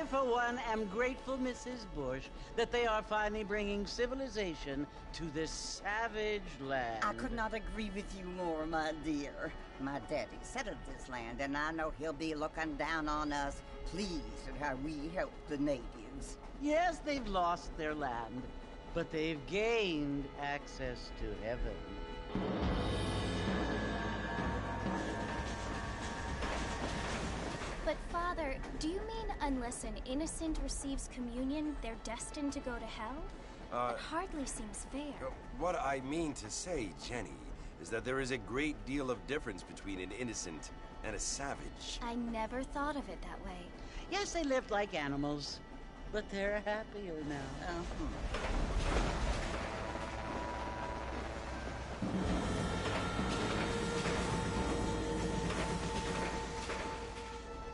for one, am grateful, Mrs. Bush, that they are finally bringing civilization to this savage land. I could not agree with you more, my dear. My daddy settled this land, and I know he'll be looking down on us, pleased at how we help the natives. Yes, they've lost their land, but they've gained access to heaven. But, Father, do you mean unless an innocent receives communion, they're destined to go to hell? That hardly seems fair. What I mean to say, Jenny, is that there is a great deal of difference between an innocent and a savage. I never thought of it that way. Yes, they lived like animals, but they're happier now.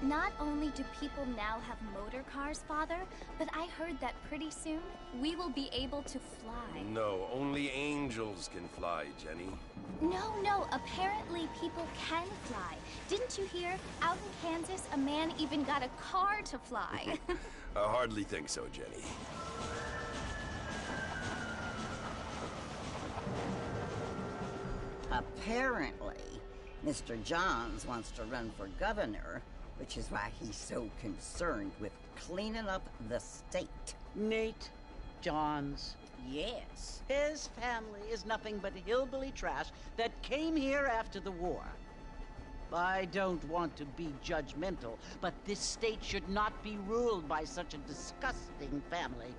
Not only do people now have motor cars, Father, but I heard that pretty soon we will be able to fly. No, only angels can fly, Jenny. No, apparently people can fly. Didn't you hear? Out in Kansas, a man even got a car to fly. I hardly think so, Jenny. Apparently, Mr. Johns wants to run for governor, which is why he's so concerned with cleaning up the state. Nate Johns. Yes. His family is nothing but hillbilly trash that came here after the war. I don't want to be judgmental, but this state should not be ruled by such a disgusting family.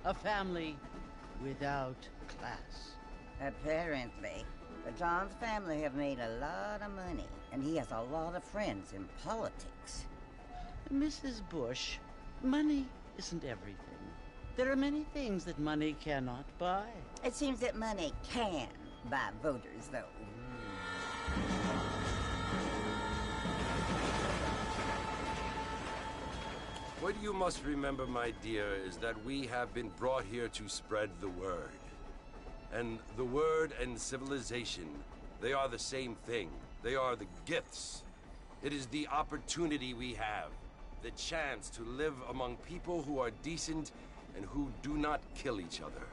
A family without class. Apparently. The Johns family have made a lot of money, and he has a lot of friends in politics. Mrs. Bush, money isn't everything. There are many things that money cannot buy. It seems that money can buy voters, though. What you must remember, my dear, is that we have been brought here to spread the word. And the word and civilization, they are the same thing. They are the gifts. It is the opportunity we have, the chance to live among people who are decent and who do not kill each other,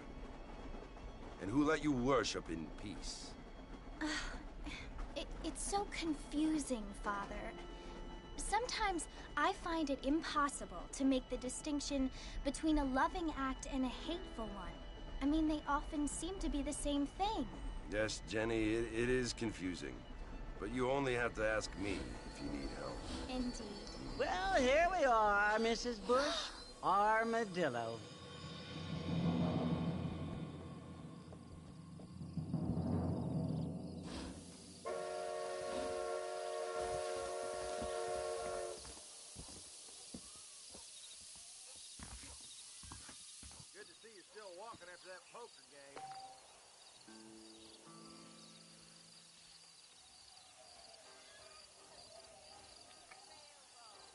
and who let you worship in peace. It's so confusing, Father. Sometimes I find it impossible to make the distinction between a loving act and a hateful one. I mean, they often seem to be the same thing. Yes, Jenny, it is confusing. But you only have to ask me if you need help. Indeed. Well, here we are, Mrs. Bush. Armadillo. Good to see you still walking after that poker game.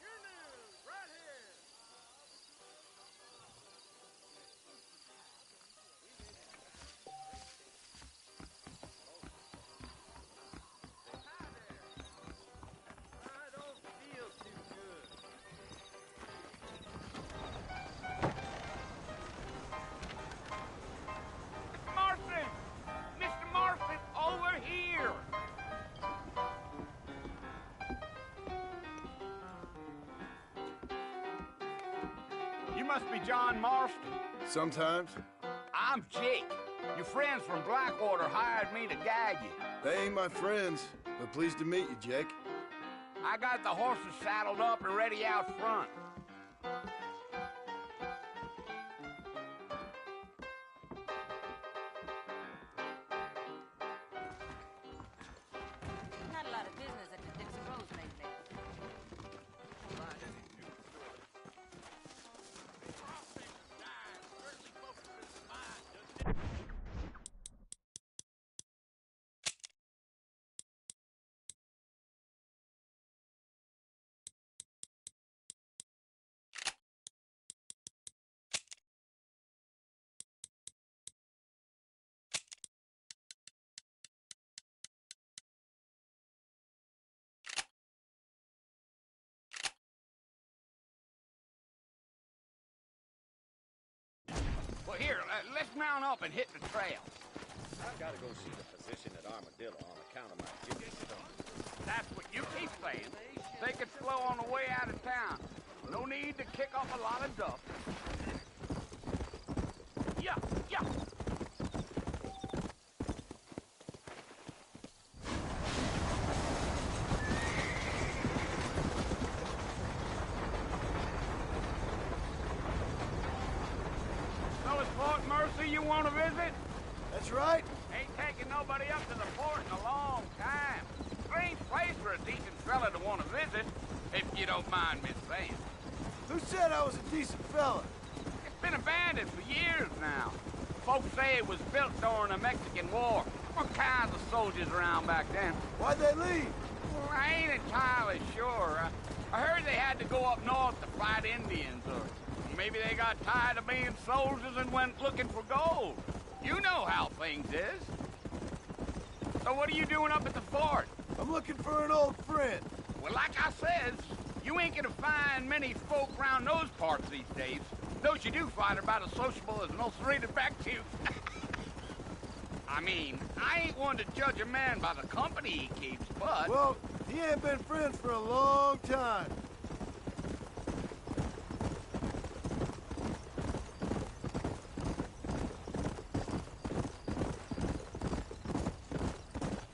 Your news, right here. Hi there. I don't feel too good. Martin! Mr. Martin, over here! You must be John Marston. Sometimes. I'm Jake. Your friends from Blackwater hired me to guide you. They ain't my friends, but pleased to meet you, Jake. I got the horses saddled up and ready out front. here, let's mount up and hit the trail. I've got to go see the physician at Armadillo on account of my kidney stone. That's what you keep saying. Take it slow on the way out of town. No need to kick up a lot of dust. Yeah, yeah. So is Fort Mercy you want to visit? That's right. Ain't taking nobody up to the fort in a long time. Strange place for a decent fella to want to visit, if you don't mind me saying. Who said I was a decent fella? It's been abandoned for years now. Folks say it was built during the Mexican War. All kinds of soldiers around back then. Why'd they leave? Well, I ain't entirely sure. I heard they had to go up north to fight Indians, or maybe they got tired of being soldiers and went looking for gold. You know how things is. So what are you doing up at the fort? I'm looking for an old friend. Well, like I says, you ain't gonna find many folk around those parts these days. Those you do find are about as sociable as an ulcerated back tooth. I mean, I ain't one to judge a man by the company he keeps, but... Well, he ain't been friends for a long time.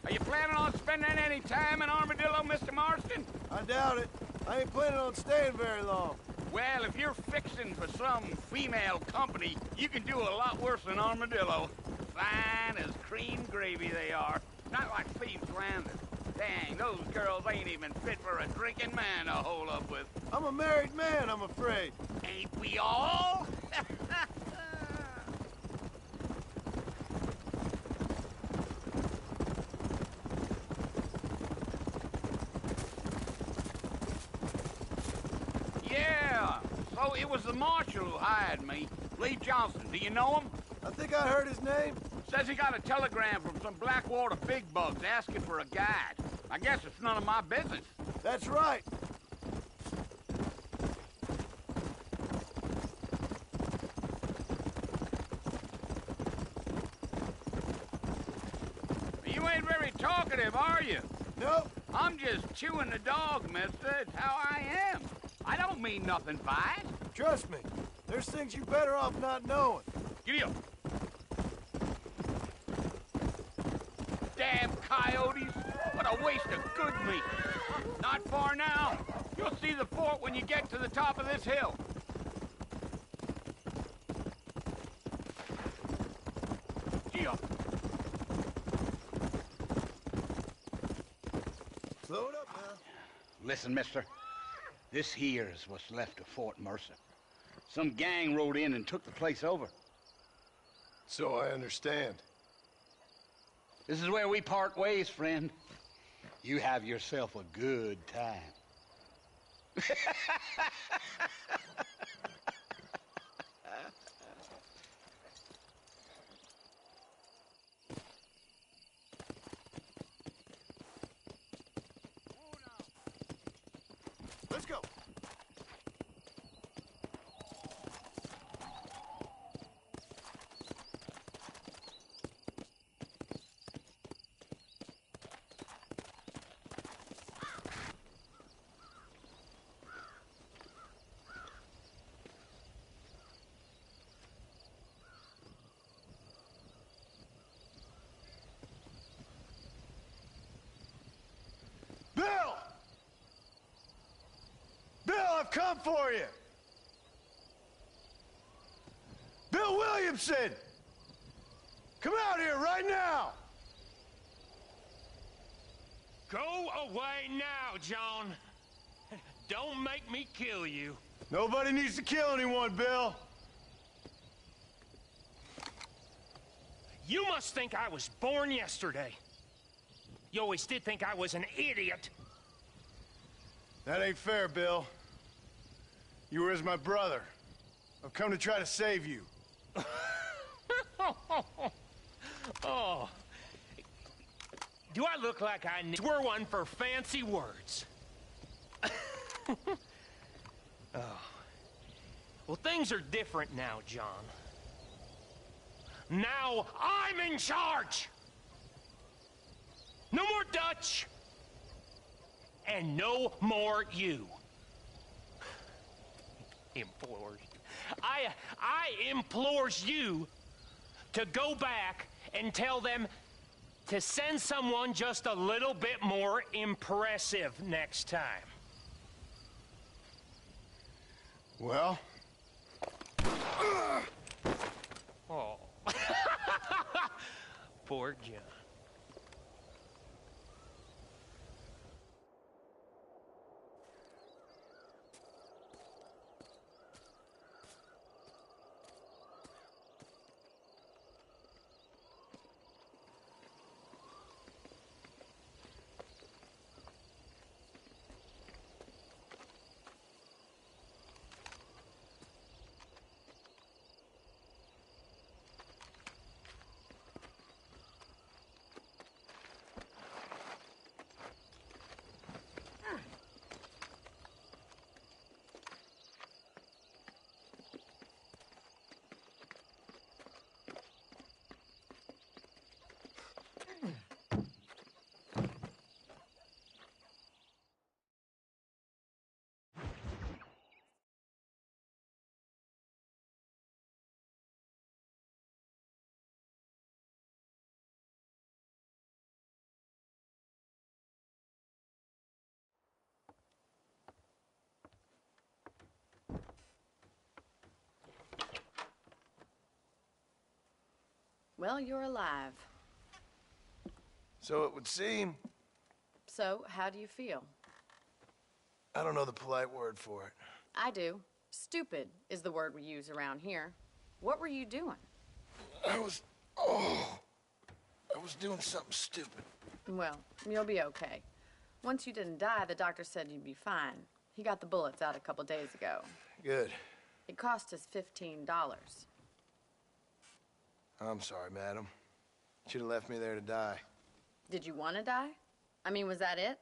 Are you planning on spending any time in Armadillo, Mr. Marston? I doubt it. I ain't planning on staying very long. Well, if you're fixing for some female company, you can do a lot worse than Armadillo. Fine as cream gravy they are. Not like Thieves Landing. Dang, those girls ain't even fit for a drinking man to hold up with. I'm a married man, I'm afraid. Ain't we all? Yeah, so it was the marshal who hired me. Lee Johnson, do you know him? I think I heard his name. Says he got a telegram from some Blackwater big bugs asking for a guide. I guess it's none of my business. That's right. You ain't very talkative, are you? Nope. I'm just chewing the dog, mister. It's how I am. I don't mean nothing by it. Trust me. There's things you better off not knowing. Giddy up. Damn coyotes. What a waste of good meat. Not far now. You'll see the fort when you get to the top of this hill. Giddy up. Slow it up now. Listen, mister. This here is what's left of Fort Mercer. Some gang rode in and took the place over. So I understand. This is where we part ways, friend. You have yourself a good time. Let's go. Bill! Bill, I've come for you! Bill Williamson! Come out here right now! Go away now, John. Don't make me kill you. Nobody needs to kill anyone, Bill. You must think I was born yesterday. You always did think I was an idiot. That ain't fair, Bill. You were as my brother. I've come to try to save you. Oh. Do I look like I need... We're one for fancy words. Oh. Well, things are different now, John. Now I'm in charge! No more Dutch! And no more you. Implores. I implores you to go back and tell them to send someone just a little bit more impressive next time. Well? Oh. Poor John. Well, you're alive. So it would seem. So, how do you feel? I don't know the polite word for it. I do. Stupid is the word we use around here. What were you doing? I was doing something stupid. Well, you'll be okay. Once you didn't die, the doctor said you'd be fine. He got the bullets out a couple days ago. Good. It cost us $15. I'm sorry, madam. Should have left me there to die. Did you want to die? I mean, was that it?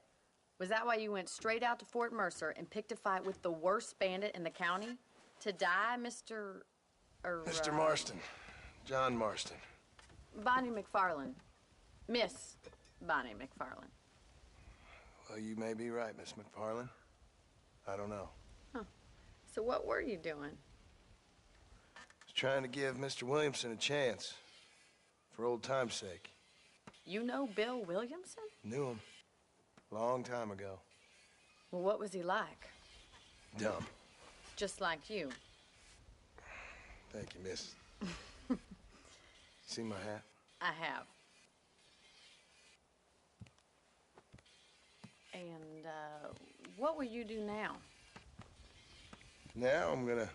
Was that why you went straight out to Fort Mercer and picked a fight with the worst bandit in the county? To die, Mr. Mr. Marston. John Marston. Bonnie McFarland. Miss Bonnie McFarland. Well, you may be right, Miss McFarland. I don't know. Huh. So what were you doing? I was trying to give Mr. Williamson a chance. For old time's sake. You know Bill Williamson? Knew him. Long time ago. Well, what was he like? Dumb. Just like you. Thank you, miss. See my hat? I have. And, what will you do now? Now I'm gonna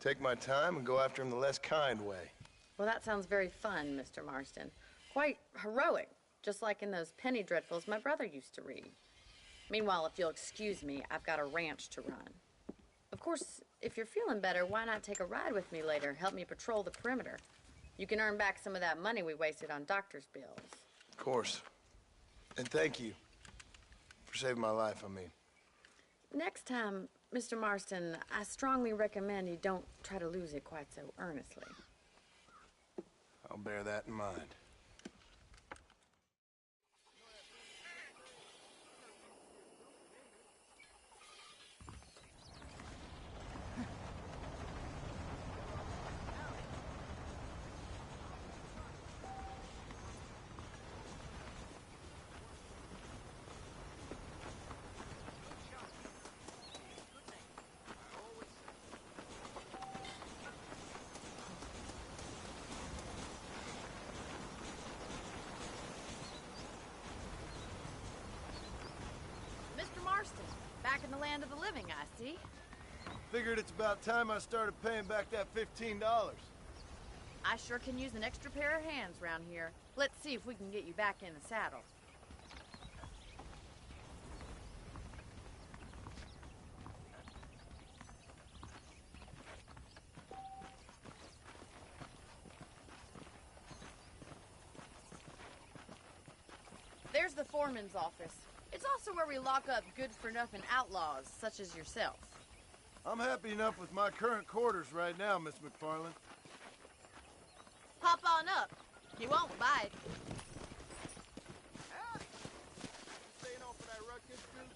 take my time and go after him the less kind way. Well, that sounds very fun, Mr. Marston. Quite heroic, just like in those penny dreadfuls my brother used to read. Meanwhile, if you'll excuse me, I've got a ranch to run. Of course, if you're feeling better, why not take a ride with me later? Help me patrol the perimeter. You can earn back some of that money we wasted on doctor's bills. Of course. And thank you for saving my life, I mean. Next time, Mr. Marston, I strongly recommend you don't try to lose it quite so earnestly. I'll bear that in mind. Mr. Marston, back in the land of the living, I see. Figured it's about time I started paying back that $15. I sure can use an extra pair of hands around here. Let's see if we can get you back in the saddle. There's the foreman's office. It's also where we lock up good-for-nothing outlaws, such as yourself. I'm happy enough with my current quarters right now, Miss McFarland. Pop off. on up. He won't bite. Howdy. You staying on for that ruckus, dude?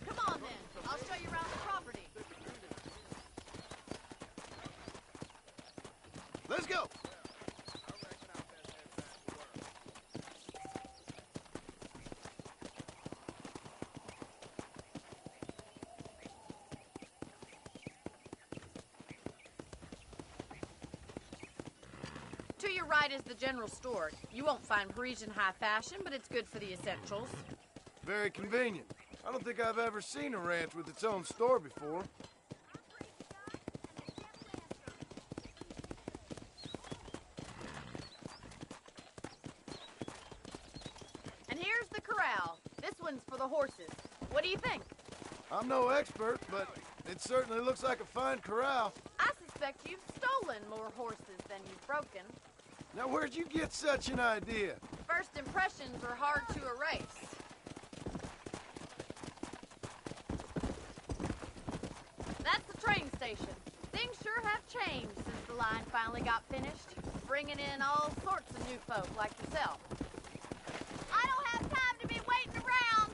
Come on, then. I'll show you around the property. Let's go! To your right is the general store. You won't find Parisian high fashion, but it's good for the essentials. Very convenient. I don't think I've ever seen a ranch with its own store before. And here's the corral. This one's for the horses. What do you think? I'm no expert, but it certainly looks like a fine corral. I suspect you've stolen more horses than you've broken. Now, where'd you get such an idea? First impressions are hard to erase. That's the train station. Things sure have changed since the line finally got finished, bringing in all sorts of new folk like yourself. I don't have time to be waiting around.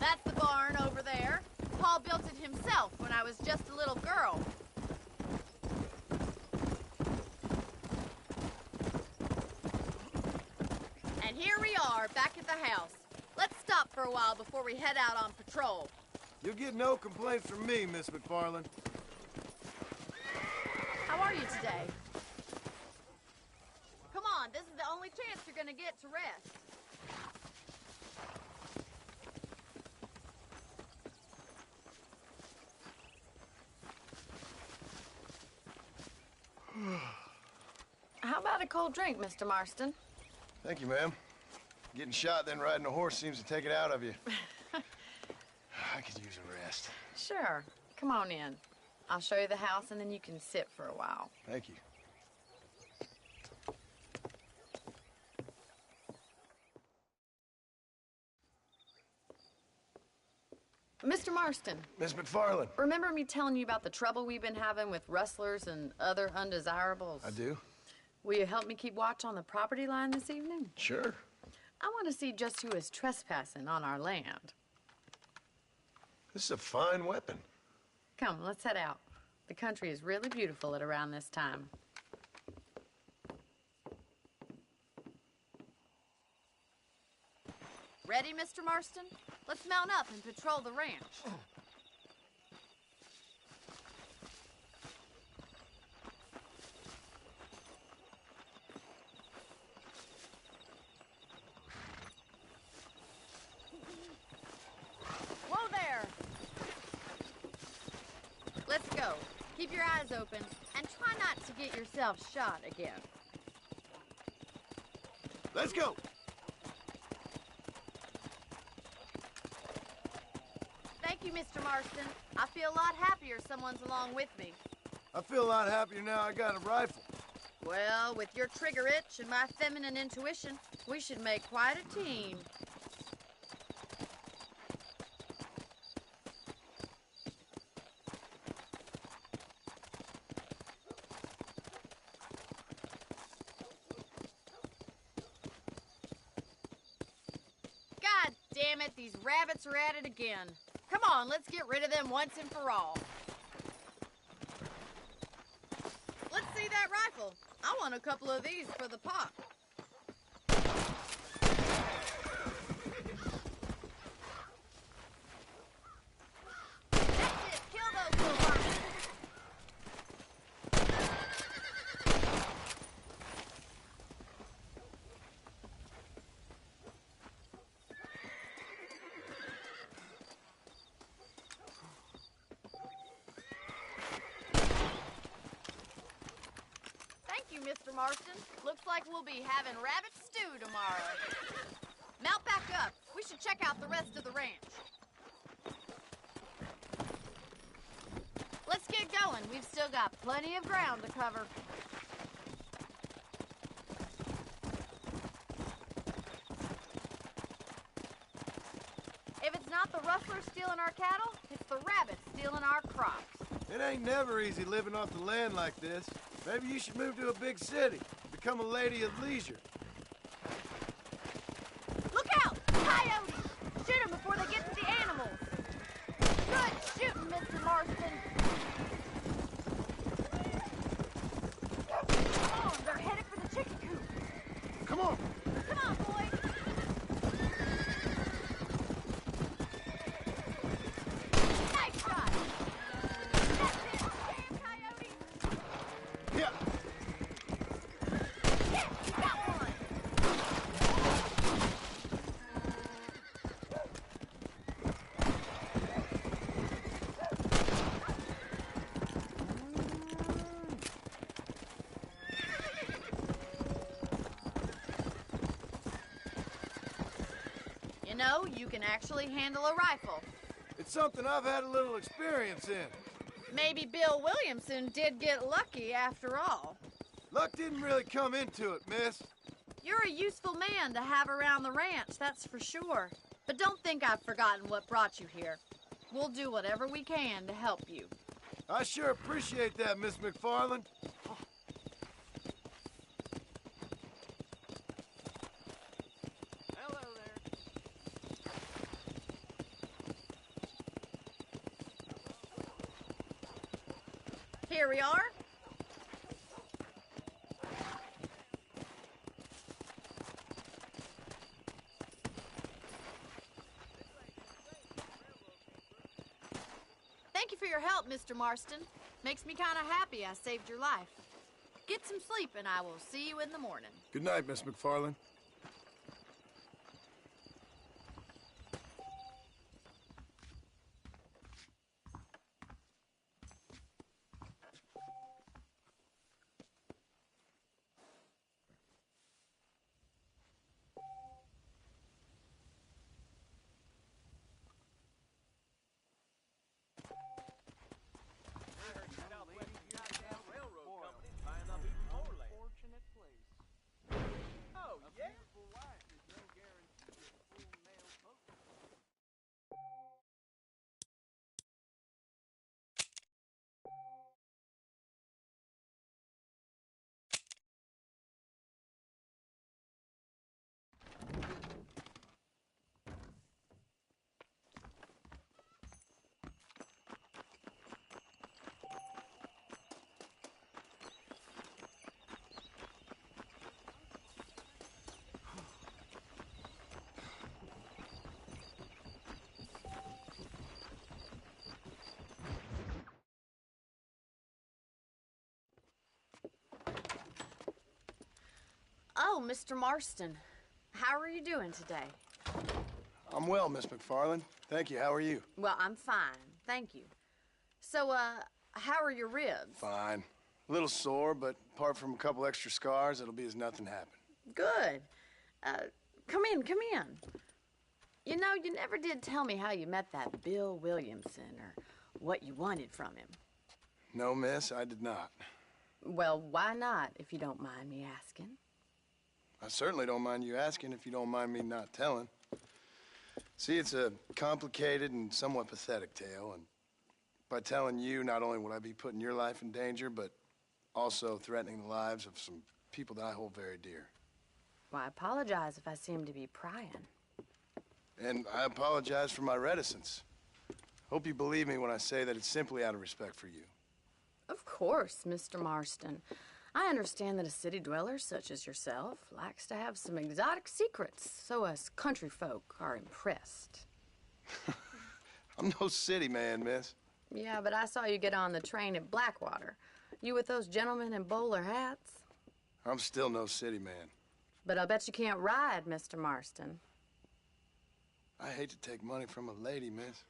That's the barn over there. Paul built it himself when I was just a little girl. And here we are, back at the house. Let's stop for a while before we head out on patrol. You'll get no complaints from me, Miss McFarland. How are you today? Come on, this is the only chance you're gonna get to rest. How about a cold drink, Mr. Marston? Thank you, ma'am. Getting shot, then riding a horse seems to take it out of you. I could use a rest. Sure. Come on in. I'll show you the house, and then you can sit for a while. Thank you. Mr. Marston. Miss McFarland. Remember me telling you about the trouble we've been having with rustlers and other undesirables? I do. Will you help me keep watch on the property line this evening? Sure. I want to see just who is trespassing on our land. This is a fine weapon. Come, let's head out. The country is really beautiful at around this time. Ready, Mr. Marston? Let's mount up and patrol the ranch. Whoa there! Let's go. Keep your eyes open and try not to get yourself shot again. Let's go. Thank you, Mr. Marston. I feel a lot happier someone's along with me. I feel a lot happier now I got a rifle. Well, with your trigger itch and my feminine intuition, we should make quite a team. God damn it, these rabbits are at it again. Come on, let's get rid of them once and for all. Let's see that rifle. I want a couple of these for the pop. That's it. Kill those little monsters. Thank you, Mr. Marston. Looks like we'll be having rabbit stew tomorrow. Mount back up. We should check out the rest of the ranch. Let's going. We've still got plenty of ground to cover. If it's not the rustlers stealing our cattle, it's the rabbits stealing our crops. It ain't never easy living off the land like this. Maybe you should move to a big city. Become a lady of leisure. Look out! Coyotes! Shoot them before they get to the animals. Good shooting, Mr. Marston. Come on, they're headed for the chicken coop. Come on! Come on, boy. Nice shot. That's it. Damn coyote. Yeah. Yeah, you got one. You know, you can actually handle a rifle. It's something I've had a little experience in. Maybe Bill Williamson did get lucky after all. Luck didn't really come into it, miss. You're a useful man to have around the ranch, that's for sure. But don't think I've forgotten what brought you here. We'll do whatever we can to help you. I sure appreciate that, Miss McFarland. Hello there. Here we are. Thank you for your help, Mr. Marston. Makes me kind of happy I saved your life. Get some sleep and I will see you in the morning. Good night, Miss McFarland. Oh, yeah? Oh, Mr. Marston. How are you doing today? I'm well, Miss McFarland. Thank you. How are you? Well, I'm fine. Thank you. So, how are your ribs? Fine. A little sore, but apart from a couple extra scars, it'll be as nothing happened. Good. Come in, come in. You know, you never did tell me how you met that Bill Williamson or what you wanted from him. No, miss, I did not. Well, why not, if you don't mind me asking? I certainly don't mind you asking if you don't mind me not telling. See, it's a complicated and somewhat pathetic tale, and by telling you, not only would I be putting your life in danger, but also threatening the lives of some people that I hold very dear. Well, I apologize if I seem to be prying. And I apologize for my reticence. Hope you believe me when I say that it's simply out of respect for you. Of course, Mr. Marston. I understand that a city dweller such as yourself likes to have some exotic secrets, so us country folk are impressed. I'm no city man, miss. Yeah, but I saw you get on the train at Blackwater. You with those gentlemen in bowler hats? I'm still no city man. But I'll bet you can't ride, Mr. Marston. I hate to take money from a lady, miss.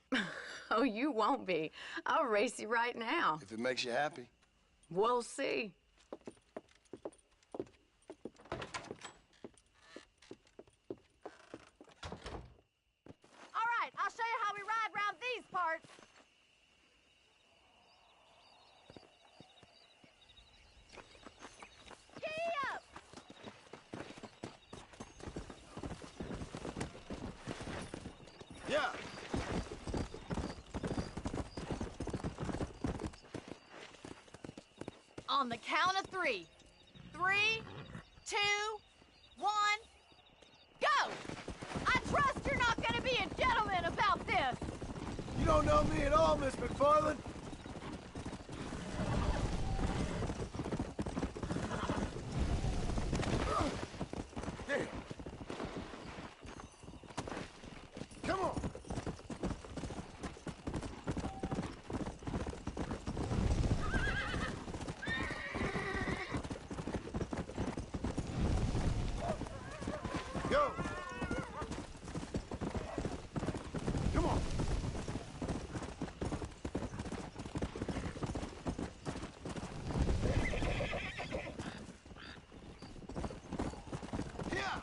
Oh, you won't be. I'll race you right now. If it makes you happy. We'll see. All right, I'll show you how we ride round these parts. Yeah. On the count of 3. 3, 2, 1, go! I trust you're not gonna be a gentleman about this! You don't know me at all, Miss McFarland. Damn. Come on. Go. Come on. Yeah.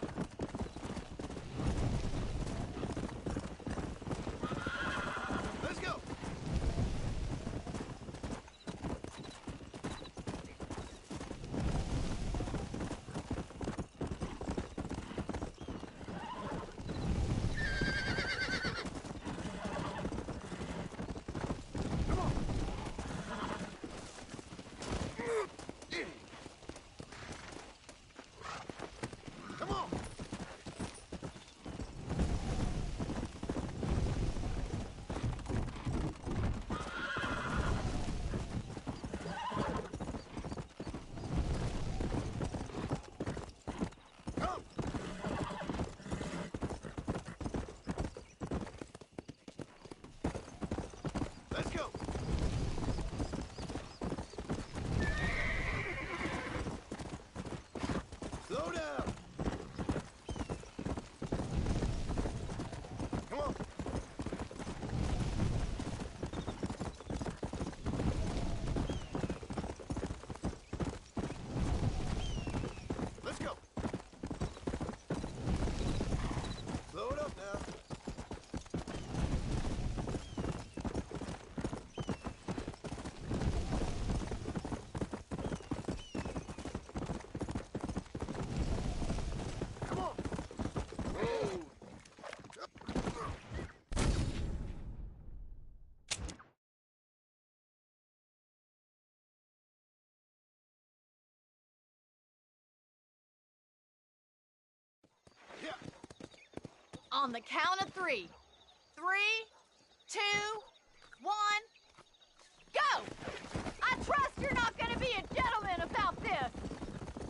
Let's go. Come on. Come on. Come. Let's go. Slow down. Come on. Let's go. Slow it up now. Come on. Whoa. Yeah. On the count of 3. 3, 2, 1, go! I trust you're not gonna be a gentleman about this!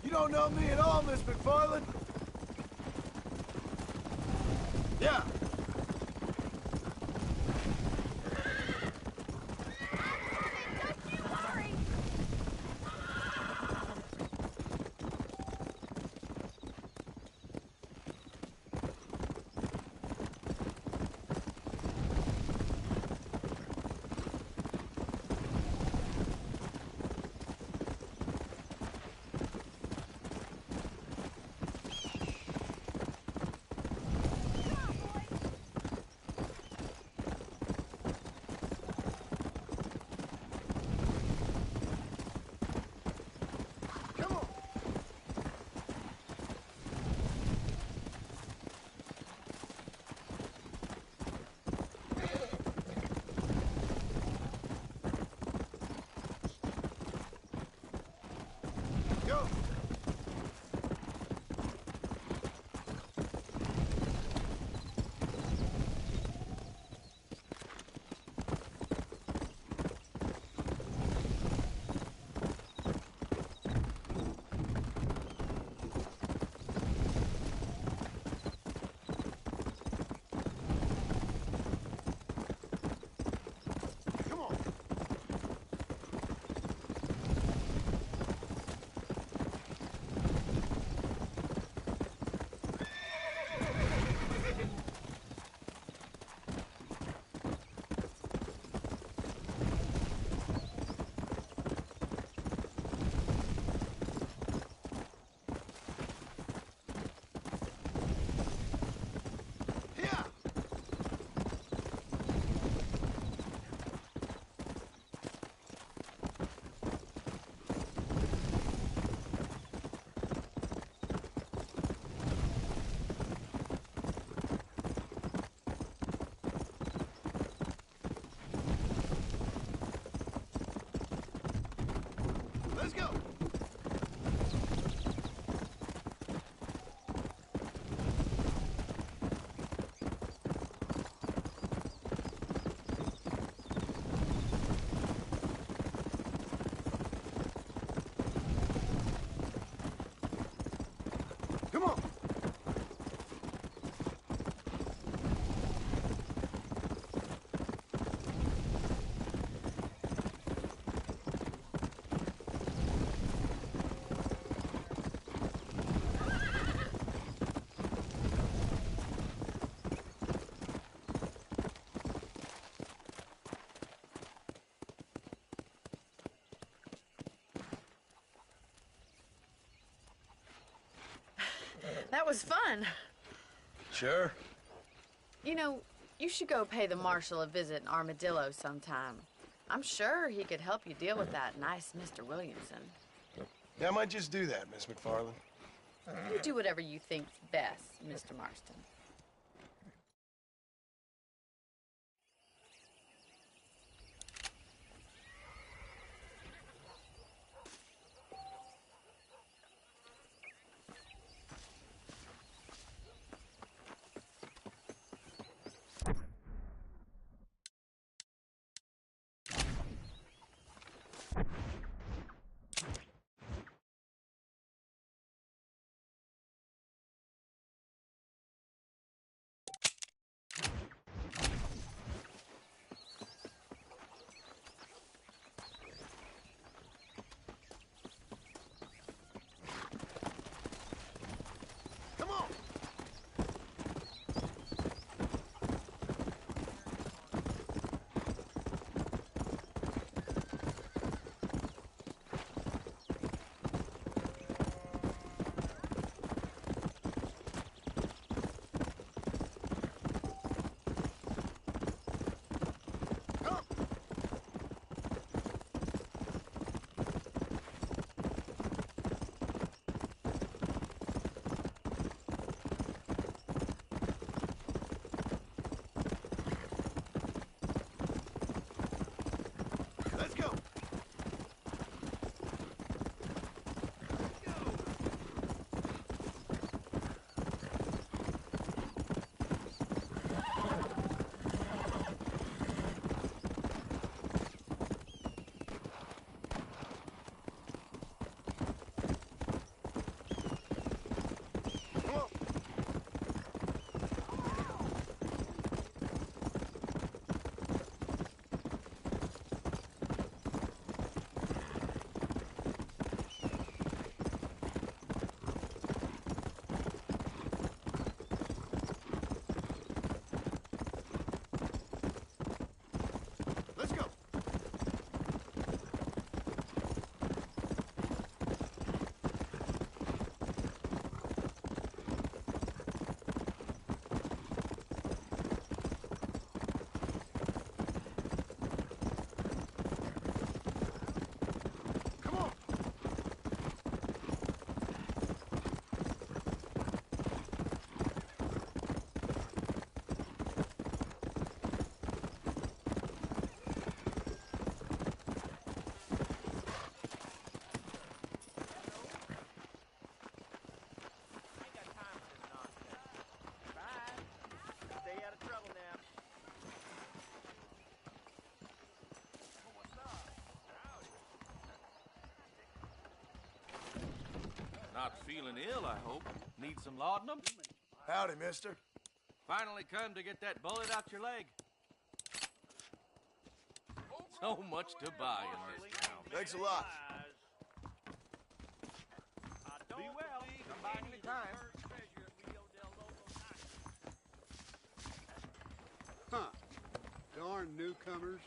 You don't know me at all, Miss McFarland. Yeah. Don't you worry! Come on, boys! That was fun. Sure. You know, you should go pay the marshal a visit in Armadillo sometime. I'm sure he could help you deal with that nice Mr. Williamson. Yeah, I might just do that, Miss McFarland. You do whatever you think's best, Mr. Marston. Not feeling ill, I hope. Need some laudanum? Howdy, mister. Finally come to get that bullet out your leg. So much to buy in this town. Thanks a lot. Be well. Come by anytime. Huh. Darn newcomers.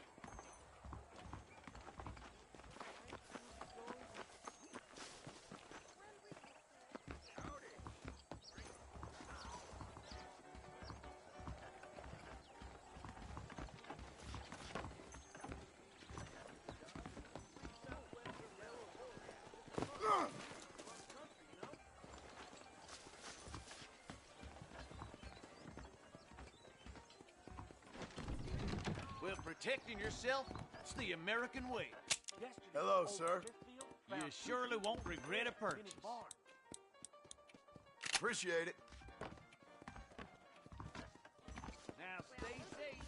Well, protecting yourself, it's the American way. Hello, sir. You surely won't regret a purchase. Appreciate it. Now stay safe.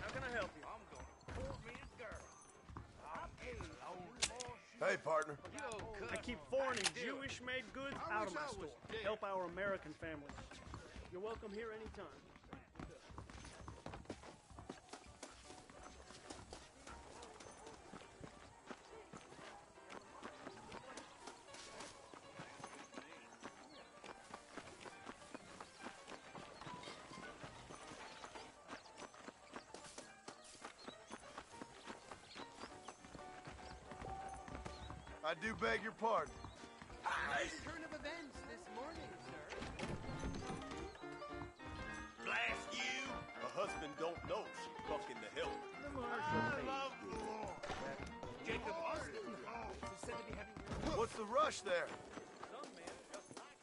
How can I help you? I'm gonna court me a girl. Hey, partner. I keep foreign and Jewish-made goods out of my store. Help our American families. You're welcome here anytime. I do beg your pardon. Nice turn of events this morning, sir. Blast you! A husband don't know she fucking the help. I love Jacob Austin is said to be having... What's the rush there? Some men just like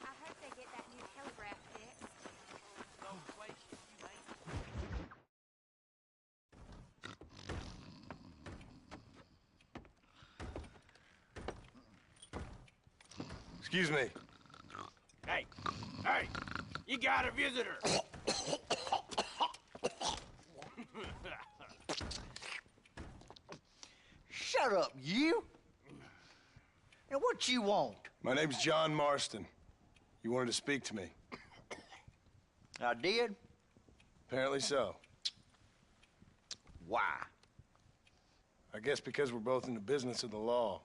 I hope they get that new telegraph fixed. Excuse me. Hey, you got a visitor. Shut up, you! Now, what you want? My name's John Marston. You wanted to speak to me. I did? Apparently so. Why? I guess because we're both in the business of the law.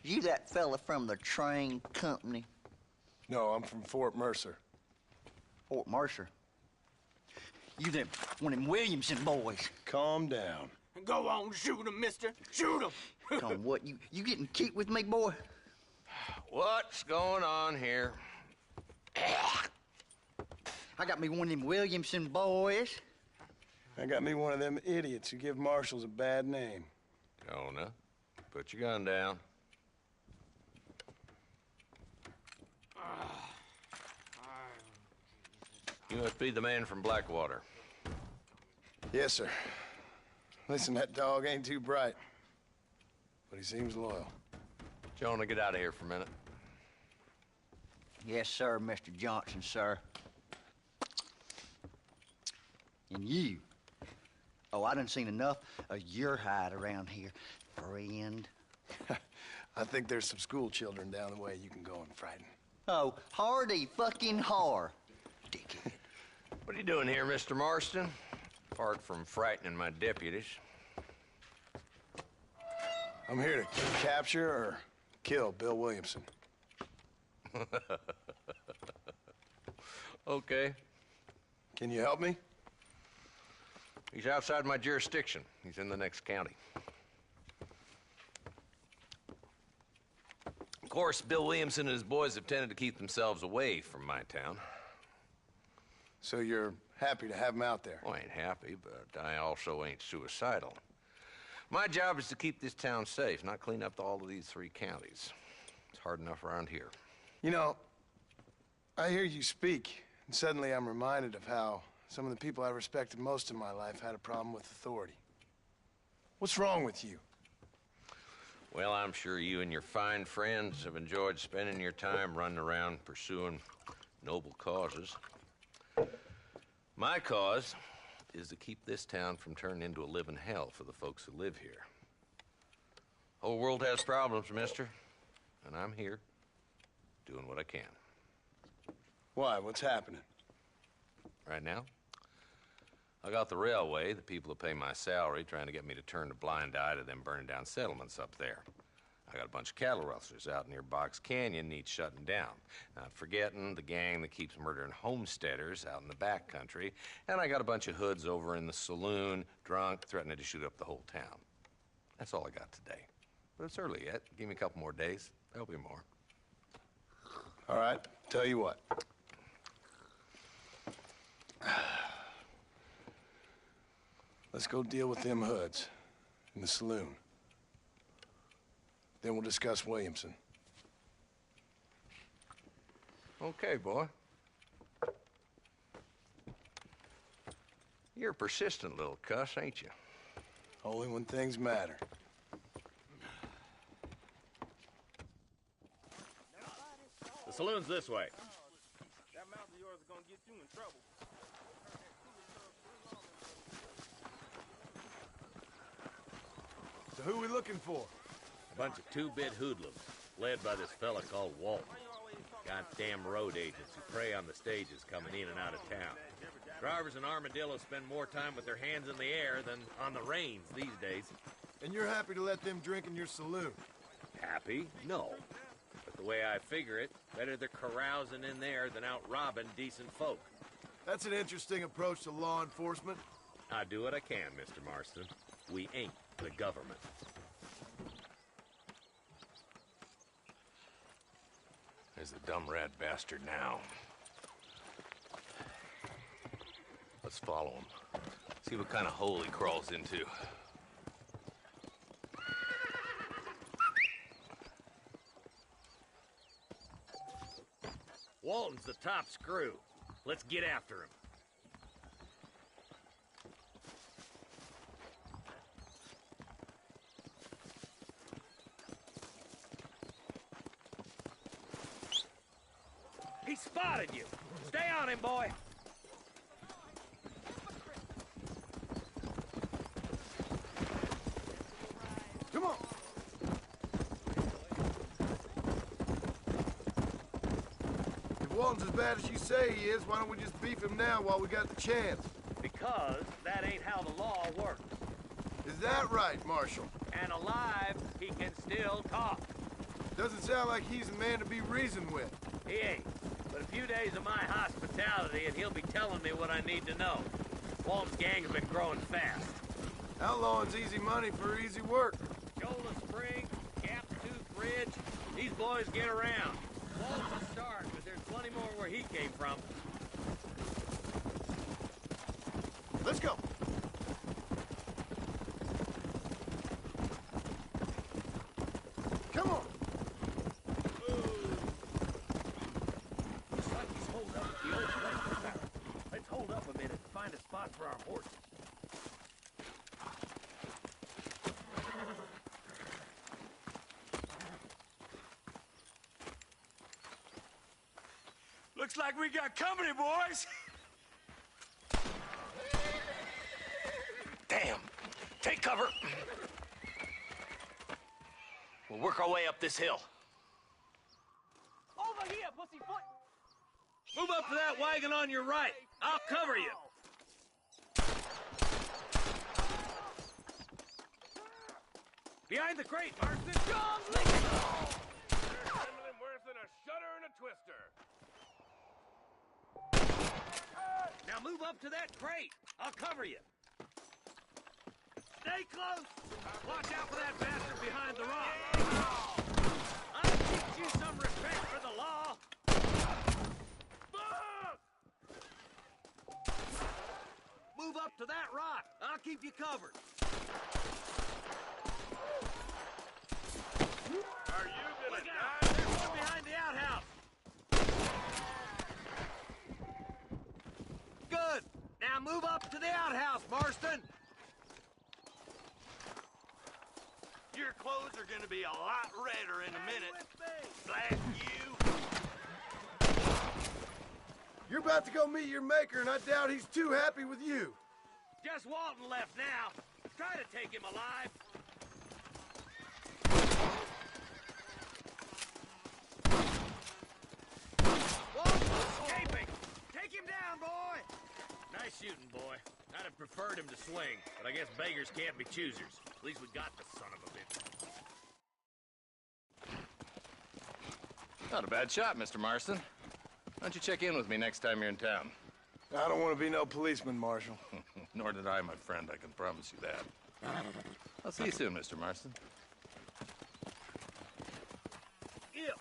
You that fella from the train company? No, I'm from Fort Mercer. Fort Mercer? You them one of them Williamson boys. Calm down. Go on, shoot him, mister. Shoot him. Come on, what, you getting keep with me, boy? What's going on here? I got me one of them Williamson boys. I got me one of them idiots who give marshals a bad name. Jonah, put your gun down. You must be the man from Blackwater. Yes, sir. Listen, that dog ain't too bright, but he seems loyal. Jonah, get out of here for a minute. Yes, sir, Mr. Johnson, sir. And you. Oh, I done seen enough of your hide around here, friend. I think there's some school children down the way you can go and frighten. Oh, hardy fucking har. Dickhead. What are you doing here, Mr. Marston? Apart from frightening my deputies. I'm here to capture or kill Bill Williamson. Okay. Can you help me? He's outside my jurisdiction. He's in the next county. Of course, Bill Williamson and his boys have tended to keep themselves away from my town. So you're happy to have him out there? Well, I ain't happy, but I also ain't suicidal. My job is to keep this town safe, not clean up all of these 3 counties. It's hard enough around here. You know, I hear you speak, and suddenly I'm reminded of how some of the people I respected most in my life had a problem with authority. What's wrong with you? Well, I'm sure you and your fine friends have enjoyed spending your time running around pursuing noble causes. My cause is to keep this town from turning into a living hell for the folks who live here. Whole world has problems, mister, and I'm here doing what I can. Why? What's happening? Right now, I got the railway, the people who pay my salary, trying to get me to turn a blind eye to them burning down settlements up there. I got a bunch of cattle rustlers out near Box Canyon needs shutting down. Not forgetting the gang that keeps murdering homesteaders out in the back country. And I got a bunch of hoods over in the saloon, drunk, threatening to shoot up the whole town. That's all I got today. But it's early yet. Give me a couple more days. There'll be more. All right, tell you what. Let's go deal with them hoods in the saloon. Then we'll discuss Williamson. Okay, boy. You're a persistent little cuss, ain't you? Only when things matter. The saloon's this way. That mouth of yours is gonna get you in trouble. So who we looking for? A bunch of two-bit hoodlums, led by this fella called Walt. Goddamn road agents who prey on the stages coming in and out of town. Drivers and armadillos spend more time with their hands in the air than on the reins these days. And you're happy to let them drink in your saloon? Happy? No. But the way I figure it, better they're carousing in there than out robbing decent folk. That's an interesting approach to law enforcement. I do what I can, Mr. Marston. We ain't the government. There's the dumb rat bastard now. Let's follow him. See what kind of hole he crawls into. Walton's the top screw. Let's get after him. He spotted you. Stay on him, boy. Come on. If Walton's as bad as you say he is, why don't we just beef him now while we got the chance? Because that ain't how the law works. Is that right, Marshal? And alive, he can still talk. Doesn't sound like he's a man to be reasoned with. He ain't. But a few days of my hospitality and he'll be telling me what I need to know. Walton's gang has been growing fast. Outlawing's easy money for easy work. Shola Spring, Tooth Ridge, these boys get around. Walton's a start, but there's plenty more where he came from. Let's go. Come on. Looks like he's holed up at the old place. Let's hold up a minute and find a spot for our horses. Looks like we got company, boys. Damn. Take cover. We'll work our way up this hill. Over here, pussyfoot. Move up to that wagon on your right. I'll cover you. Behind the crate, Marston. Handling worse than a shudder and a twister. Now move up to that crate. I'll cover you. Stay close. Watch out for that bastard behind the rock. I'll teach you some respect for the law. Move up to that rock. I'll keep you covered. Are you gonna Look die? out! There's one behind the outhouse. Good. Now move up to the outhouse, Marston. Your clothes are gonna be a lot redder in a minute. Blast you! You're about to go meet your maker, and I doubt he's too happy with you. Just Walton left now. Try to take him alive. Walton's escaping. Take him down, boy. Nice shooting, boy. I'd have preferred him to swing, but I guess beggars can't be choosers. At least we got the son of a bitch. Not a bad shot, Mr. Marston. Why don't you check in with me next time you're in town? I don't want to be no policeman, Marshal. Nor did I, my friend. I can promise you that. I'll see you soon, Mr. Marston. Ew.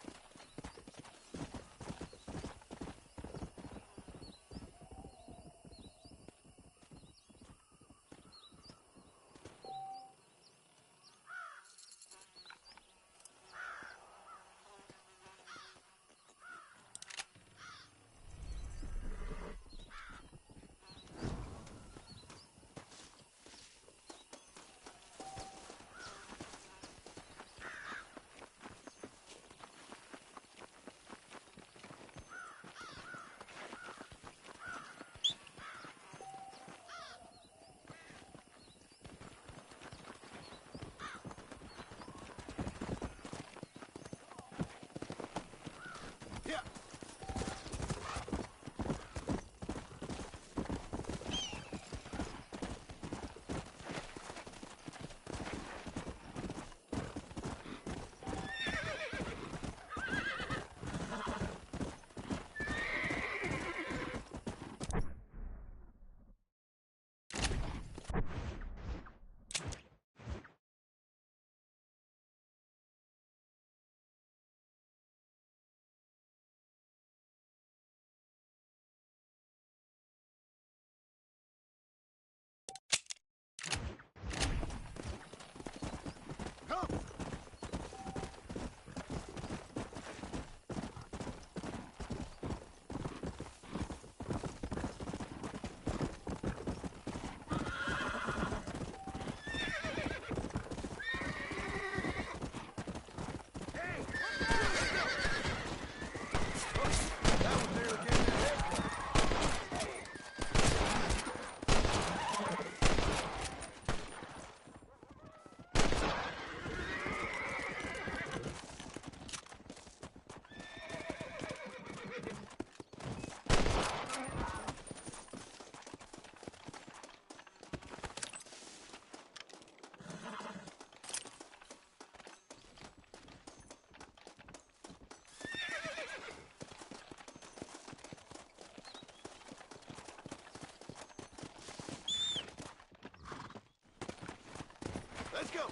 go.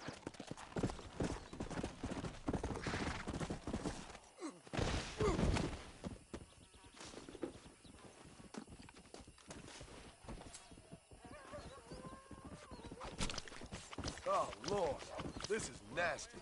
Oh, Lord. This is nasty.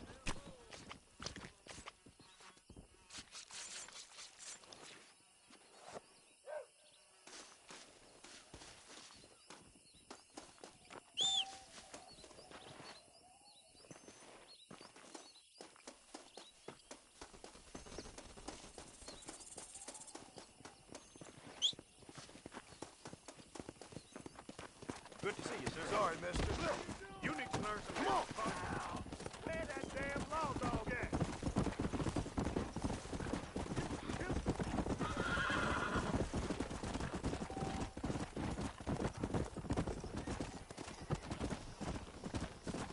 Good to see you, sir. Sorry, mister. You need to learn some. Come on. Where that damn law dog at?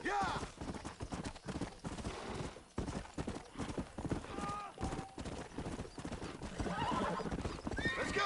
Yeah! Let's go!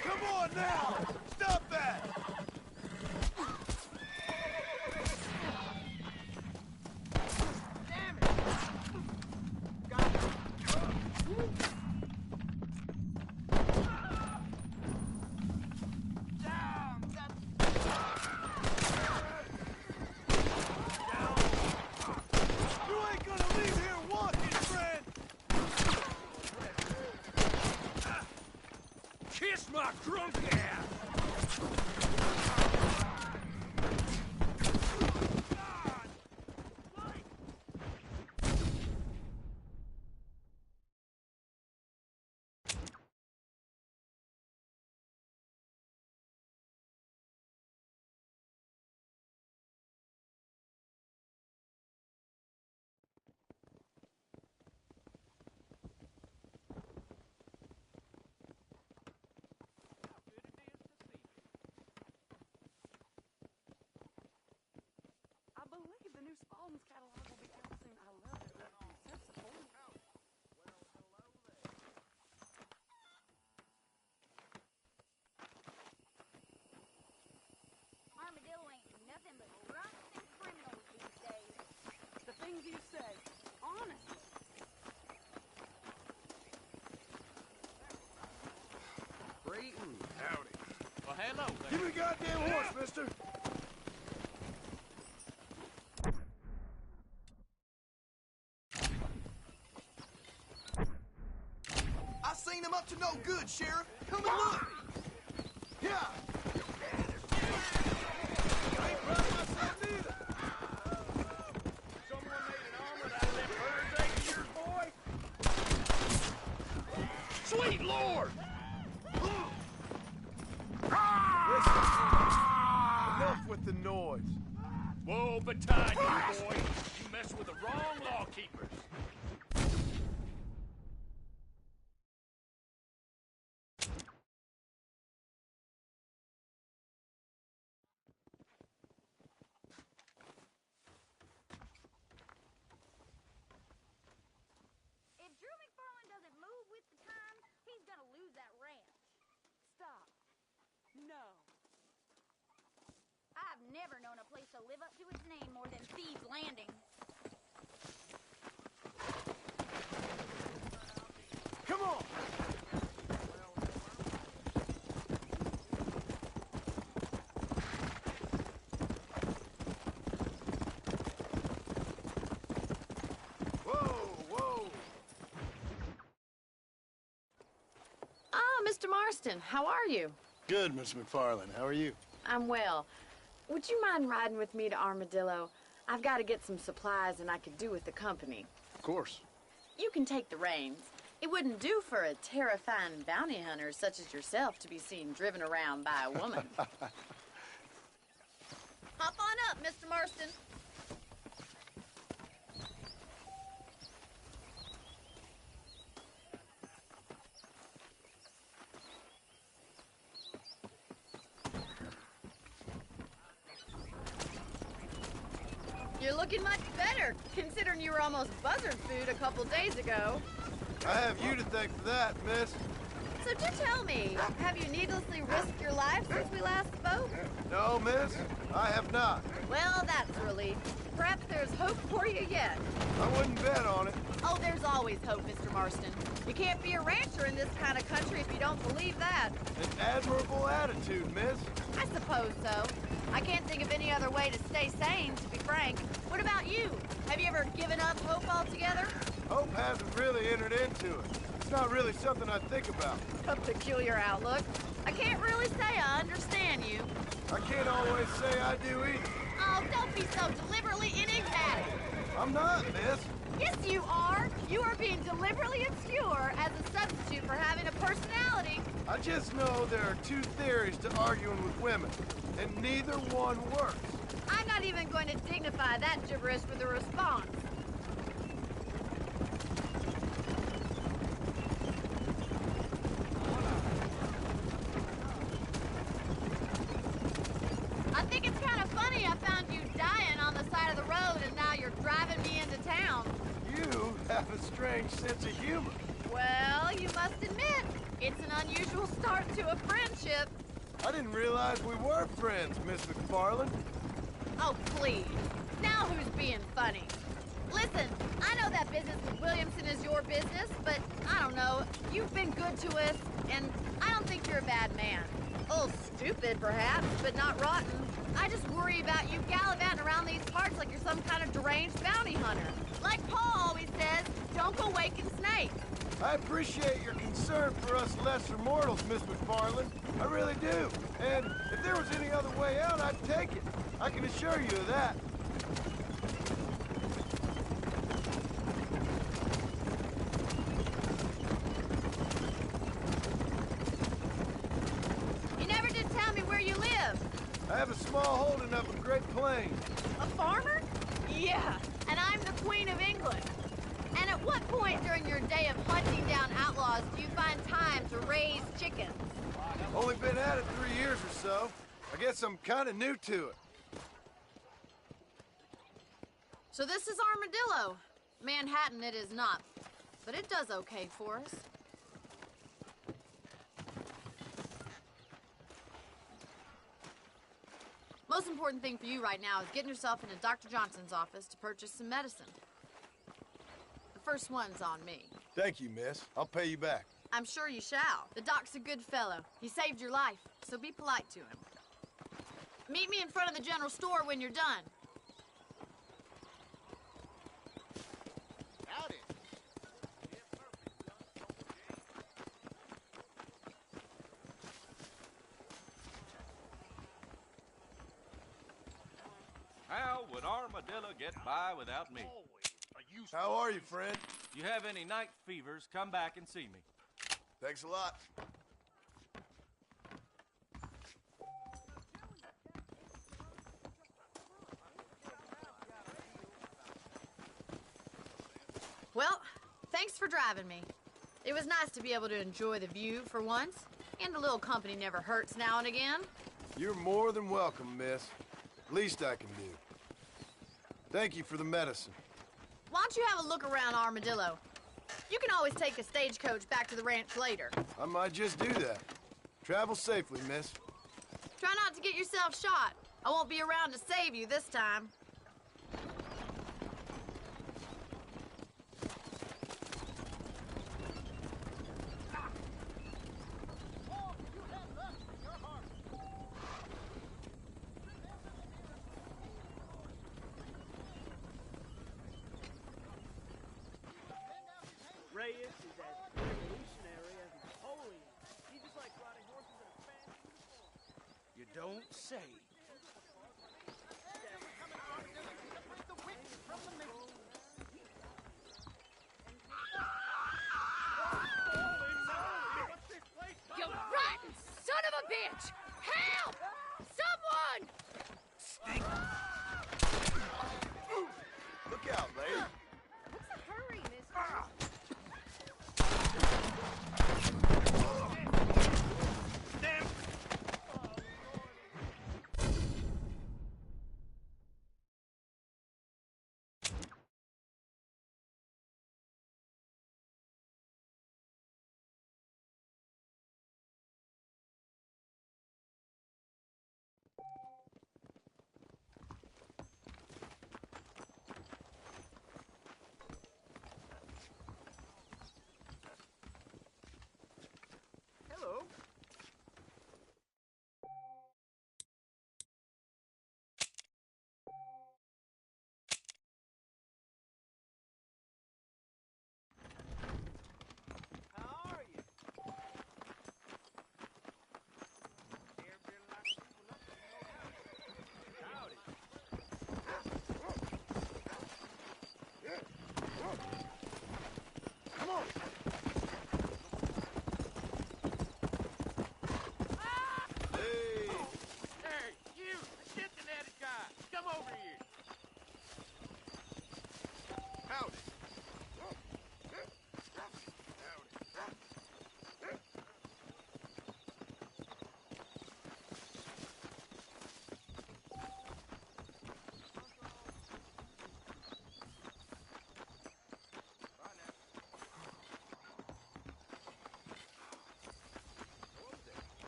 Come on now! Stop that! Damn it! Got it. You ain't gonna leave here walking, friend! Kiss my drunk ass! I believe the new Spalding's catalog will be out soon. I love it. So supportive. Armadillo ain't nothing but drunks and criminals these days. The things you say, honestly. Brayton. Howdy. Well, hello there. Give me the goddamn horse, mister! I seen him up to no good, Sheriff. Come and look! Yeah! I ain't proud of myself neither. Someone made an omelet out of them birds' eggs of yours, boy? Sweet Lord! Listen, enough with the noise. Whoa, betide you, boy. You mess with the wrong lawkeepers. If Drew McFarlane doesn't move with the times, he's gonna lose that ranch. Stop. No. I've never known a place to live up to its name more than Thieves Landing. Come on! Whoa, whoa! Oh, Mr. Marston, how are you? Good, Miss McFarland. How are you? I'm well. Would you mind riding with me to Armadillo? I've got to get some supplies and I could do with the company. Of course. You can take the reins. It wouldn't do for a terrifying bounty hunter such as yourself to be seen driven around by a woman. Hop on up, Mr. Marston. You're looking much better, considering you were almost buzzard food a couple days ago. I have you to thank for that, miss. So do tell me, have you needlessly risked your life since we last spoke? No, miss, I have not. Well, that's a relief. Perhaps there's hope for you yet. I wouldn't bet on it. Oh, there's always hope, Mr. Marston. You can't be a rancher in this kind of country if you don't believe that. An admirable attitude, miss. I suppose so. I can't think of any other way to stay sane, to be frank. What about you? Have you ever given up hope altogether? Hope hasn't really entered into it. It's not really something I think about. A peculiar outlook. I can't really say I understand you. I can't always say I do either. Oh, don't be so deliberately enigmatic. I'm not, miss. Yes, you are. You are being deliberately obscure as a substitute for having a personality. I just know there are two theories to arguing with women, and neither one works. I'm not even going to dignify that gibberish with a response. I think it's kind of funny I found you dying on the side of the road and now you're driving me into town. You have a strange sense of humor. Well, you must admit, it's an unusual start to a friendship. I didn't realize we were friends, Miss McFarland. Oh, please. Now who's being funny? Listen, I know that business with Williamson is your business, but I don't know. You've been good to us, and I don't think you're a bad man. A little stupid, perhaps, but not rotten. I just worry about you gallivanting around these parts like you're some kind of deranged bounty hunter. Like Paul always says, don't go waking snakes. I appreciate your concern for us lesser mortals, Miss McFarland. I really do. And if there was any other way out, I'd take it. I can assure you of that. You never did tell me where you live. I have a small holding up in Great Plains. A farmer? Yeah, and I'm the Queen of England. And at what point during your day of hunting down outlaws do you find time to raise chickens? Only been at it 3 years or so. I guess I'm kind of new to it. So this is Armadillo. Manhattan it is not, but it does okay for us. Most important thing for you right now is getting yourself into Dr. Johnson's office to purchase some medicine. The first one's on me. Thank you, miss. I'll pay you back. I'm sure you shall. The doc's a good fellow. He saved your life, so be polite to him. Meet me in front of the general store when you're done. Howdy. How would Armadillo get by without me? How are you, friend? You have any night fevers, come back and see me. Thanks a lot. Well, thanks for driving me. It was nice to be able to enjoy the view for once, and a little company never hurts now and again. You're more than welcome, miss. Least I can do. Thank you for the medicine. Why don't you have a look around Armadillo? You can always take a stagecoach back to the ranch later. I might just do that. Travel safely, miss. Try not to get yourself shot. I won't be around to save you this time. Reyes is as revolutionary as Napoleon. He don't say. You rotten son of a bitch! Help! Someone! Look out, lady. What's the hurry, mister? Hello. How are you? Howdy. Come on. Hey. Hey, you, the Cincinnati guy, come over here. Howdy.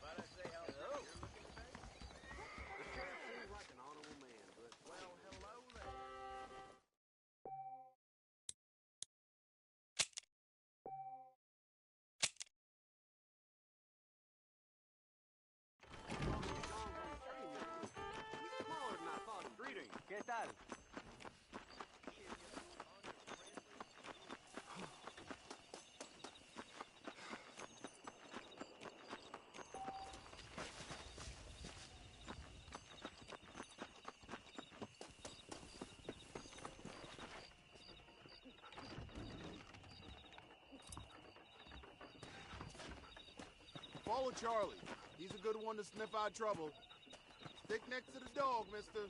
Might I say hello? The sheriff seems like an honorable man, but, well, hello there. Smaller than I thought. Greetings. ¿Qué tal? Follow Charlie. He's a good one to sniff out trouble. Stick next to the dog, mister.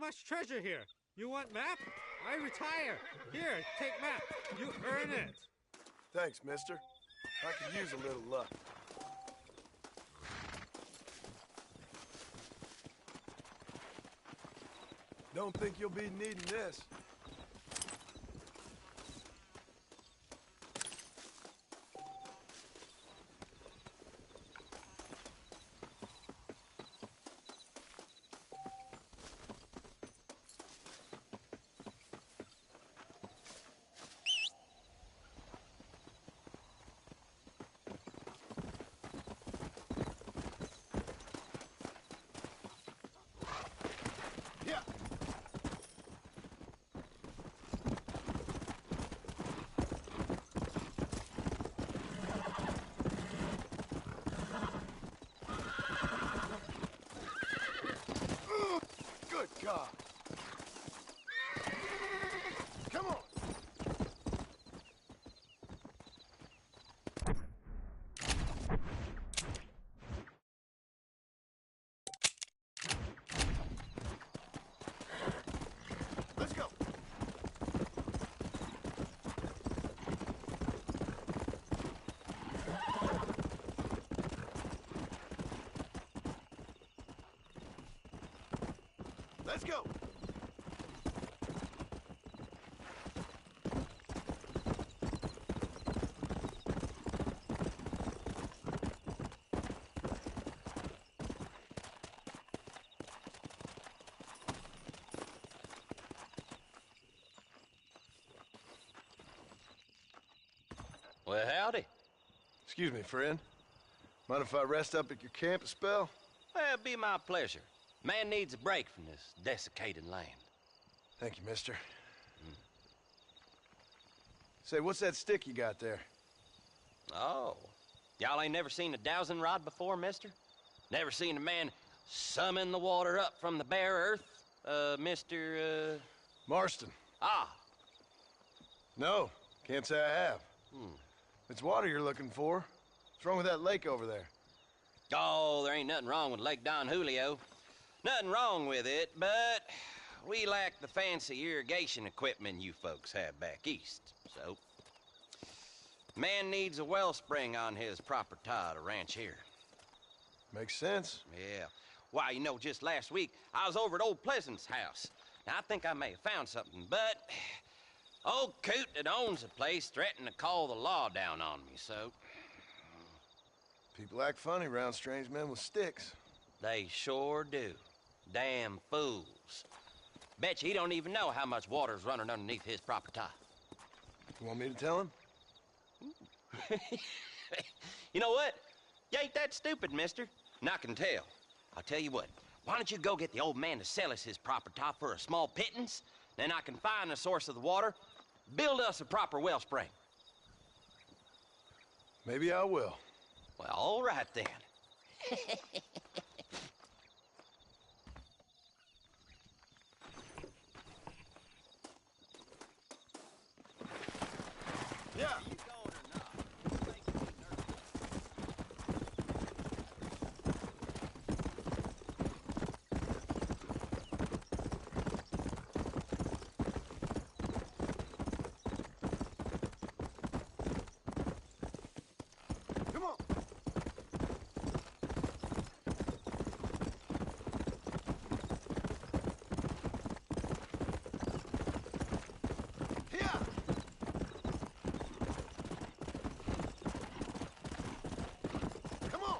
much treasure here. You want map? I retire. Here, take map. You earn it. Thanks, mister. I could use a little luck. Don't think you'll be needing this. God. Come on. Let's go. Let's go. Well, howdy. Excuse me, friend. Mind if I rest up at your camp a spell? Well, it'd be my pleasure. Man needs a break from this desiccated land. Thank you, mister. Say, what's that stick you got there? Oh. Y'all ain't never seen a dowsing rod before, mister? Never seen a man summon the water up from the bare earth? Mr. Marston. Ah. No, can't say I have. It's water you're looking for. What's wrong with that lake over there? Oh, there ain't nothing wrong with Lake Don Julio. Nothing wrong with it, but we lack the fancy irrigation equipment you folks have back east. So, man needs a wellspring on his property to ranch here. Makes sense. Yeah. Why, you know, just last week, I was over at old Pleasant's house. Now, I think I may have found something, but old coot that owns the place threatened to call the law down on me, so... People act funny around strange men with sticks. They sure do. Damn fools. Bet you he don't even know how much water's running underneath his property. You want me to tell him? You know what? You ain't that stupid, mister. And I can tell. I'll tell you what. Why don't you go get the old man to sell us his property for a small pittance? Then I can find the source of the water, build us a proper wellspring. Maybe I will. Well, all right then. Yeah. Come on.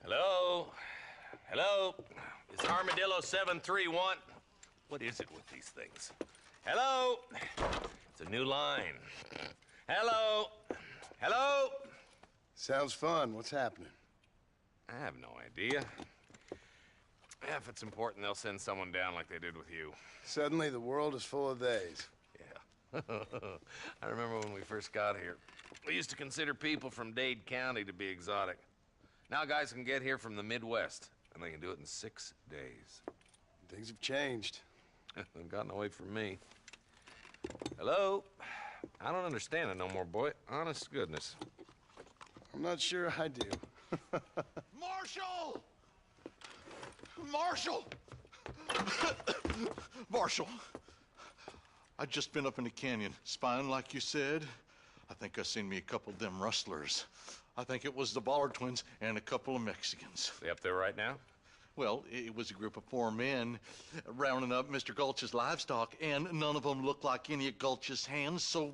Hello? Hello? Is Armadillo 731? What is it with these things? Hello? It's a new line. Hello? Hello? Sounds fun. What's happening? I have no idea. Yeah, if it's important, they'll send someone down like they did with you. Suddenly, the world is full of theys. Yeah. I remember when we first got here. We used to consider people from Dade County to be exotic. Now guys can get here from the Midwest, and they can do it in 6 days. Things have changed. They've gotten away from me. Hello? I don't understand it no more, boy. Honest to goodness. I'm not sure I do. Marshal! Marshal! Marshal! I just been up in the canyon, spying like you said. I think I seen me a couple of them rustlers. I think it was the Ballard twins and a couple of Mexicans. They up there right now? Well, it was a group of 4 men rounding up Mr. Gulch's livestock, and none of them looked like any of Gulch's hands, so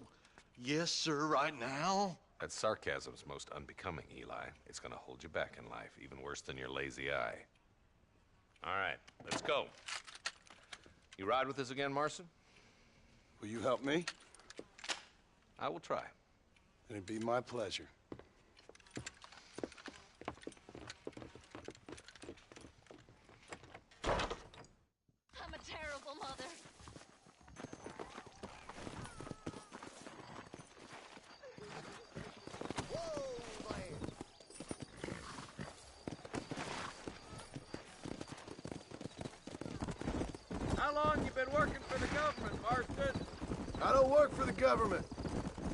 yes, sir, right now. That sarcasm's most unbecoming, Eli. It's gonna hold you back in life, even worse than your lazy eye. All right, let's go. You ride with us again, Marston? Will you help me? I will try. It'd be my pleasure. I'm a terrible mother. How long you been working for the government, Marston? I don't work for the government.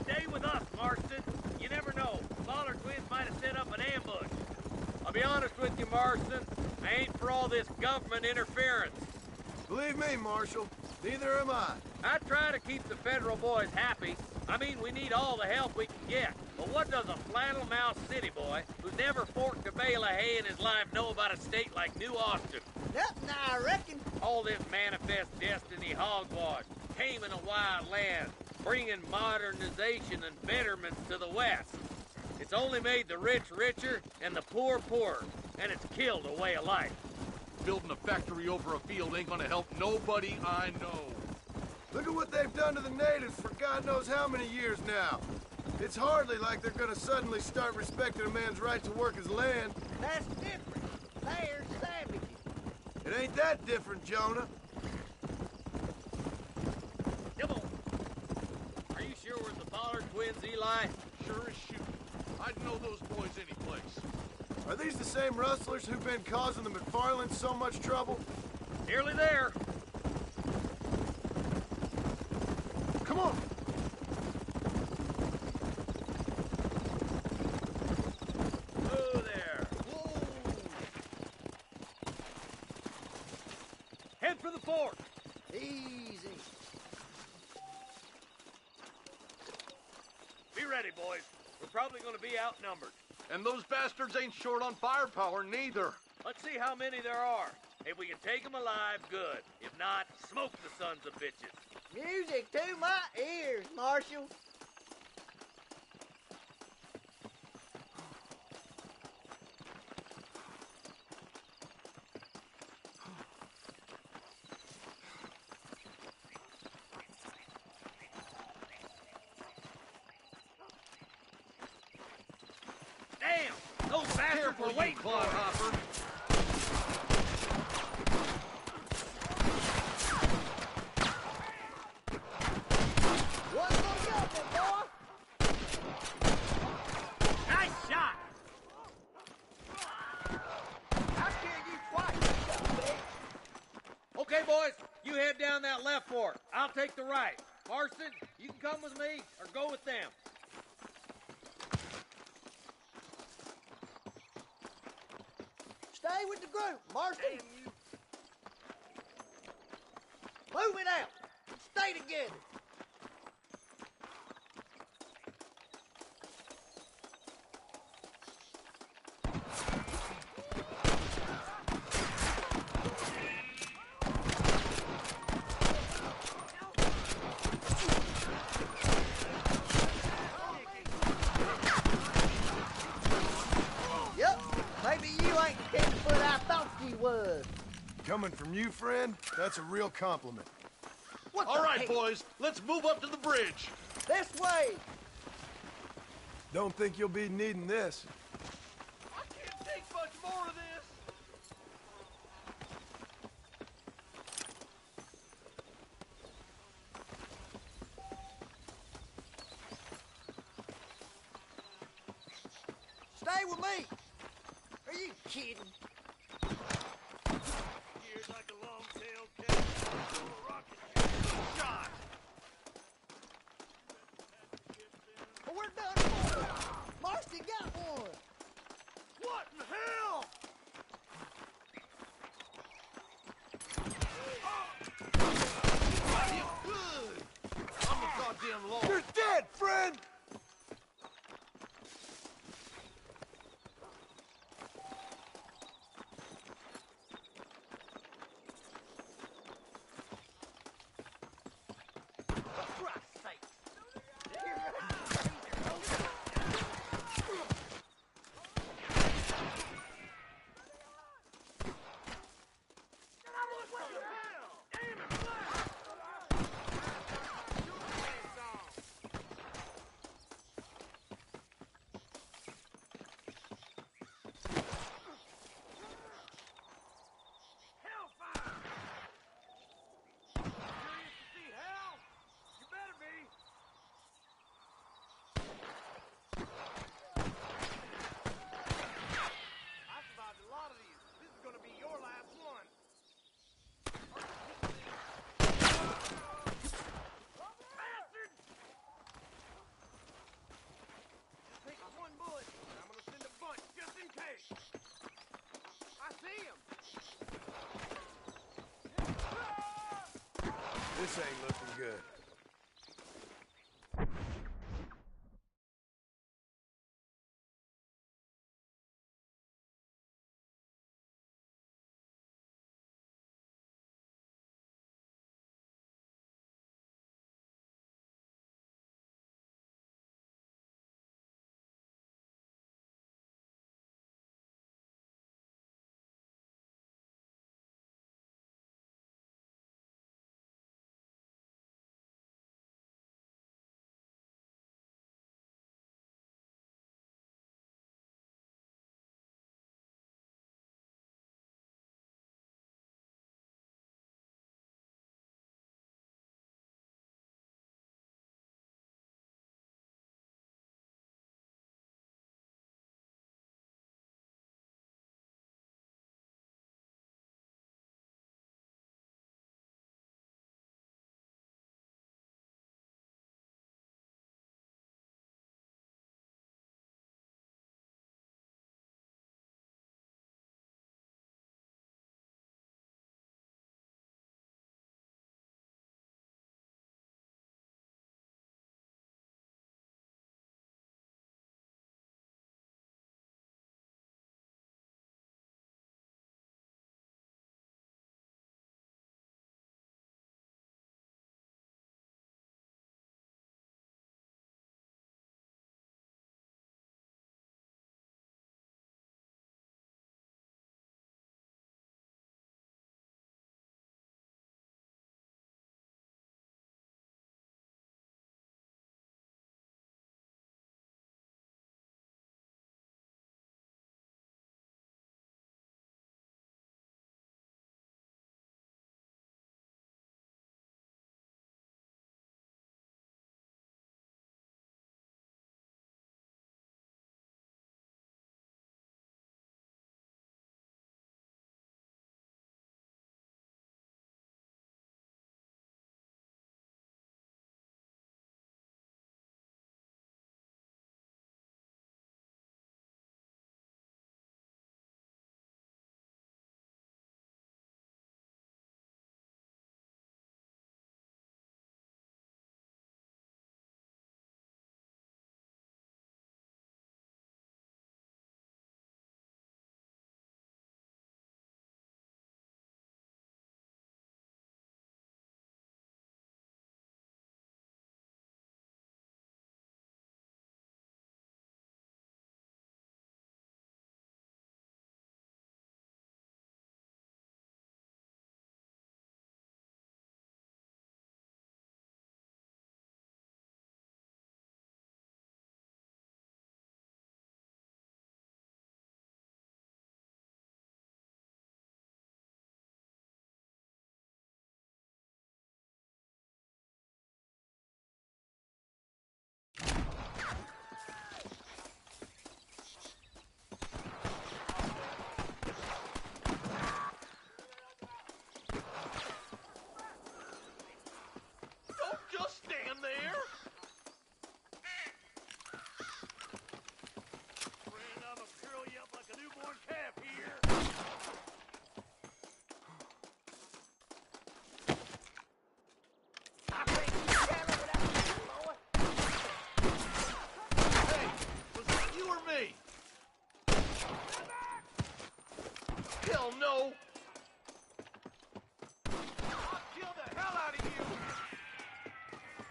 Stay with us, Marston. You never know. Ballard twins might have set up an ambush. I'll be honest with you, Marston. I ain't for all this government interference. Believe me, Marshal, neither am I. I try to keep the federal boys happy. I mean, we need all the help we can get. But what does a flannel-mouthed city boy who's never forked a bale of hay in his life know about a state like New Austin? Nothing, I reckon. All this manifest destiny hogwash, taming a wild land, bringing modernization and betterments to the West. It's only made the rich richer and the poor poorer, and it's killed a way of life. Building a factory over a field ain't gonna help nobody I know. Look at what they've done to the natives for God knows how many years now. It's hardly like they're gonna suddenly start respecting a man's right to work his land. That's different. They're savages. It ain't that different, Jonah. Come on. Are you sure we're the Ballard twins, Eli? Sure as shoot. I'd know those boys any place. Are these the same rustlers who've been causing the McFarlands so much trouble? Nearly there. Come on. Oh, there. Whoa. Head for the fort. Easy. Be ready, boys. We're probably going to be outnumbered. And those bastards ain't short on firepower, neither. Let's see how many there are. If we can take them alive, good. If not, smoke the sons of bitches. Music to my ears, Marshal. Damn! Those bastards were waiting for us. Hopper. What's gonna go, boy? Nice shot! I killed you twice, you son of a bitch. Okay, boys, you head down that left fort. I'll take the right. Marston, you can come with me or go with them. Stay with the group, Marston. Damn you. Move it out. Stay together. Yep, maybe you ain't the 10-foot I thought you was. Coming from you, friend, that's a real compliment. What All the right, heck? boys, let's move up to the bridge. This way. Don't think you'll be needing this. I can't take much more of this. stay with me. Are you kidding? Gears like a long-tailed cat or a rocket shot. Oh, we're done for. Marston got one. What in hell? Good. I'm the goddamn law. You're dead, friend! This ain't looking good.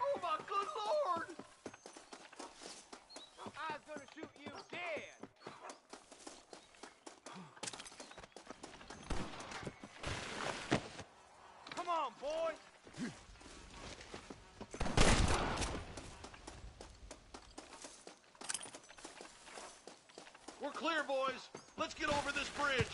Oh, my good Lord! I was gonna shoot you dead. Come on, boy! We're clear, boys. Let's get over this bridge.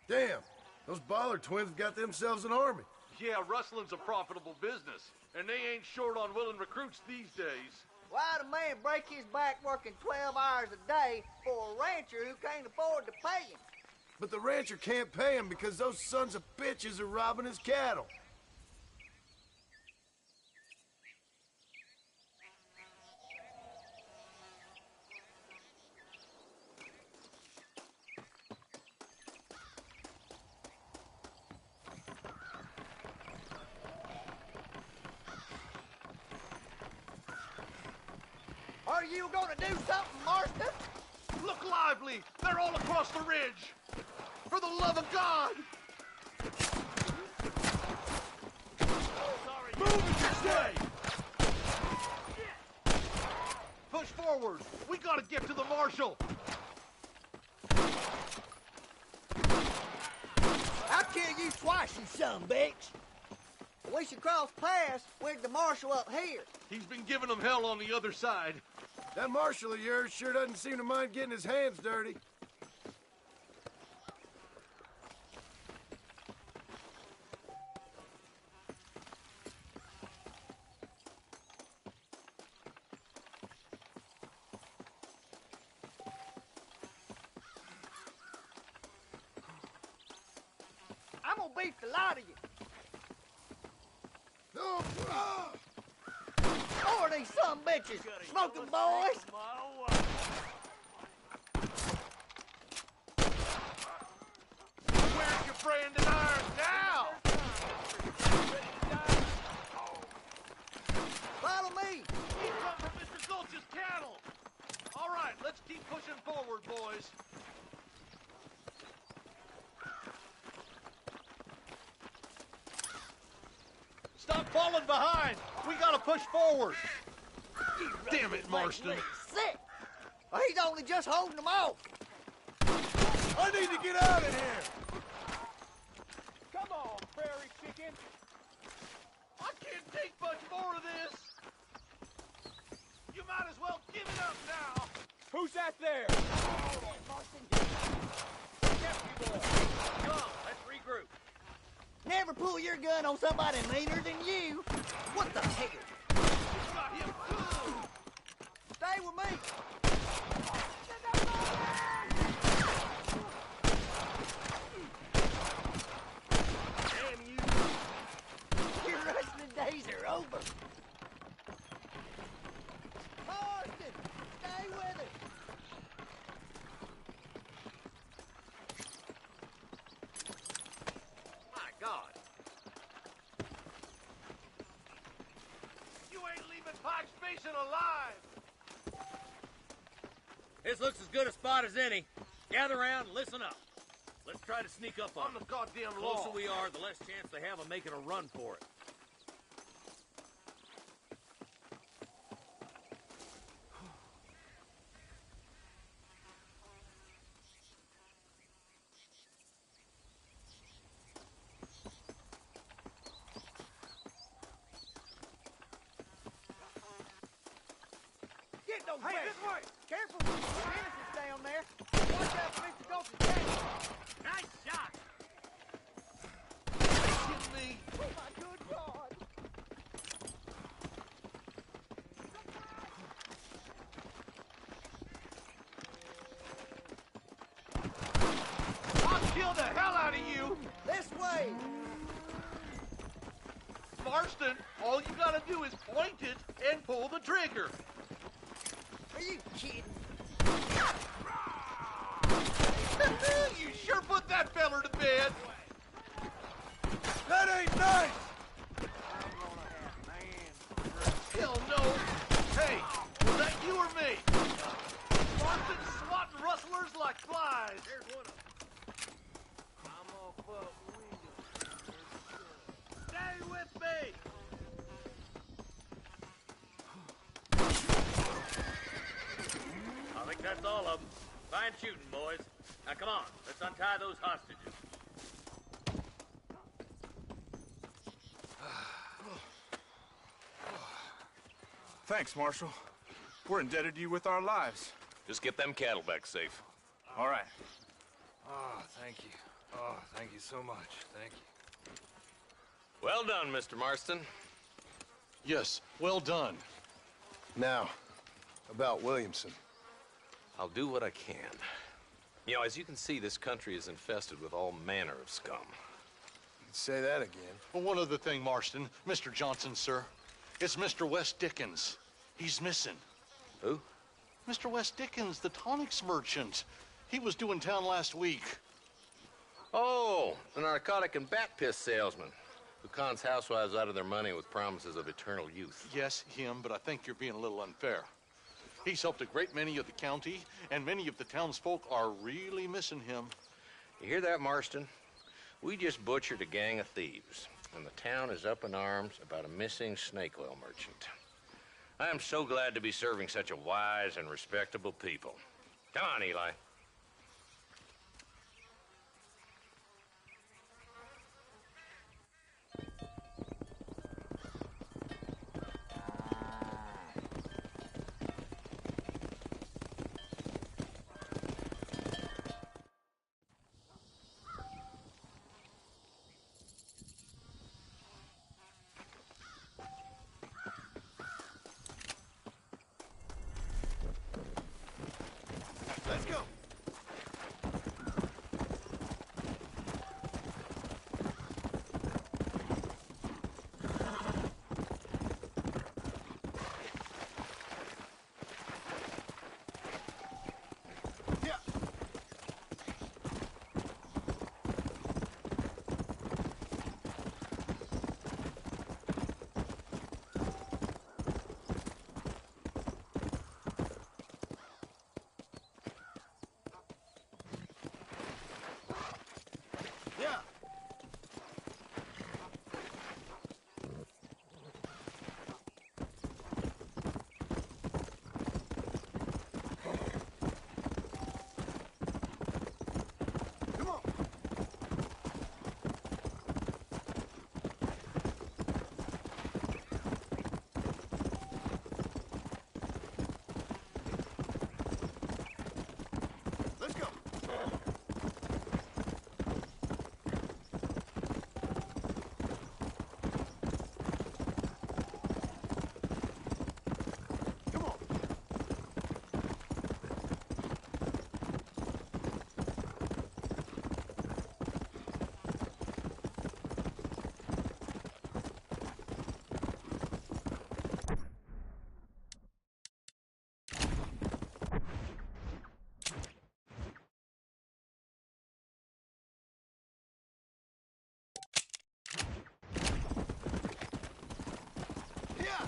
Damn, those Baller twins got themselves an army. Yeah, rustling's a profitable business, and they ain't short on willing recruits these days. Why'd a man break his back working 12 hours a day for a rancher who can't afford to pay him? But the rancher can't pay him because those sons of bitches are robbing his cattle. Are you gonna do something, Marston? Look lively! They're all across the ridge! For the love of God! Move as you say! Push forward! We gotta get to the marshal! I'll kill you twice, you son of a bitch. We should cross paths with the marshal up here. He's been giving them hell on the other side. That marshal of yours sure doesn't seem to mind getting his hands dirty. I'm gonna beat the lot of you. Or these some bitches. Smoking boys. Where's your branded iron now? Follow me. We come from Mr. Gulch's cattle. All right, let's keep pushing forward, boys. Stop falling behind! We gotta push forward! Damn it, Marston! Sick! He's only just holding them off. I need to get out of here! Come on, prairie chicken. I can't take much more of this! You might as well give it up now! Who's that there? Come, let's regroup. Never pull your gun on somebody meaner than you. What the hell? Got him good! Stay with me. Damn you. Your wrestling days are over. Marston, stay with us. My God. You ain't leaving Pike's Basin alive! This looks as good a spot as any. Gather around and listen up. Let's try to sneak up on On the them. goddamn The law! closer we are, the less chance they have of making a run for it. Get those Hey, back. this way. Careful with the innocents down there. Watch out for Mr. Gulch's cattle. Nice shot! Give me! Oh, my good God. I'll kill the hell out of you! This way. Marston, all you gotta do is point it and pull the trigger. Are you kidding? You sure put that feller to bed. That ain't nice! Hell no. Hey, was that you or me? Marston swatting rustlers like shooting, boys. Now, come on. Let's untie those hostages. Thanks, Marshal. We're indebted to you with our lives. Just get them cattle back safe. All right. Oh, thank you. Oh, thank you so much. Thank you. Well done, Mr. Marston. Yes, well done. Now, about Williamson. I'll do what I can. You know, as you can see, this country is infested with all manner of scum. Say that again. Well, one other thing, Marston. Mr. Johnson, sir. It's Mr. West Dickens. He's missing. Who? Mr. West Dickens, the tonics merchant. He was due in town last week. Oh, the narcotic and bat piss salesman who cons housewives out of their money with promises of eternal youth. Yes, him, but I think you're being a little unfair. He's helped a great many of the county, and many of the townsfolk are really missing him. You hear that, Marston? We just butchered a gang of thieves, and the town is up in arms about a missing snake oil merchant. I am so glad to be serving such a wise and respectable people. Come on, Eli. Let's go. Yeah. Come on. Let's go. Come on. Yeah.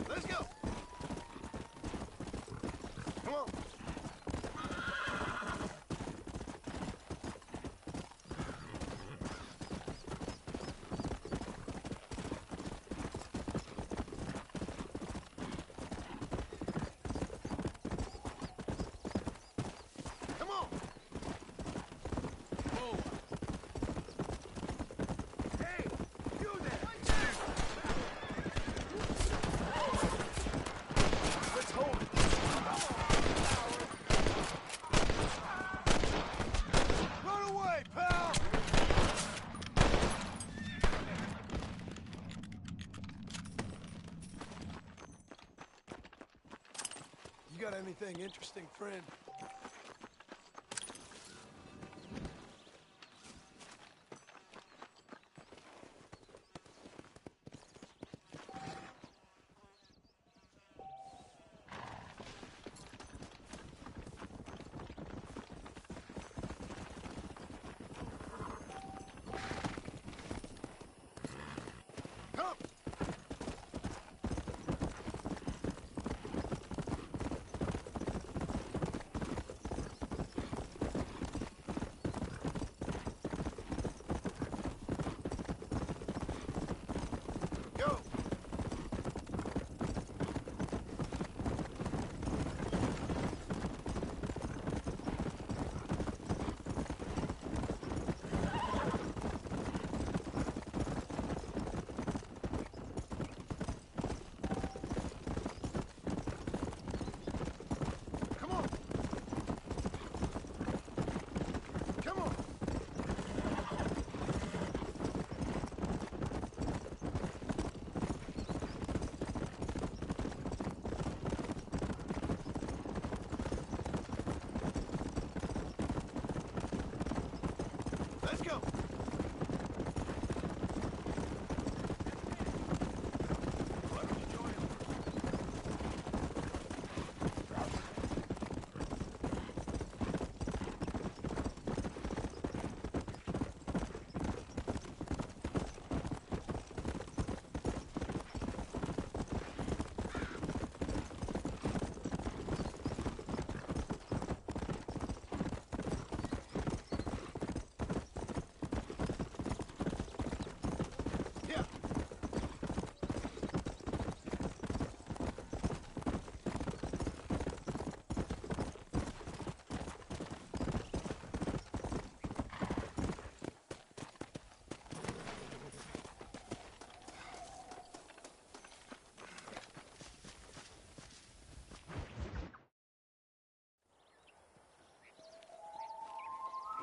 Let's go. Come on. Come on. Whoa. Hey, you there. Let's hold it. Run away, pal! You got anything interesting, friend? Come!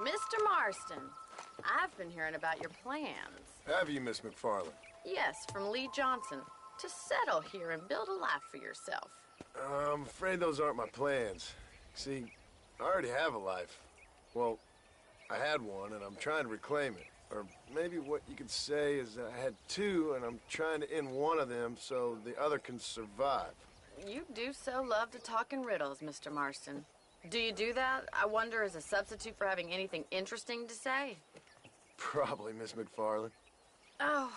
Mr. Marston, I've been hearing about your plans. Have you, Miss McFarland? Yes, from Lee Johnson. To settle here and build a life for yourself. I'm afraid those aren't my plans. See, I already have a life. Well, I had one, and I'm trying to reclaim it. Or maybe what you could say is that I had two, and I'm trying to end one of them so the other can survive. You do so love to talk in riddles, Mr. Marston. Do you do that, I wonder, as a substitute for having anything interesting to say? Probably, Miss McFarland. Oh,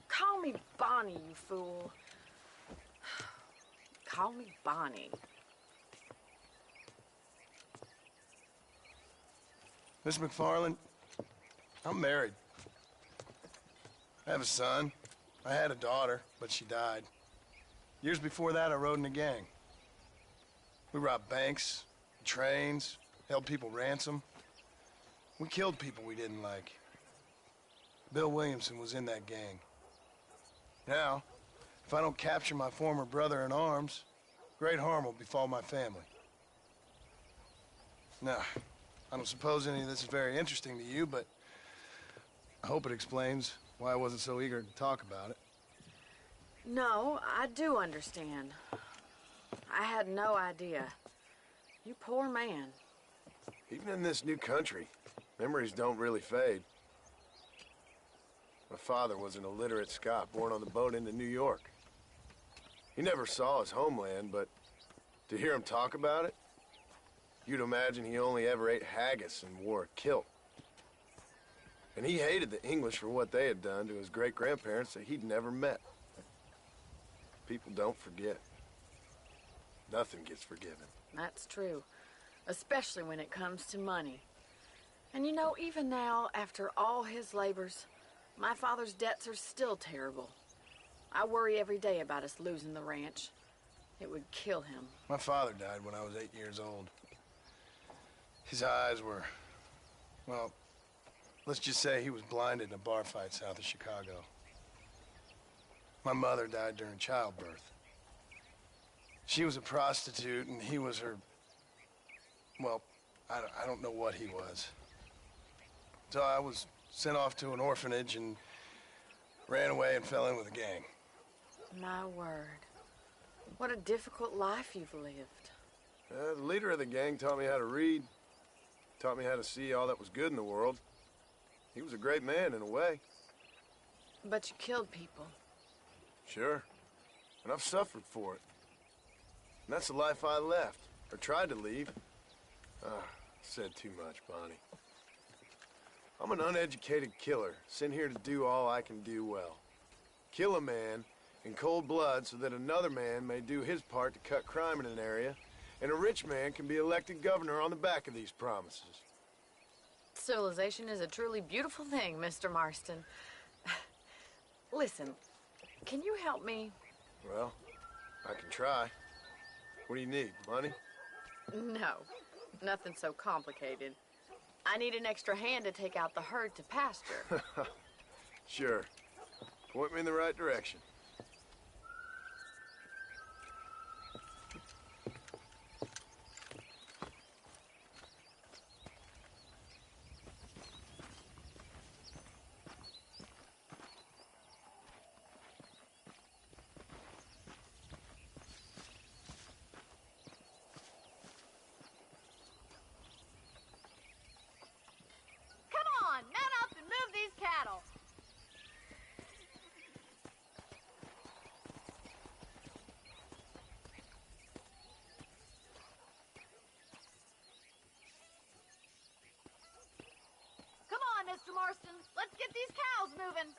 call me Bonnie, you fool. Call me Bonnie. Miss McFarland, I'm married. I have a son. I had a daughter, but she died. Years before that, I rode in a gang. We robbed banks, trains, held people ransom. We killed people we didn't like. Bill Williamson was in that gang. Now, if I don't capture my former brother in arms, great harm will befall my family. Now, I don't suppose any of this is very interesting to you, but I hope it explains why I wasn't so eager to talk about it. No, I do understand. I had no idea. You poor man. Even in this new country, memories don't really fade. My father was an illiterate Scot born on the boat into New York. He never saw his homeland, but to hear him talk about it, you'd imagine he only ever ate haggis and wore a kilt. And he hated the English for what they had done to his great-grandparents that he'd never met. People don't forget. Nothing gets forgiven. That's true, especially when it comes to money. And you know, even now, after all his labors, my father's debts are still terrible. I worry every day about us losing the ranch. It would kill him. My father died when I was 8 years old. His eyes were, well, let's just say he was blinded in a bar fight south of Chicago. My mother died during childbirth. She was a prostitute, and he was her, well, I don't know what he was. So I was sent off to an orphanage and ran away and fell in with a gang. My word. What a difficult life you've lived. The leader of the gang taught me how to read, taught me how to see all that was good in the world. He was a great man in a way. But you killed people. Sure. And I've suffered for it. And that's the life I left, or tried to leave. Said too much, Bonnie. I'm an uneducated killer, sent here to do all I can do well. Kill a man in cold blood so that another man may do his part to cut crime in an area, and a rich man can be elected governor on the back of these promises. Civilization is a truly beautiful thing, Mr. Marston. Listen, can you help me? Well, I can try. What do you need, money? No, nothing so complicated. I need an extra hand to take out the herd to pasture. Sure. Point me in the right direction. Mr. Marston. Let's get these cows moving.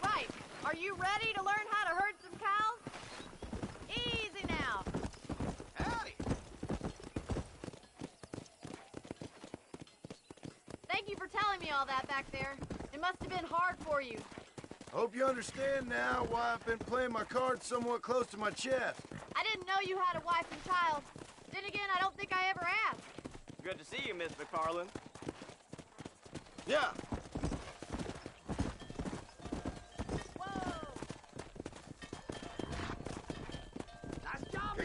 Right. Are you ready to learn how to herd some cows? Easy now. Howdy. Thank you for telling me all that back there. It must have been hard for you. Hope you understand now why I've been playing my cards somewhat close to my chest. I didn't know you had a wife and child. Then again, I don't think I ever asked. Good to see you, Miss McFarland. Yeah. Nice job,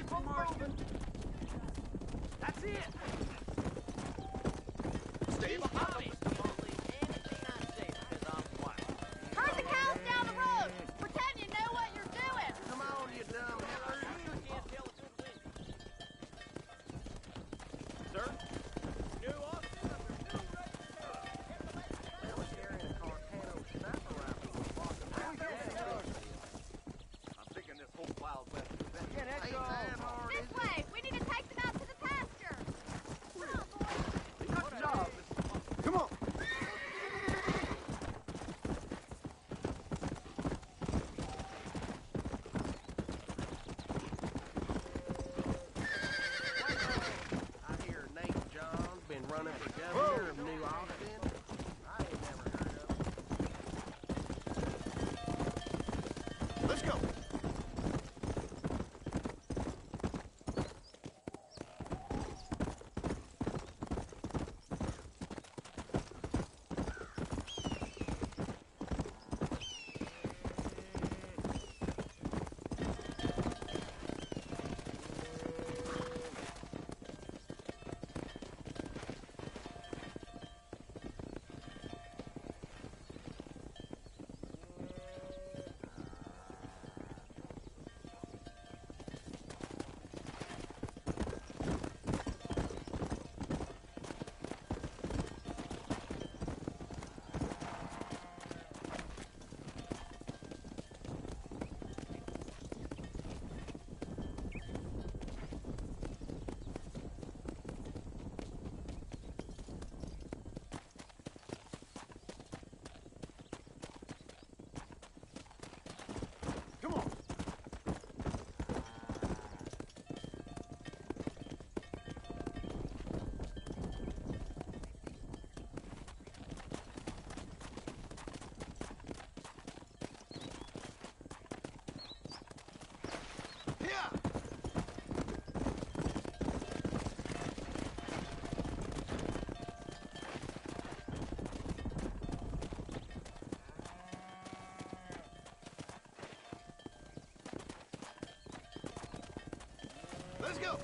go.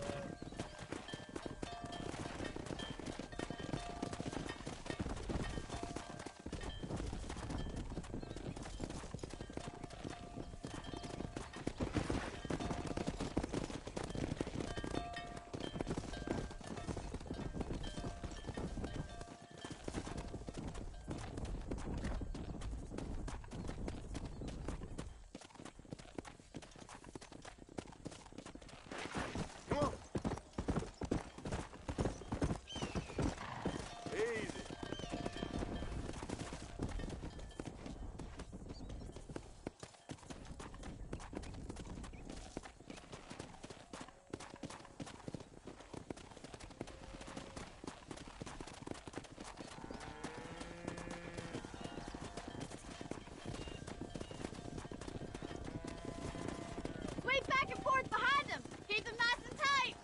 Sweep back and forth behind them. Keep them nice and tight.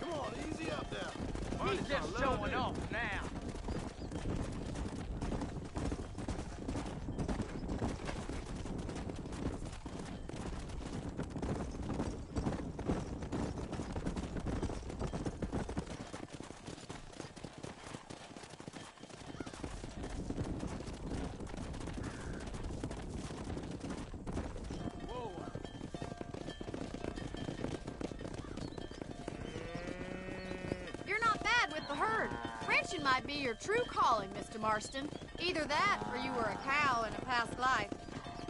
Come on, easy up now. He's just showing off now. You're not bad with the herd. Ranching might be your true calling, Mr. Marston. Either that, or you were a cow in a past life.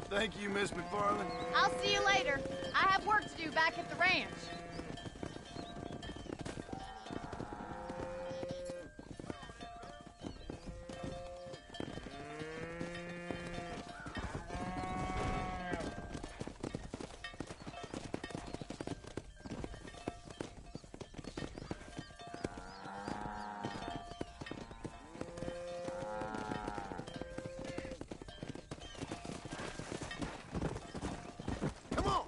Thank you, Miss McFarland. I'll see you later. I have work to do back at the ranch. Come on.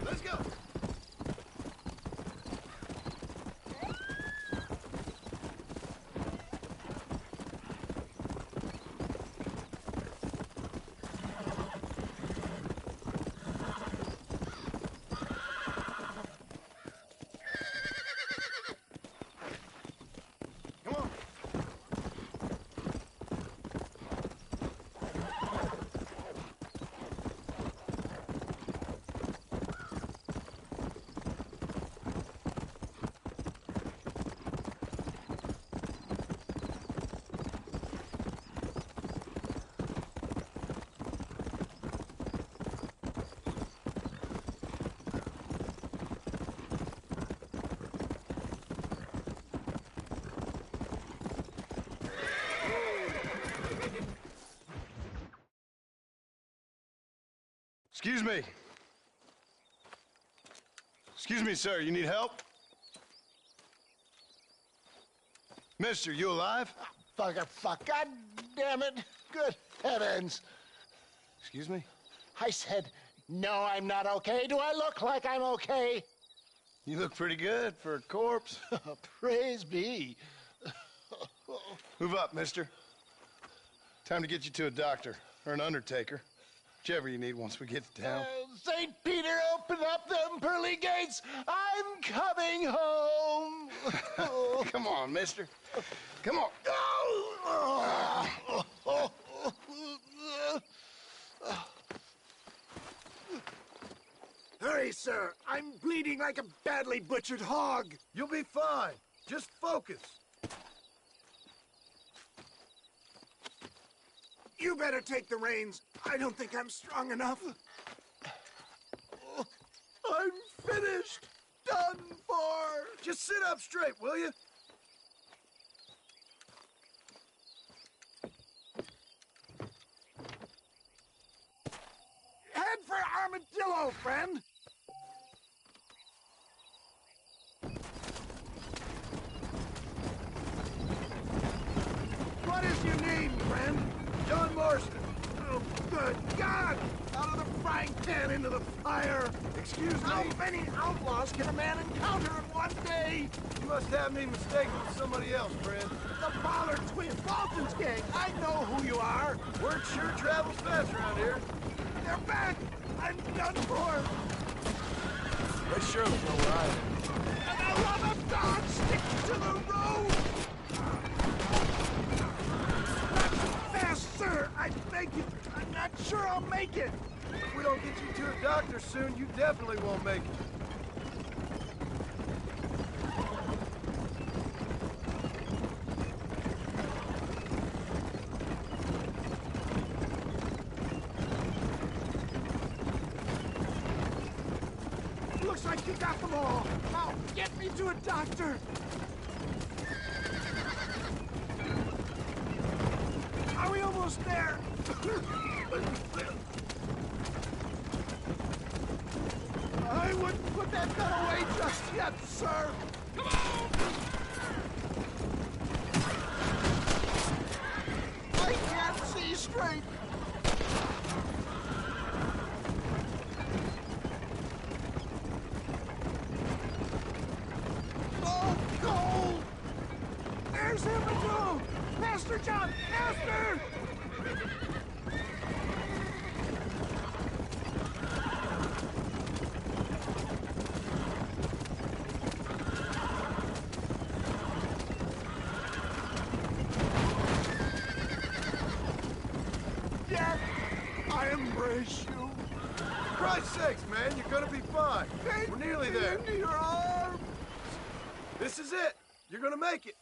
Let's go. Come on. Excuse me. Excuse me, sir. You need help? Mister, you alive? Fuck. God damn it. Good heavens. Excuse me? I said, no, I'm not okay. Do I look like I'm okay? You look pretty good for a corpse. Praise be. Move up, mister. Time to get you to a doctor or an undertaker. Whichever you need once we get to town. St. Peter, open up them pearly gates. I'm coming home. Come on, mister. Come on. Hurry, sir. I'm bleeding like a badly butchered hog. You'll be fine. Just focus. You better take the reins. I don't think I'm strong enough. I'm finished. Done for. Just sit up straight, will you? Head for Armadillo, friend. What is your name, friend? John Marston. Oh, good God! Out of the frying pan into the fire! Excuse me? How many outlaws can a man encounter in one day? You must have me mistaken with somebody else, friend. The Bollard twins, Walton's gang! I know who you are! Word sure travels fast around here. They're back! I'm done for! They surely know where I am. And the love of God, stick to the road! Fast, sir! I beg you! I'm not sure I'll make it! If we don't get you to a doctor soon, you definitely won't make it. Looks like you got them all! Now, get me to a doctor! Are we almost there? I wouldn't put that gun away just yet, sir! Come on! I can't see straight! Oh, cold! There's Armadillo! Master John! Master! Dad, I embrace you. For Christ's sakes, man, you're gonna be fine. We're nearly there. Into your arms. This is it. You're gonna make it.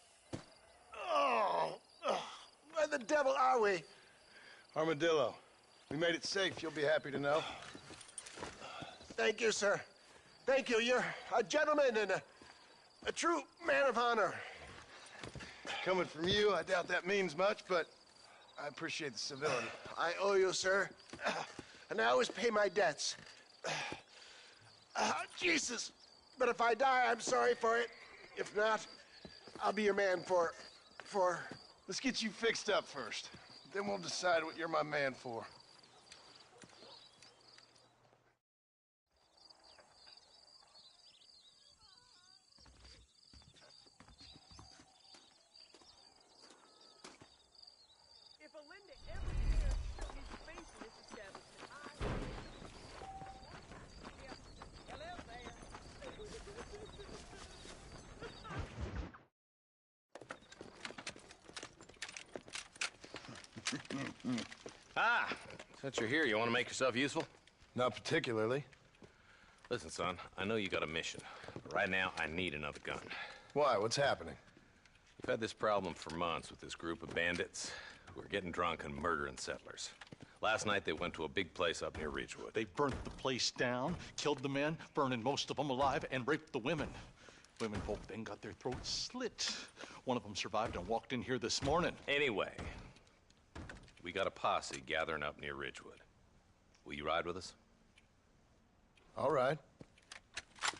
Oh, where the devil are we? Armadillo. We made it safe, you'll be happy to know. Thank you, sir. Thank you. You're a gentleman and a true man of honor. Coming from you, I doubt that means much, but I appreciate the civility. I owe you, sir. And I always pay my debts. Jesus. But if I die, I'm sorry for it. If not, I'll be your man for... Let's get you fixed up first. Then we'll decide what you're my man for. If Alinda ever dares show his face in this establishment, Yeah. Hello there. Ah, since you're here, you want to make yourself useful? Not particularly. Listen, son, I know you got a mission, but right now I need another gun. Why? What's happening? We've had this problem for months with this group of bandits who are getting drunk and murdering settlers. Last night they went to a big place up near Ridgewood. They burnt the place down, killed the men, burning most of them alive, and raped the women. Women folk then got their throats slit. One of them survived and walked in here this morning. Anyway, we got a posse gathering up near Ridgewood. Will you ride with us? All right.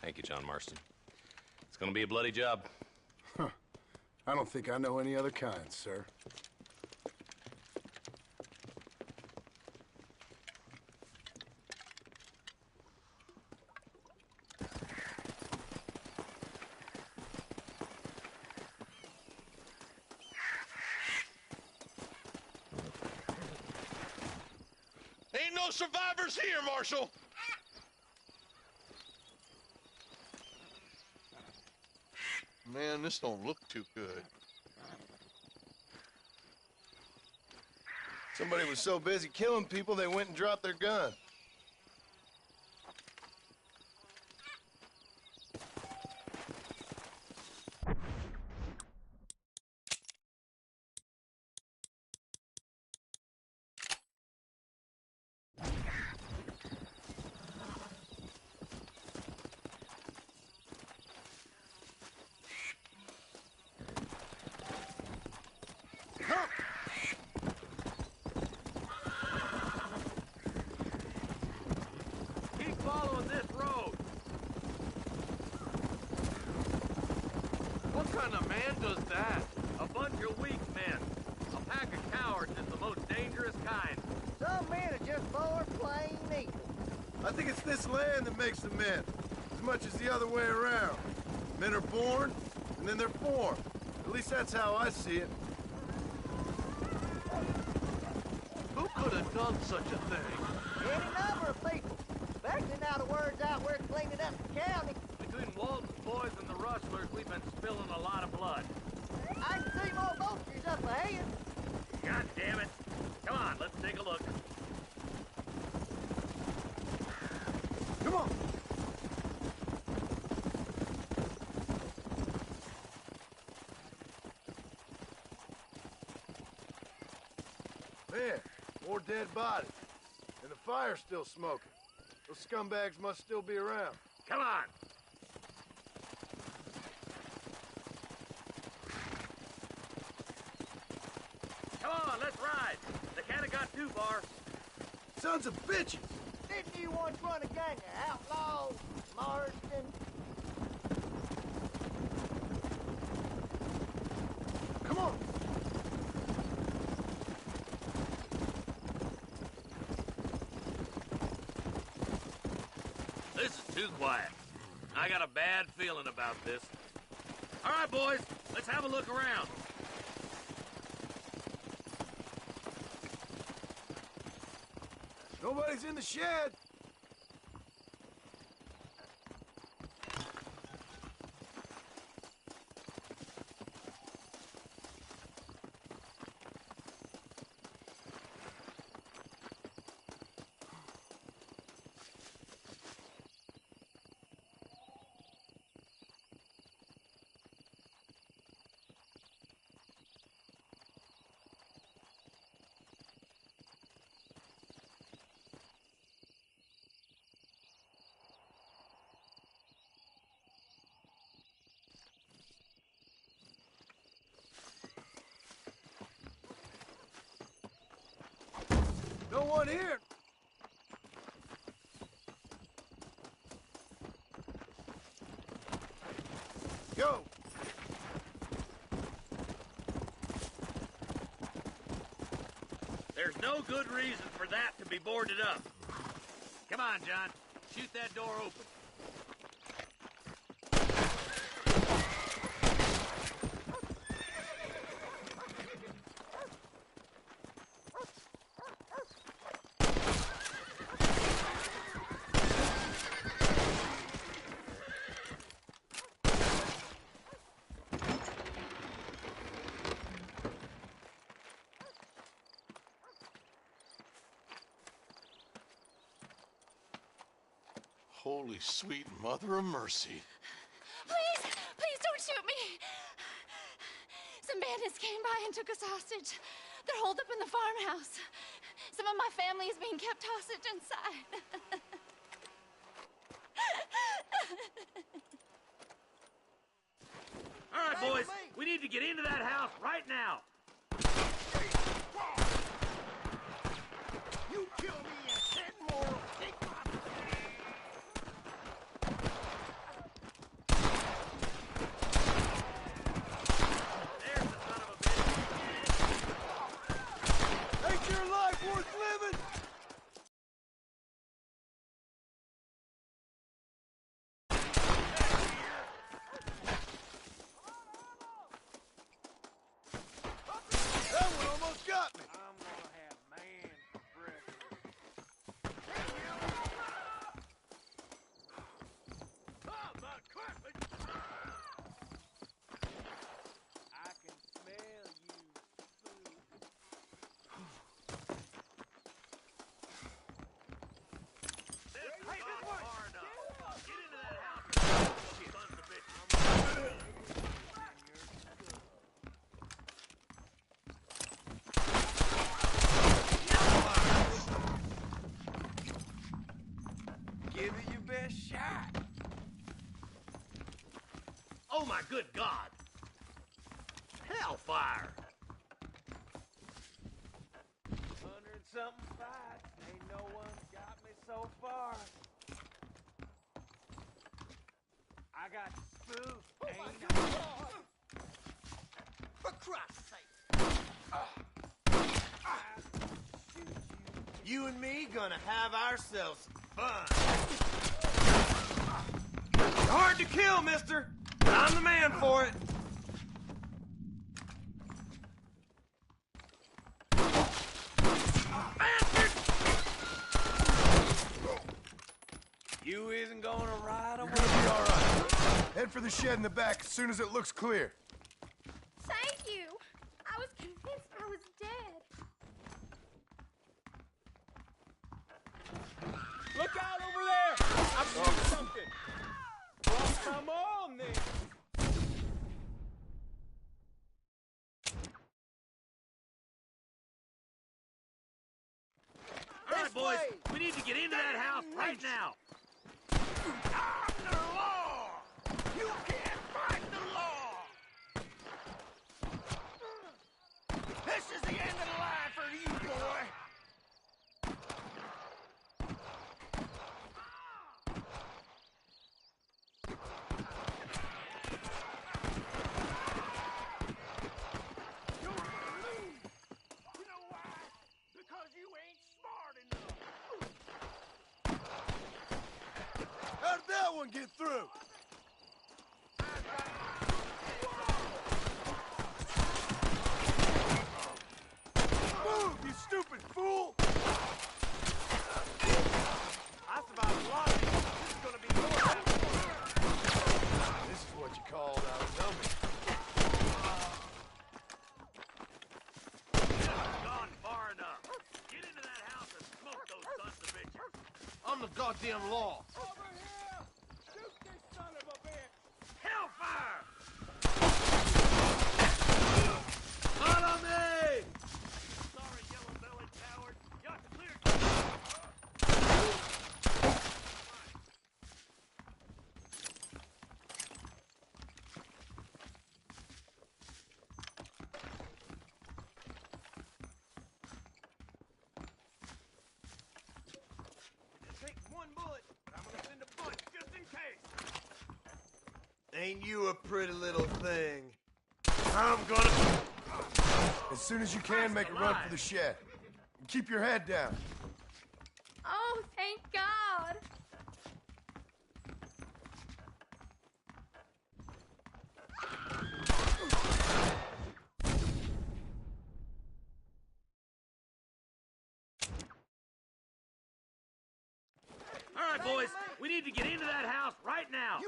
Thank you, John Marston. It's gonna be a bloody job. Huh. I don't think I know any other kind, sir. Ain't no survivors here, Marshal! Man, this don't look too good. Somebody was so busy killing people, they went and dropped their gun. Keep following this road. What kind of man does that? A bunch of weak men. A pack of cowards is the most dangerous kind. Some men are just born plain evil. I think it's this land that makes them men, as much as the other way around. Men are born, and then they're formed. At least that's how I see it. Who could have done such a thing? Any number of people. Especially now the word's out we're cleaning up the county. Between Walton's boys and the rustlers, we've been spilling a lot of blood. I can see more vultures up ahead. God damn it. Come on, let's take a look. Come on! Man, more dead bodies. And the fire's still smoking. Those scumbags must still be around. Come on! Come on, let's ride! They can't have got too far. Sons of bitches! Didn't you once run a gang of outlaws, Marston? Come on! This is too quiet. I got a bad feeling about this. All right, boys, let's have a look around. Nobody's in the shed. no one here. Go. There's no good reason for that to be boarded up. Come on, John. Shoot that door open. Holy sweet mother of mercy. Please, please don't shoot me. Some bandits came by and took us hostage. They're holed up in the farmhouse. Some of my family is being kept hostage inside. All right, boys. We need to get into that house right now. You kill me and 10 more will take my Ain't your life worth living? That one almost got me. I'm gonna have man for breakfast. I can smell you food. Give it your best shot. Oh, my good God. Hellfire. 100-something fights. Ain't no one's got me so far. I got spooked, ain't I? For Christ's sake. You and me gonna have ourselves some fun. You're hard to kill, mister. But I'm the man for it. You isn't gonna ride away. You're gonna be all right. Head for the shed in the back as soon as it looks clear. Thank you. I was convinced I was dead. Look out over there! I'm seeing something. Well, come on then. All right, boys. We need to get into that house right now. I'm the law. You can't fight the law. This is the end of the line for you, boy. You know why? Because you ain't smart enough. How did that one get through? Move, you stupid fool! That's about logic. This is gonna be more. This is what you call outnumbered. Gone far enough. Get into that house and smoke those sons of bitches. I'm the goddamn law. Over here! Shoot this son of a bitch! Hellfire! Not on me! Sorry, yellow-bellied coward. You're clear. Ain't you a pretty little thing? I'm gonna... As soon as you can, make a run for the shed. And keep your head down. Oh, thank God. All right, boys, we need to get into that house right now.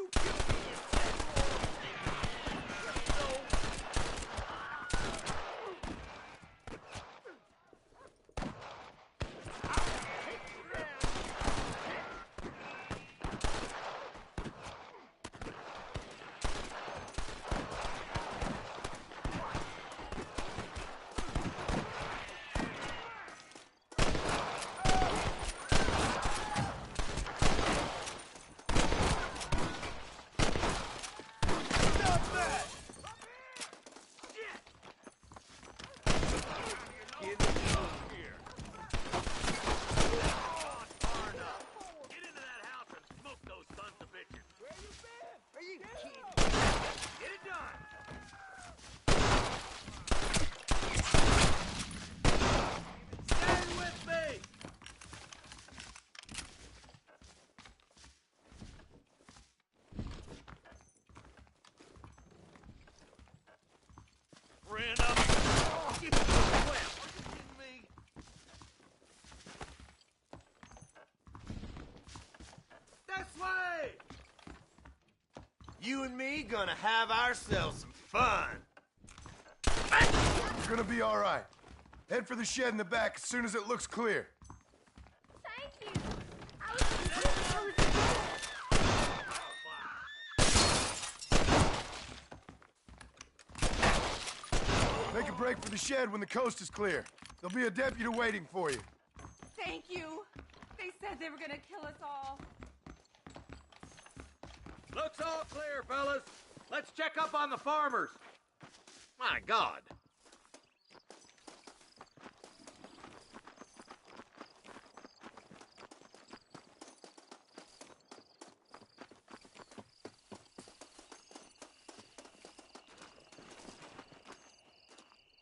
You and me gonna have ourselves some fun. You're gonna be all right. Head for the shed in the back as soon as it looks clear. Thank you. Make a break for the shed when the coast is clear. There'll be a deputy waiting for you. Thank you. They said they were gonna kill us all. Looks all clear, fellas. Let's check up on the farmers. My God.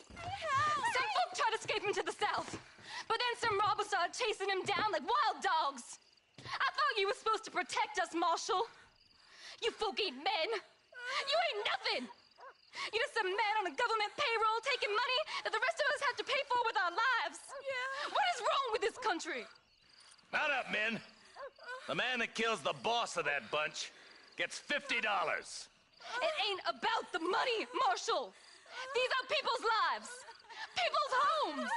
Some folk tried escaping to the south, but then some robbers started chasing him down like wild dogs. I thought you were supposed to protect us, Marshal. You folk ain't men. You ain't nothing. You're just a man on a government payroll taking money that the rest of us have to pay for with our lives. Yeah. What is wrong with this country? Mount up, men. The man that kills the boss of that bunch gets $50. It ain't about the money, Marshal. These are people's lives. People's homes.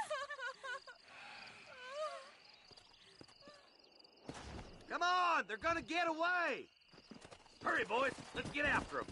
Come on, they're gonna get away. Hurry, boys. Let's get after them.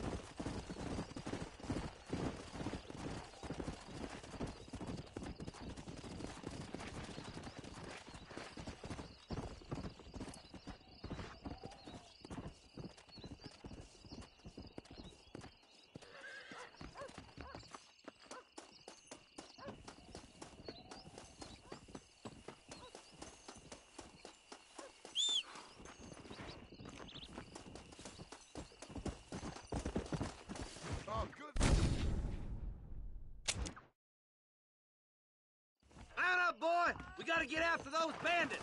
Boy, we gotta get after those bandits.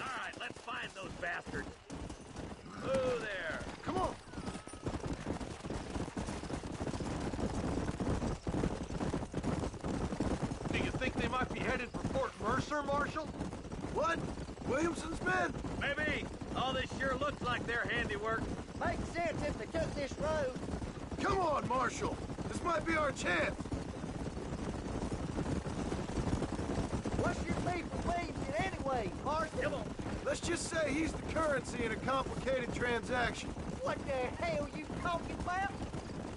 All right, let's find those bastards. Oh, there. Come on. Do you think they might be headed for Fort Mercer, Marshal? What? Williamson's men? Maybe. All this sure looks like their handiwork. Makes sense if they took this road. Come on, Marshal. This might be our chance. What's your beef with Williamson anyway, Marston? Come on. Let's just say he's the currency in a complicated transaction. What the hell you talking about?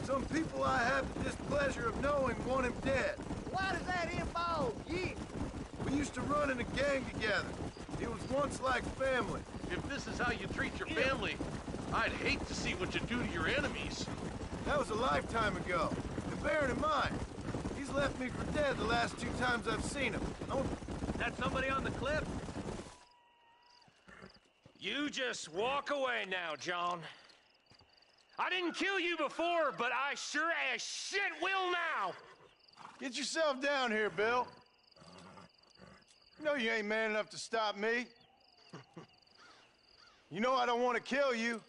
Some people I have the displeasure of knowing want him dead. Why does that involve you? We used to run in a gang together. It was once like family. If this is how you treat your family, I'd hate to see what you do to your enemies. That was a lifetime ago. And bearing in mind, he's left me for dead the last 2 times I've seen him. That somebody on the cliff? You just walk away now, John. I didn't kill you before, but I sure as shit will now. Get yourself down here, Bill. You know you ain't man enough to stop me. You know I don't want to kill you,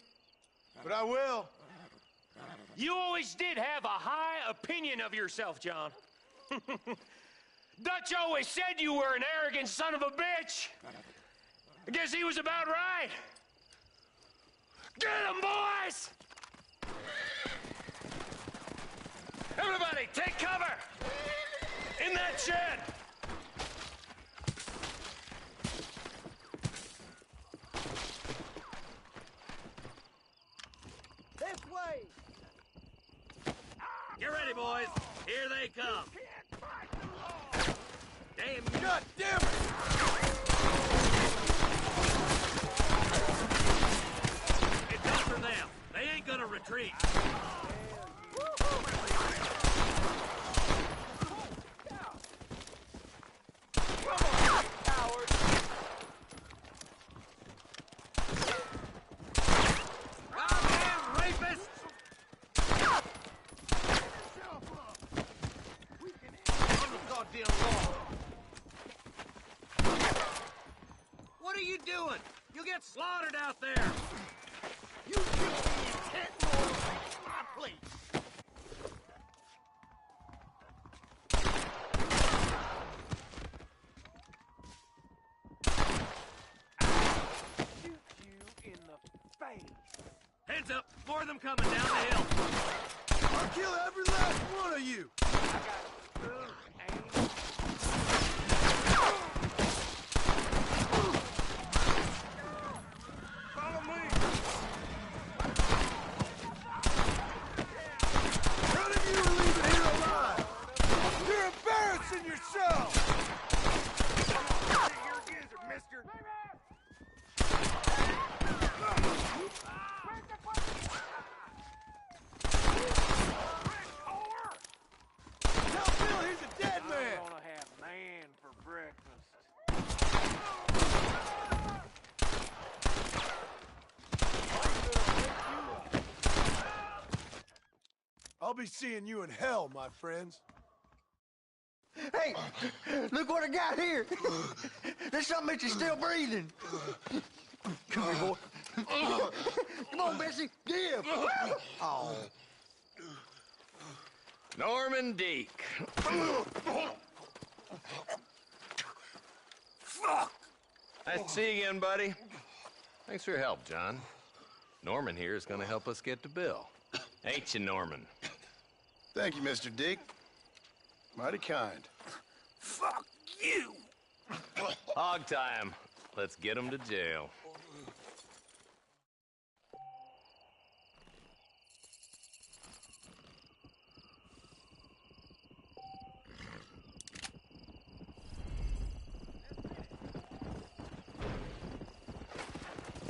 but I will. You always did have a high opinion of yourself, John. Dutch always said you were an arrogant son of a bitch. I guess he was about right. Get him, boys! Everybody, take cover! In that shed! This way! Get ready, boys. Here they come. Damn. God damn it! It comes from them. They ain't gonna retreat. What are you doing? You'll get slaughtered out there. You shoot me in 10 more my place. Shoot you in the face. Heads up. More of them coming down the hill. I'll kill every last one of you. I'll be seeing you in hell, my friends. Hey, look what I got here. There's something that you're still breathing. Come here, boy. Come on, Bessie, give. Oh. Norman Deek. Fuck! Nice to see you again, buddy. Thanks for your help, John. Norman here is going to help us get to Bill. Ain't you, Norman? Thank you, Mr. Deek. Mighty kind. Fuck you! Hog time. Let's get him to jail.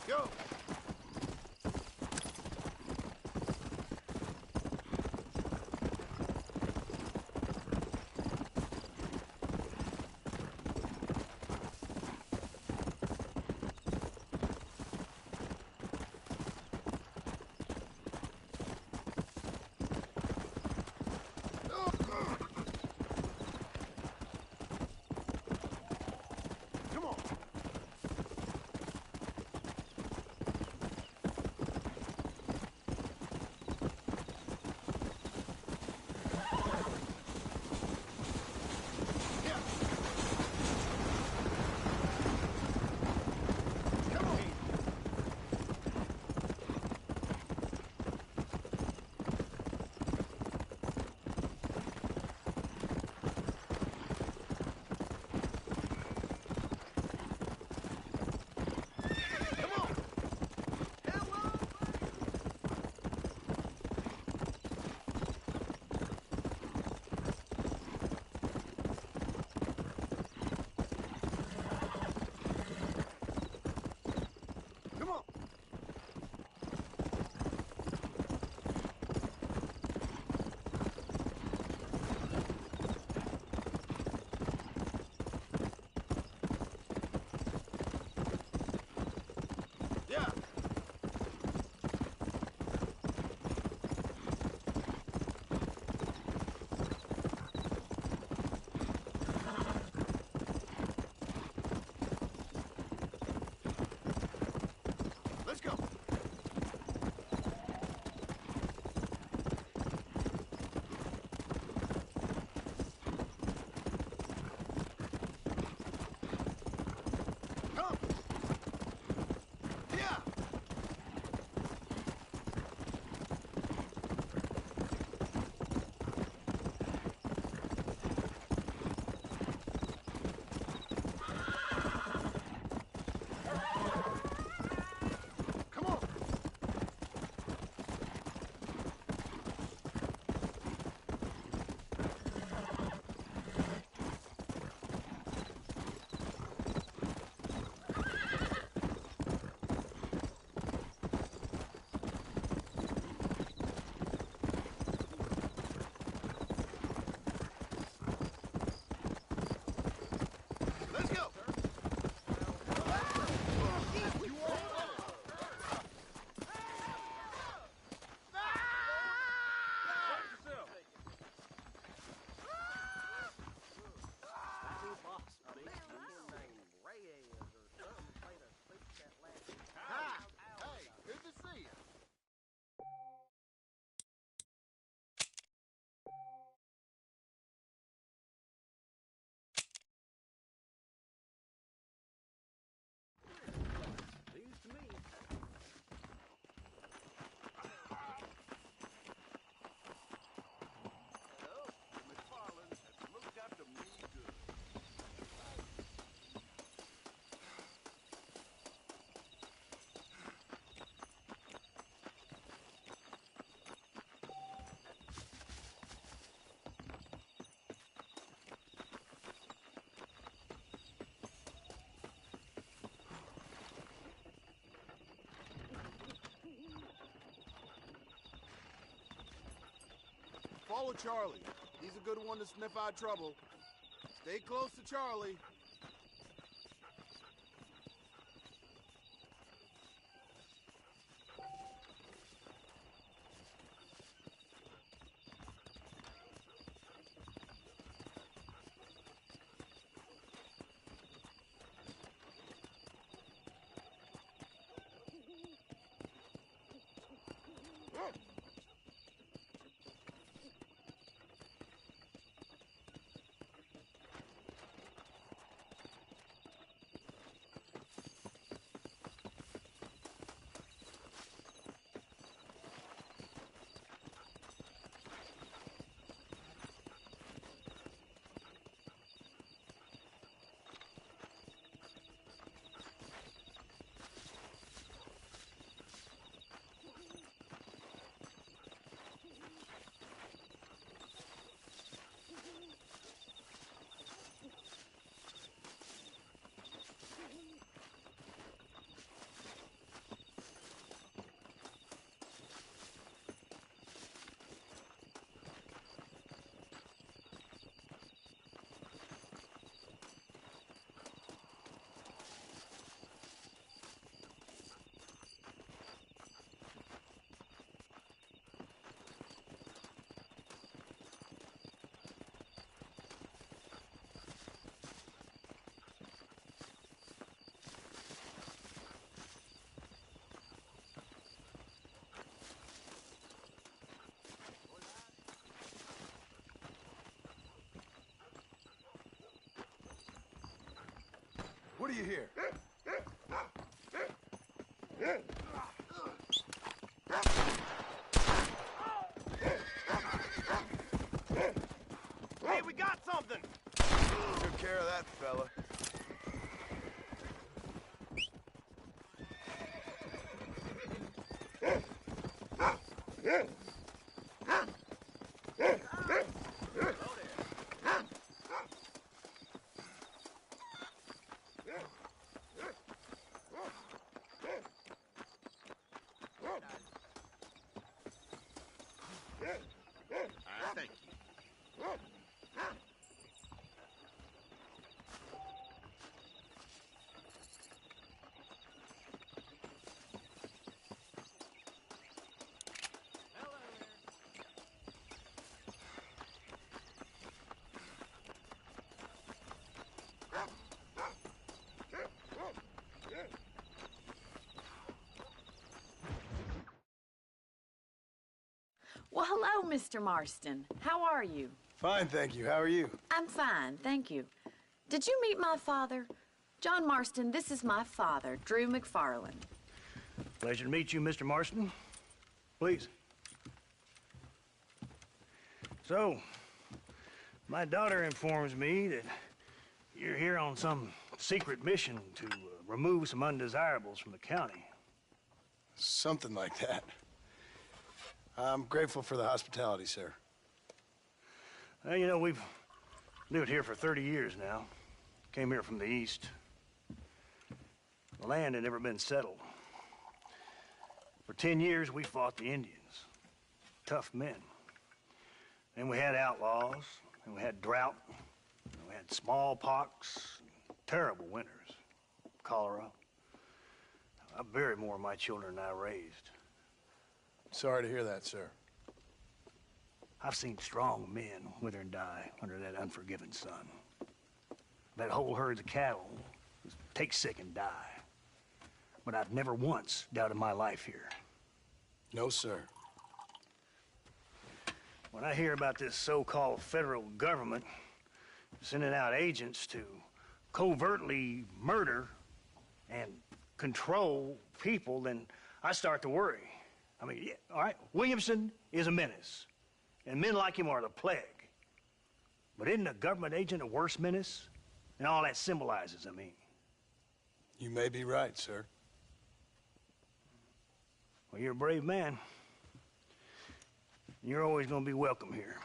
Go! Follow Charlie. He's a good one to sniff out trouble. Stay close to Charlie. What do you hear? Hey, we got something! Took care of that fella. Thank you. Well, hello, Mr. Marston. How are you? Fine, thank you. How are you? I'm fine, thank you. Did you meet my father? John Marston, this is my father, Drew McFarland. Pleasure to meet you, Mr. Marston. Please. So, my daughter informs me that you're here on some secret mission to remove some undesirables from the county. Something like that. I'm grateful for the hospitality, sir. Well, you know, we've lived here for 30 years now. Came here from the east. The land had never been settled. For 10 years, we fought the Indians. Tough men. Then we had outlaws, and we had drought, and we had smallpox, terrible winters, cholera. I buried more of my children than I raised. Sorry to hear that, sir. I've seen strong men wither and die under that unforgiving sun. That whole herds of cattle take sick and die. But I've never once doubted my life here. No, sir. When I hear about this so-called federal government sending out agents to covertly murder and control people, then I start to worry. I mean, yeah, all right, Williamson is a menace, and men like him are the plague. But isn't a government agent a worse menace? And all that symbolizes, I mean. You may be right, sir. Well, you're a brave man. You're always gonna be welcome here.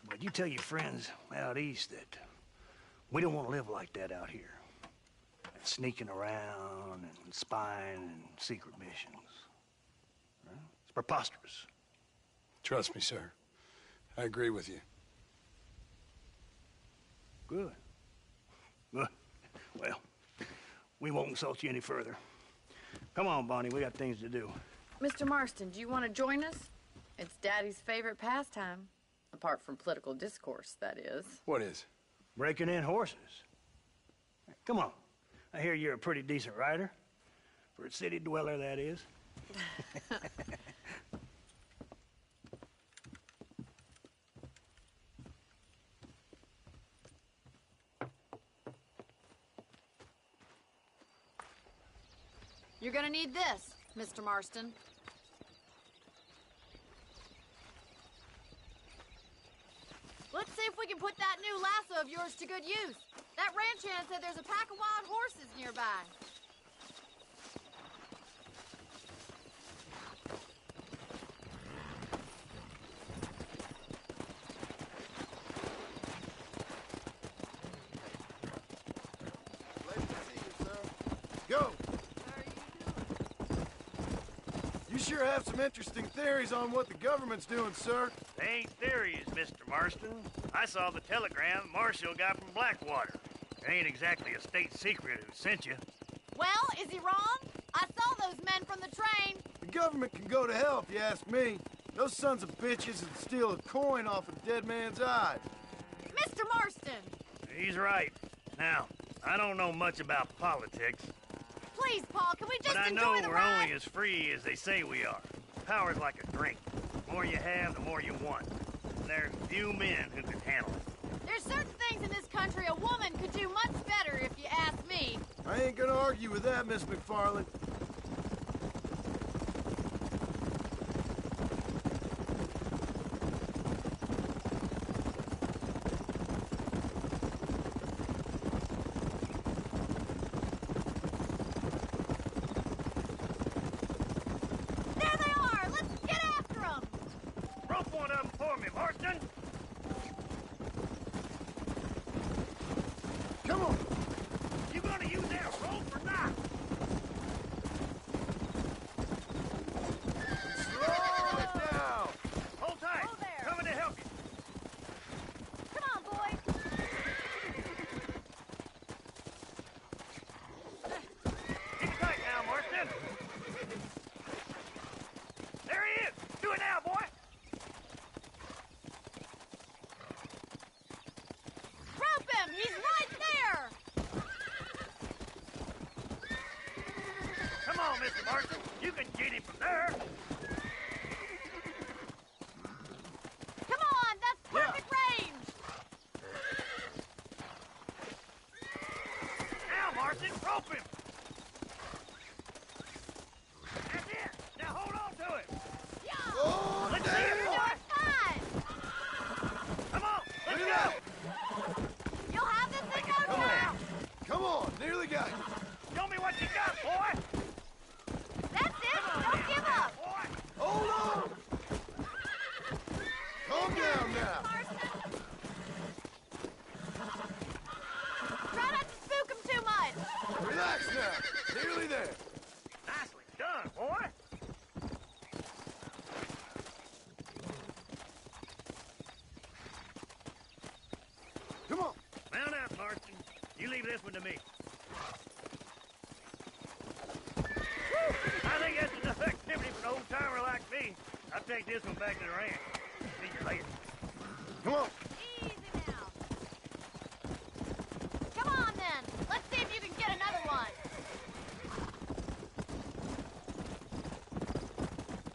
But you tell your friends out east that we don't want to live like that out here. Sneaking around and spying and secret missions. Right? It's preposterous. Trust me, sir. I agree with you. Good. Good. Well, we won't insult you any further. Come on, Bonnie, we got things to do. Mr. Marston, do you want to join us? It's Daddy's favorite pastime. Apart from political discourse, that is. What is? Breaking in horses. Come on. I hear you're a pretty decent rider. For a city dweller, that is. You're gonna need this, Mr. Marston. Let's see if we can put that new lasso of yours to good use. That ranch hand said there's a pack of wild horses nearby. Go! You sure have some interesting theories on what the government's doing, sir. They ain't theories, Mr. Marston. I saw the telegram Marshall got from Blackwater. It ain't exactly a state secret who sent you. Well, is he wrong? I saw those men from the train. The government can go to hell if you ask me. Those sons of bitches would steal a coin off a dead man's eye. Mr. Marston! He's right. Now, I don't know much about politics. Please, Paul, can we just but I enjoy know the we're ride? only as free as they say we are. Power's like a drink. The more you have, the more you want. And there's few men who can handle it. There's certain things in this country a woman could do much better, if you ask me. I ain't gonna argue with that, Miss McFarland. There they are! Let's get after them! Rope one of them for me, Marston! Come on! You gonna use that rope or not? Slow it down! Hold tight. Hold there. Coming to help you. Come on, boy. Keep it tight now, Marston. There he is. Do it now, boy. Rope him! He's right there! Come on, Mr. Marston. You can get him from there. Come on! That's perfect range! Now, Marston, rope him. That's it. Now hold on to him. Oh, Let's see it, damn! boy. Fine! Come on. Let's Look go. at You'll have this in no Come time! on! Come on! Nearly got it! Show me what you got, boy. That's it! Don't give up! Boy. Hold on! Calm down now! Marston! Try not to spook him too much! Relax now! Nearly there! Nicely done, boy. Come on! Mount out, Marston. You leave this one to me. I think that's enough activity for an old-timer like me. I'll take this one back to the ranch. See you later. Come on! Easy now. Come on, then. Let's see if you can get another one.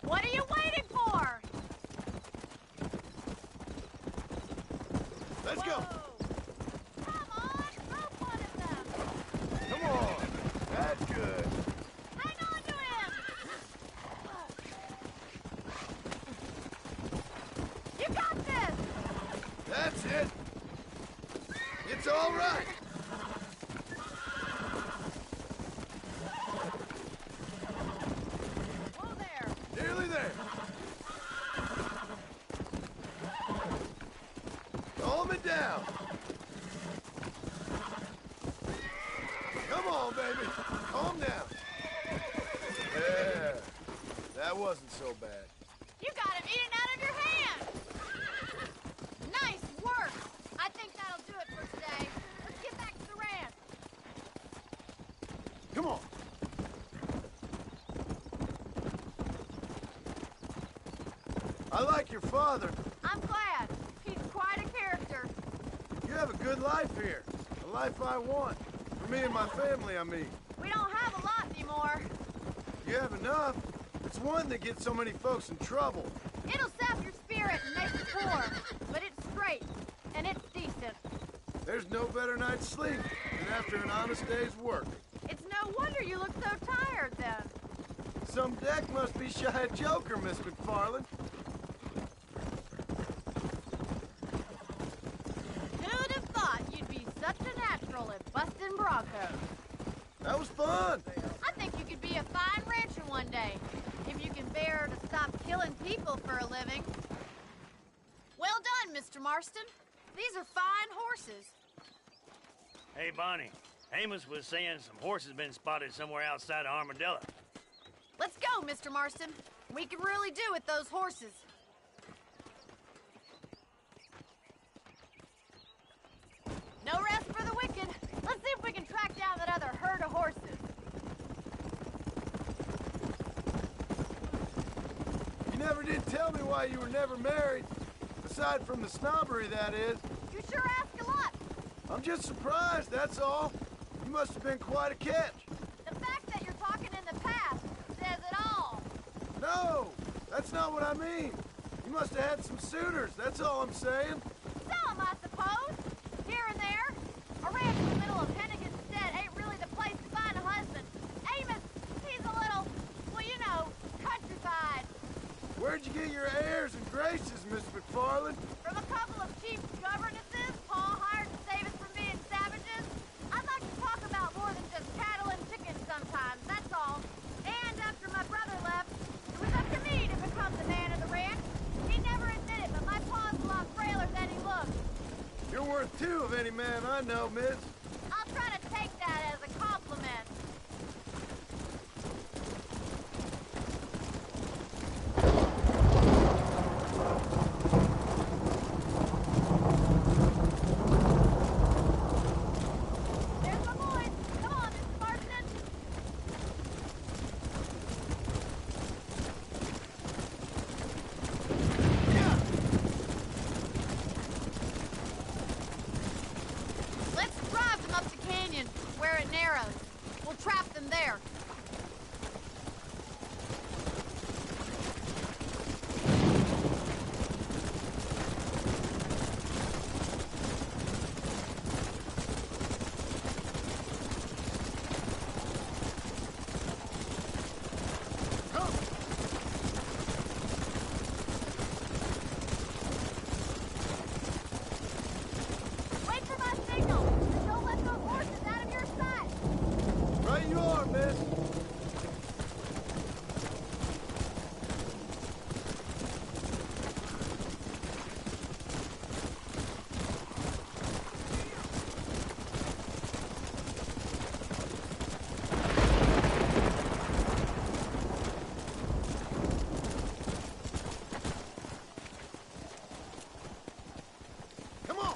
What are you waiting for? Let's go! Come on, rope one of them. Come on! That's good! Hang on to him. You got this. That's it! It's all right! Whoa there. Nearly there! Calm it down! Come on, baby! Calm down! Yeah, that wasn't so bad. You got him eating out of your hand. like your father. I'm glad. He's quite a character. You have a good life here. A life I want. For me and my family, I mean. We don't have a lot anymore. You have enough. It's one that gets so many folks in trouble. It'll sap your spirit and make you poor, but it's straight, and it's decent. There's no better night's sleep than after an honest day's work. It's no wonder you look so tired, then. Some deck must be shy of Joker, Miss McFarland. Who'd have thought you'd be such a natural at busting Broncos? That was fun. I think you could be a fine rancher one day, if you can bear to stop killing people for a living. Well done, Mr. Marston. These are fine horses. Hey, Bonnie. Amos was saying some horses been spotted somewhere outside of Armadillo. Let's go, Mr. Marston. We can really do with those horses. No rest for the wicked. Let's see if we can track down that other herd of horses. You never did tell me why you were never married. Aside from the snobbery, that is. You sure ask a lot. I'm just surprised, that's all. You must have been quite a catch. The fact that you're talking in the past says it all. No, that's not what I mean. You must have had some suitors, that's all I'm saying. Some, I suppose. Here and there. A ranch in the middle of Hennigan's Stead ain't really the place to find a husband. Amos, he's a little, well, you know, countrified. Where'd you get your airs and graces, Miss McFarland? From a couple of cheap governesses Paul hired to save us from being savages. I'd like to talk about more than just cattle and chickens sometimes, that's all. And after my brother left, it was up to me to become the man of the ranch. He never admitted, but my paw's a lot frailer than he looks. You're worth two of any man I know, miss. I'll try to take that as a compliment. There's my boys. Come on, Mr. Marston. Let's drive them up the canyon, where it narrows. We'll trap them there. Wait for my signal. Don't let those horses out of your sight. Right you are, miss. Come on.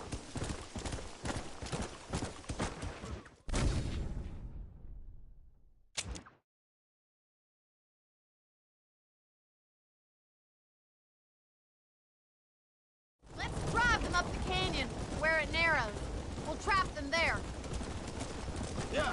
Let's drive them up the canyon, where it narrows. We'll trap them there. Yeah.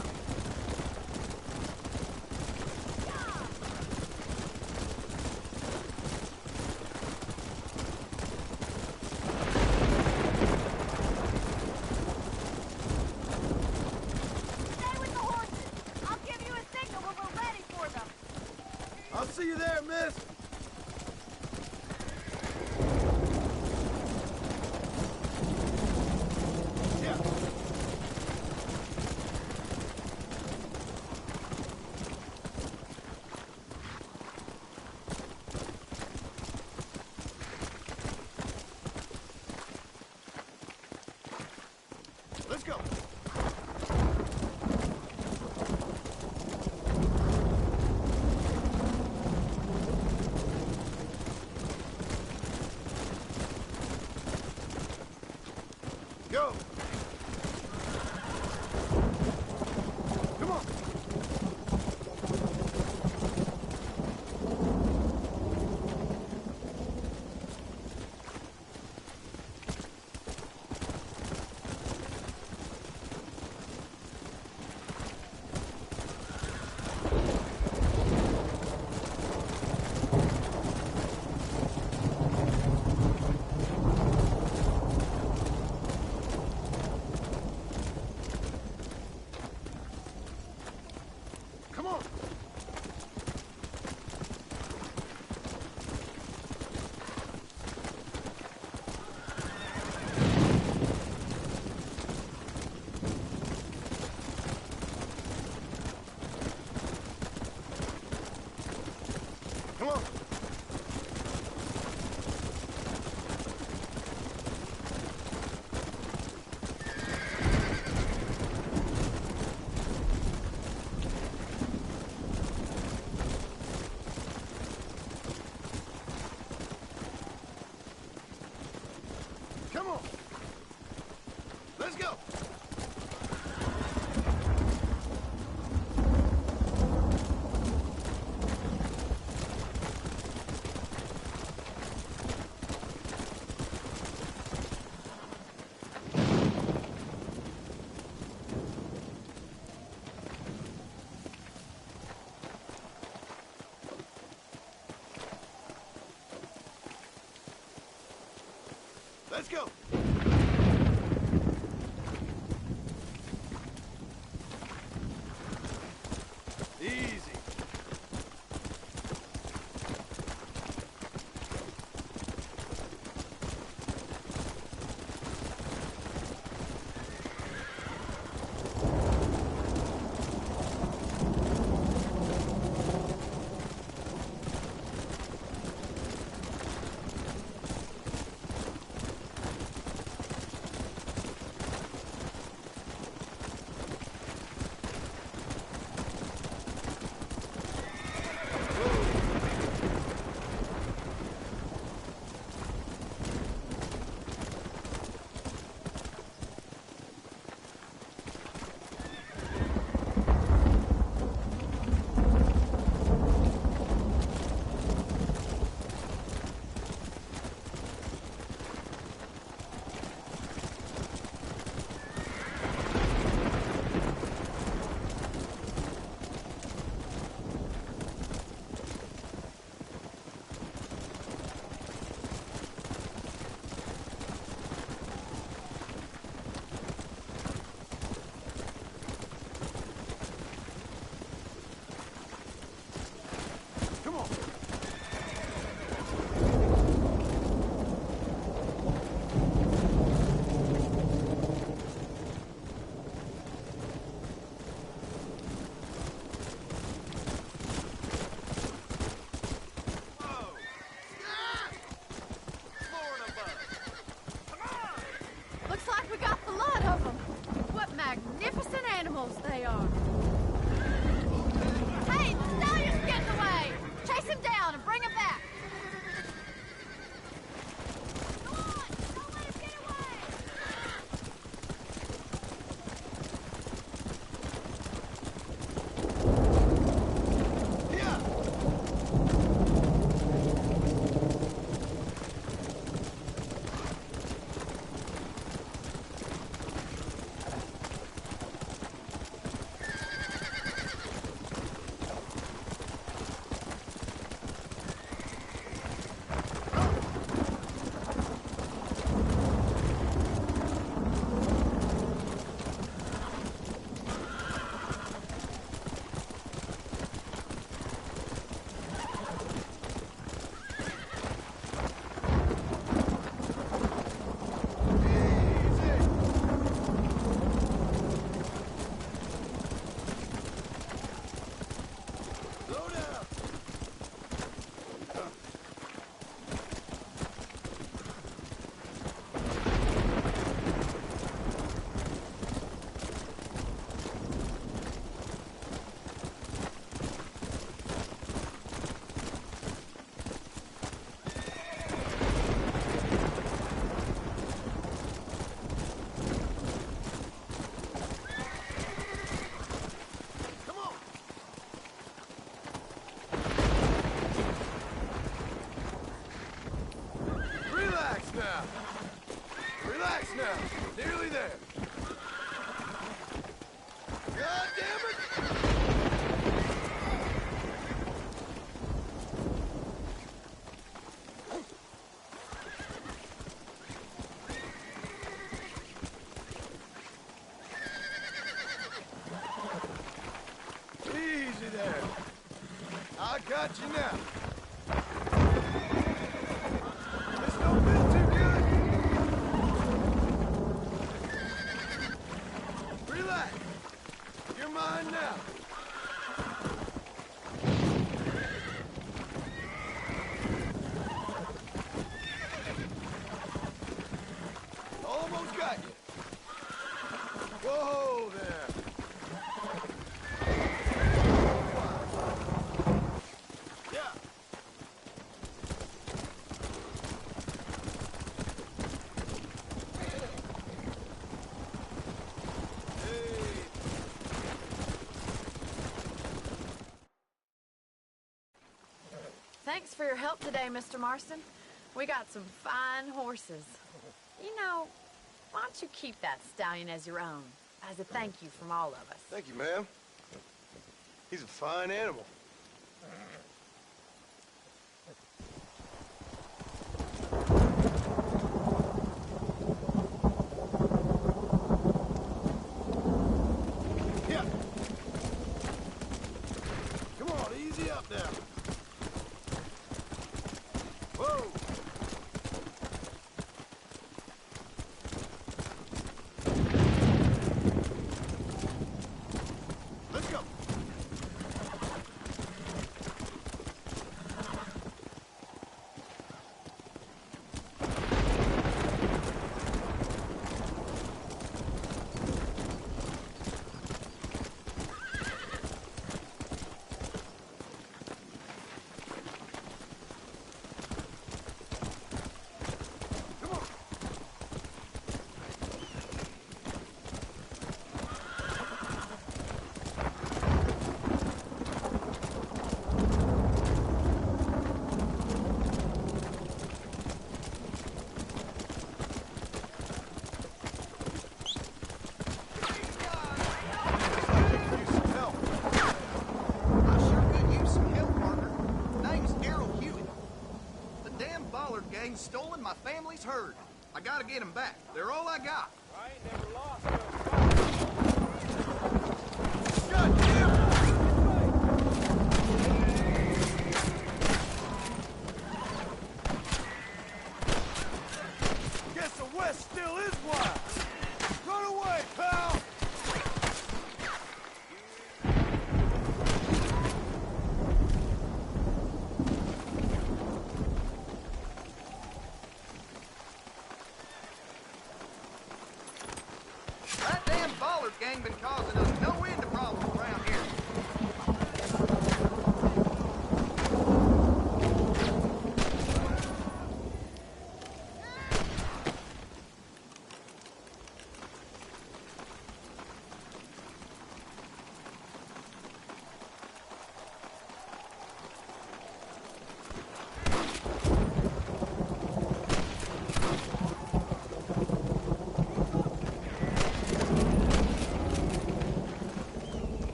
Stay with the horses. I'll give you a signal when we're ready for them. I'll see you there, miss. Yeah. Let's go. Go. Come on. let's go. Easy. Looks like we got the lot of them. What magnificent animals they are. Hey, the stallion's getting away. Chase him down and bring him back. Go on, don't let him get away. Relax now. Nearly there. God damn it! Easy there. I got you now. This don't feel too good. Relax. You're mine now. Almost got you. Whoa there. Thanks for your help today, Mr. Marston. We got some fine horses. You know, why don't you keep that stallion as your own, as a thank you from all of us? Thank you, ma'am. He's a fine animal. gotta get them back. They're all I got. I ain't never lost Guess the West still is wild. Run away, pal! That damn Ballard gang been causing us no end of problems around here.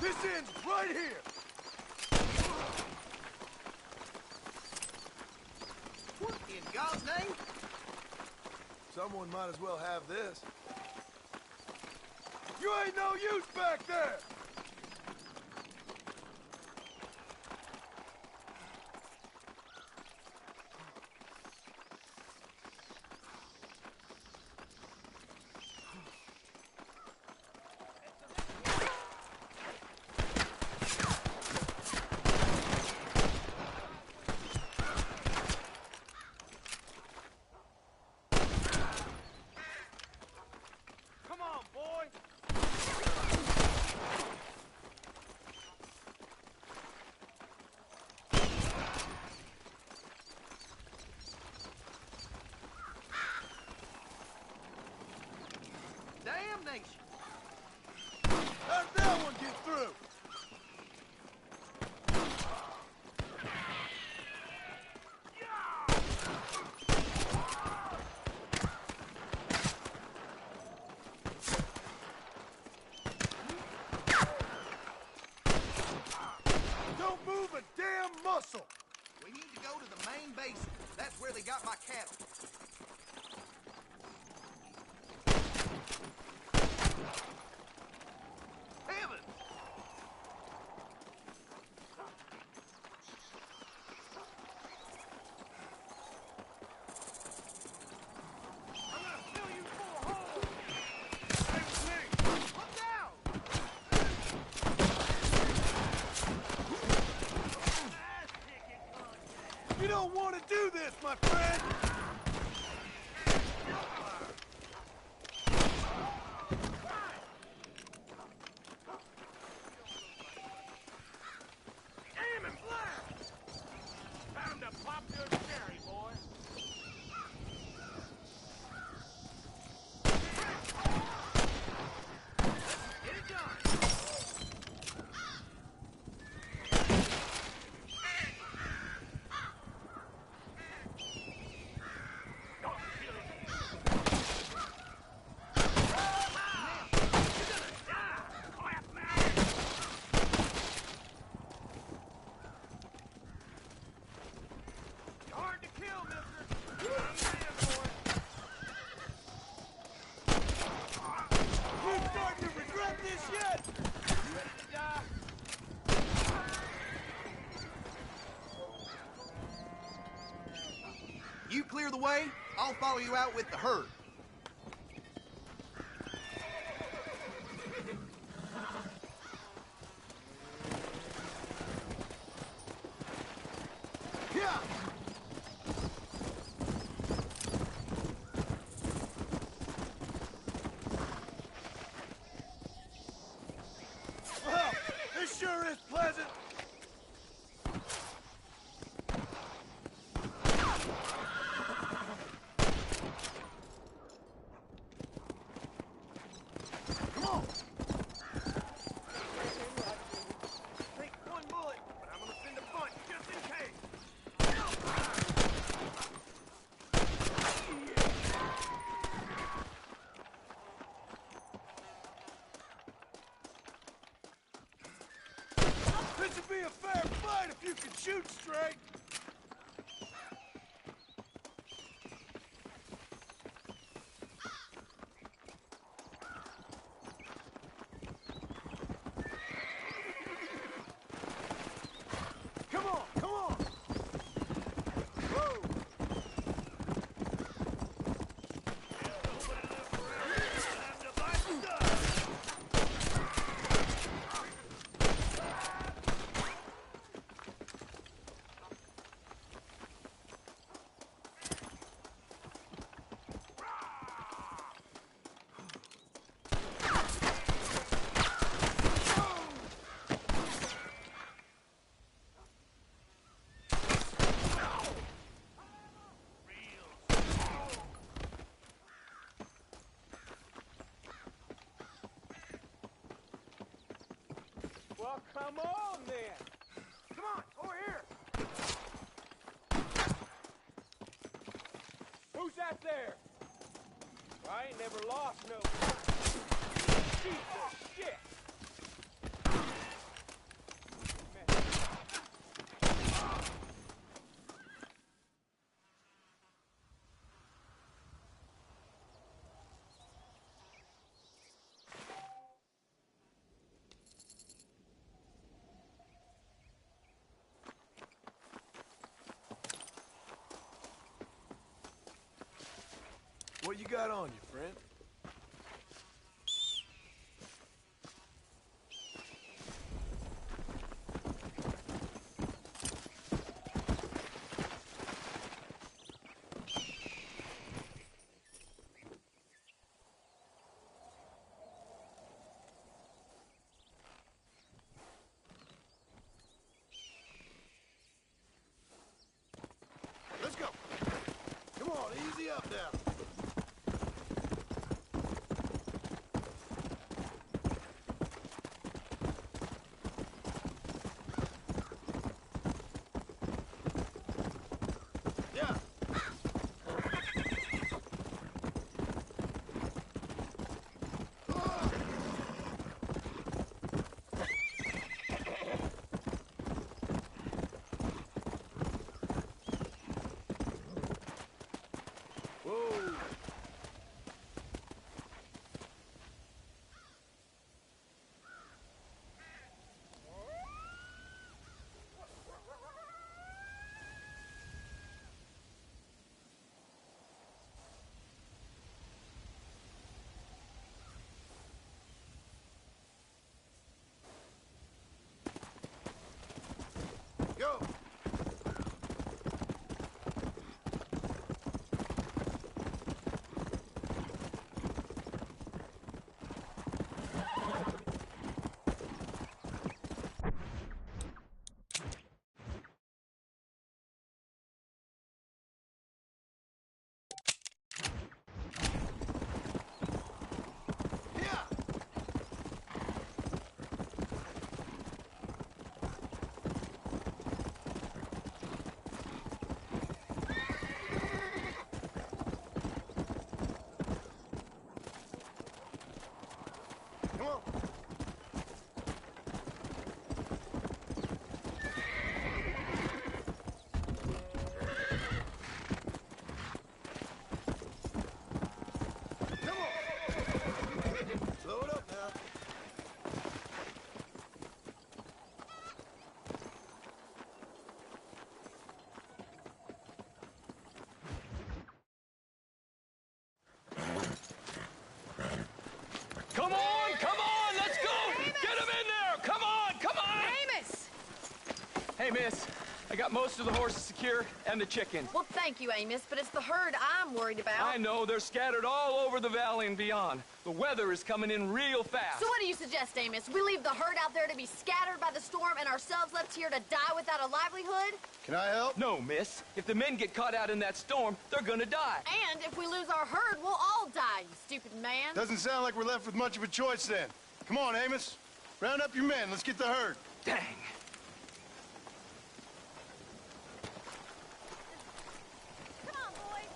This ends right here! What in God's name? Someone might as well have this. You ain't no use back there! Come on, boy! Damnation! How'd that one get through? Don't move a damn muscle! We need to go to the main basin. That's where they got my cattle. Heavens! You don't want to do this, my friend! Aim and blast! Time to pop your cherry, boy. Get it done! Hard to kill, mister. I'm a man, boy. You starting to regret this yet? You ready to die? You clear the way, I'll follow you out with the herd. Yeah! Well, this sure is pleasant. Oh, come on, then. Come on, over here. Who's that there? I ain't never lost no piece of shit. What you got on you, friend? Let's go. Come on, easy up now. Go! Come on. Come on. Slow it up now. Come on, let's go! Get him in there! Come on! Amos! Hey, miss. I got most of the horses secure and the chickens. Well, thank you, Amos, but it's the herd I'm worried about. I know, they're scattered all over the valley and beyond. The weather is coming in real fast. So what do you suggest, Amos? We leave the herd out there to be scattered by the storm and ourselves left here to die without a livelihood? Can I help? No, miss. If the men get caught out in that storm, they're gonna die. And if we lose our herd, we'll all die, you stupid man. Doesn't sound like we're left with much of a choice then. Come on, Amos. Round up your men. Let's get the herd. Dang. Come on, boys.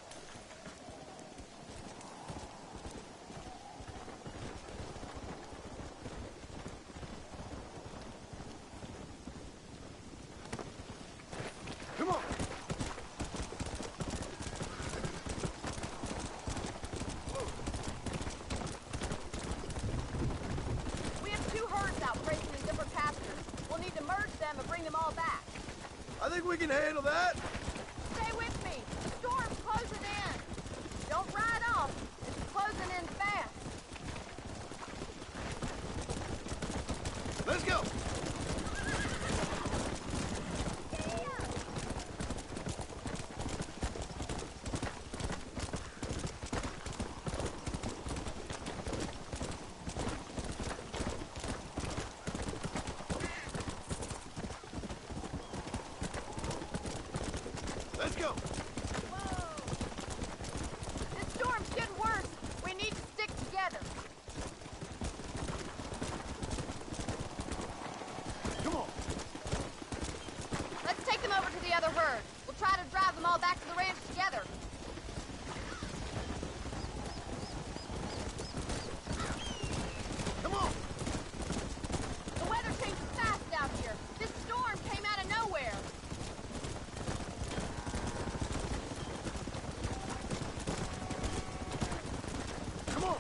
Come on. We have two herds out grazing in different pastures. We'll need to merge them and bring them all back. I think we can handle that. Stay with me. The storm's closing in. Don't ride off. It's closing in fast. Let's go. Let's go. This storm's getting worse. We need to stick together. try to drive them all back to the ranch together. Come on! The weather changes fast out here. This storm came out of nowhere. Come on!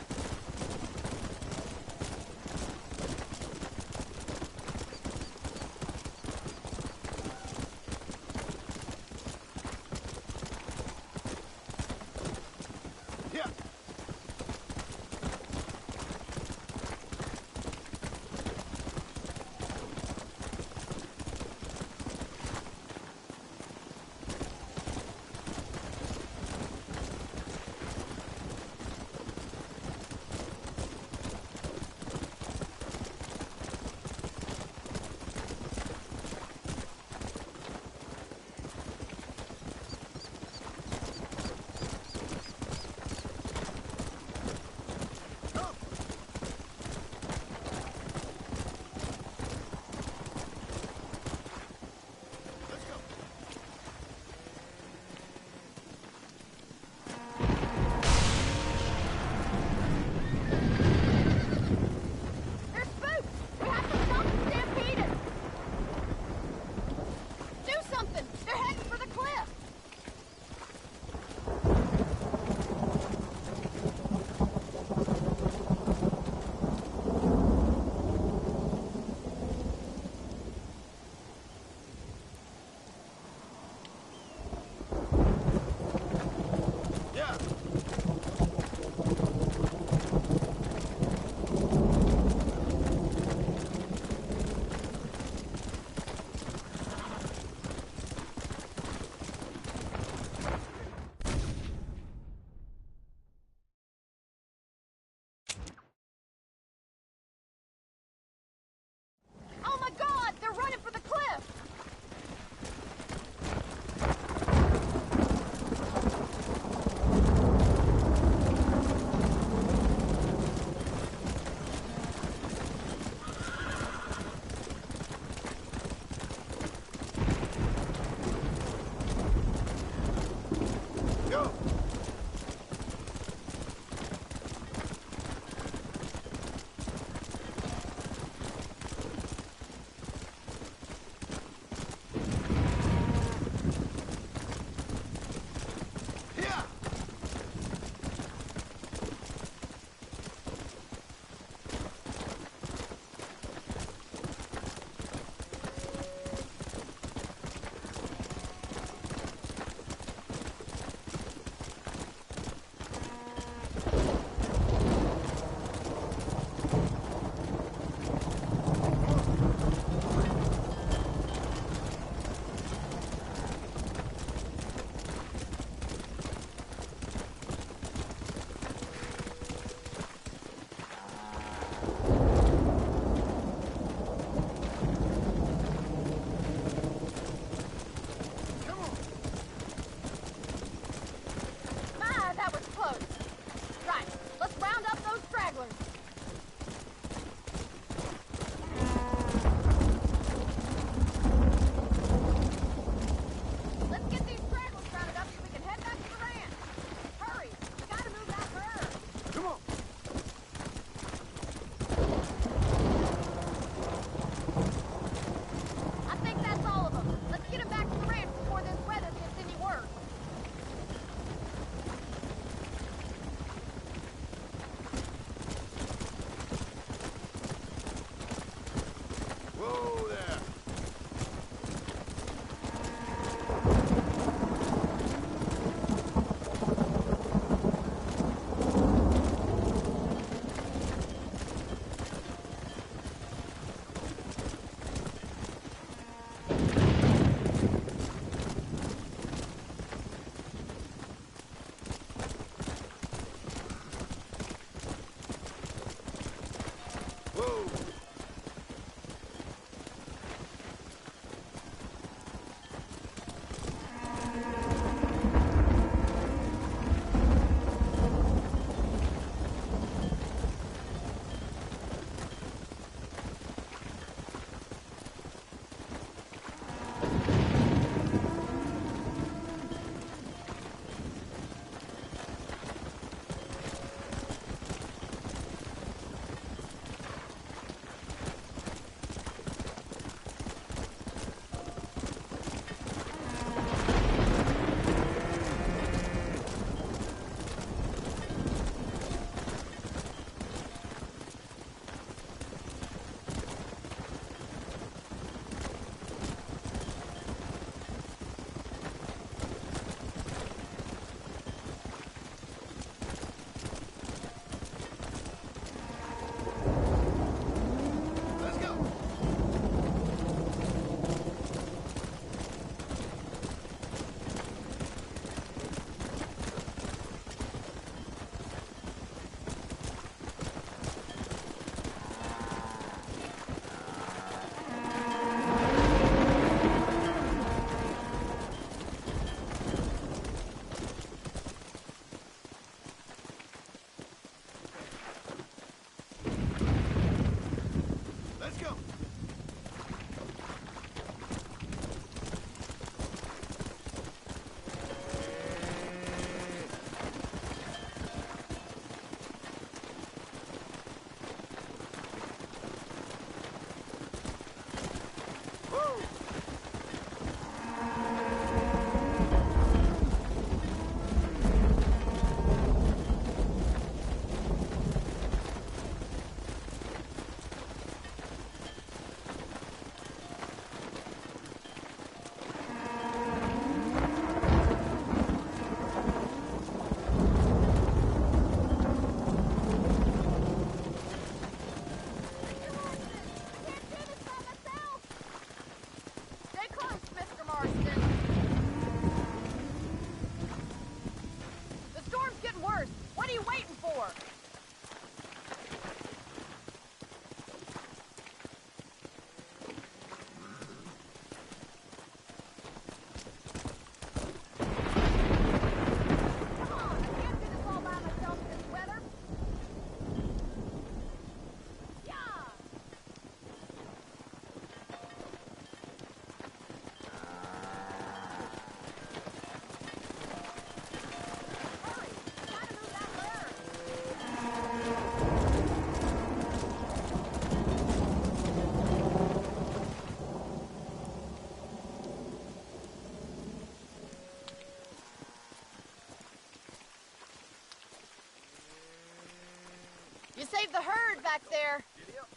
back there.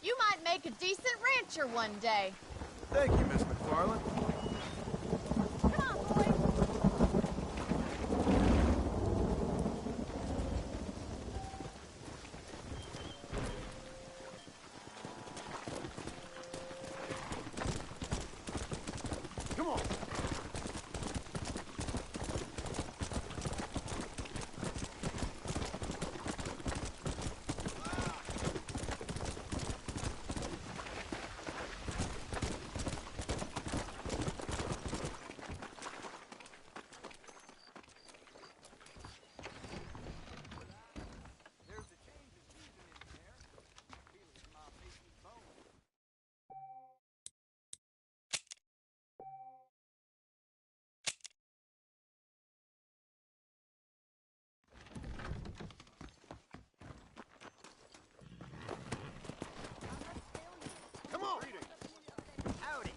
You might make a decent rancher one day. Thank you, Miss McFarland. Come on. Come on. Howdy.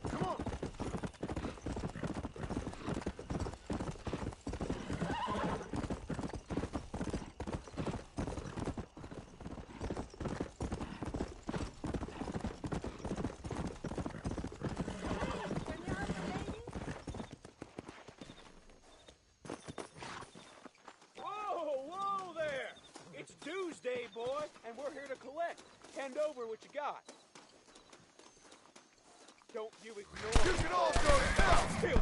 Come on. Whoa, whoa there! It's Tuesday, boy, and we're here to collect. Hand over what you got. Don't you ignore. You can all go now. Still.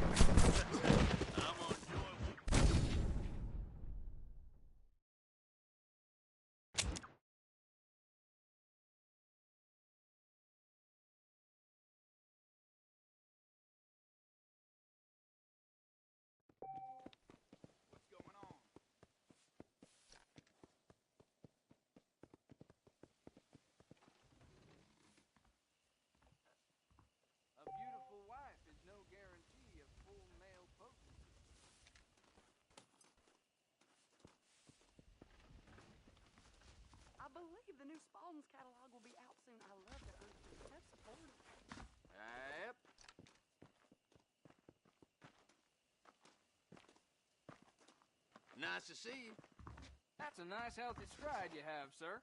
A beautiful wife is no guarantee of full male potency. I believe the new Spalding's catalog will be out soon. I love it. That's supportive. Yep. Nice to see you. That's a nice healthy stride you have, sir.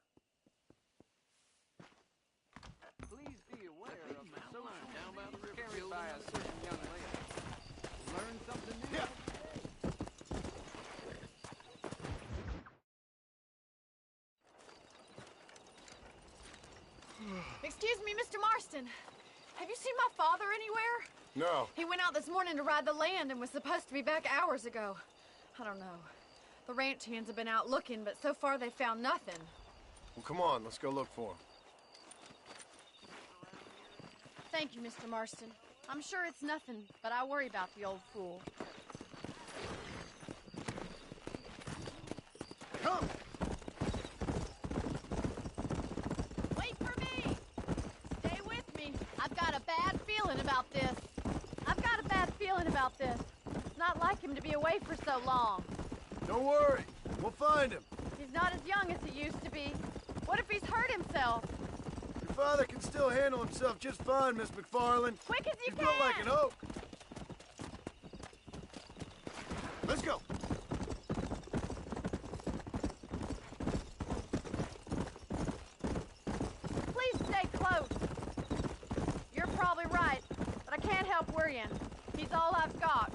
Please be aware of the social down by the river carried by a certain young lady. Learn something new. Yeah. Excuse me, Mr. Marston. Have you seen my father anywhere? No. He went out this morning to ride the land and was supposed to be back hours ago. I don't know. The ranch hands have been out looking, but so far they found nothing. Well, come on. Let's go look for him. Thank you, Mr. Marston. I'm sure it's nothing, but I worry about the old fool. Come! Wait for me! Stay with me. I've got a bad feeling about this. I've got a bad feeling about this. It's not like him to be away for so long. Don't worry. We'll find him. He's not as young as he used to be. What if he's hurt himself? Your father can still handle himself just fine, Miss McFarland. Quick as you He's can! built like an oak. Let's go. Please stay close. You're probably right, but I can't help worrying. He's all I've got.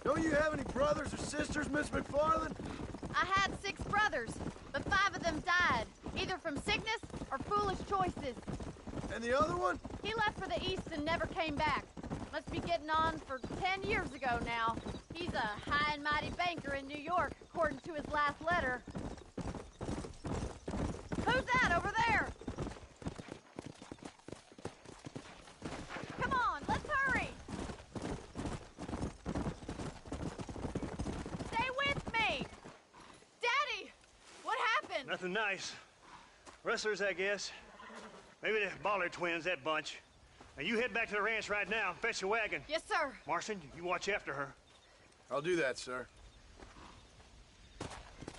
Don't you have any brothers or sisters, Miss McFarland? I had 6 brothers, but 5 of them died, either from sickness or foolish choices. And the other one? He left for the east and never came back. Must be getting on for 10 years ago now. He's a high and mighty banker in New York, according to his last letter. Who's that over there? Come on, let's hurry! Stay with me! Daddy! What happened? nothing nice. Rustlers, I guess. Maybe the Baller twins, that bunch. Now, you head back to the ranch right now and fetch a wagon. Yes, sir. Marston, you watch after her. I'll do that, sir.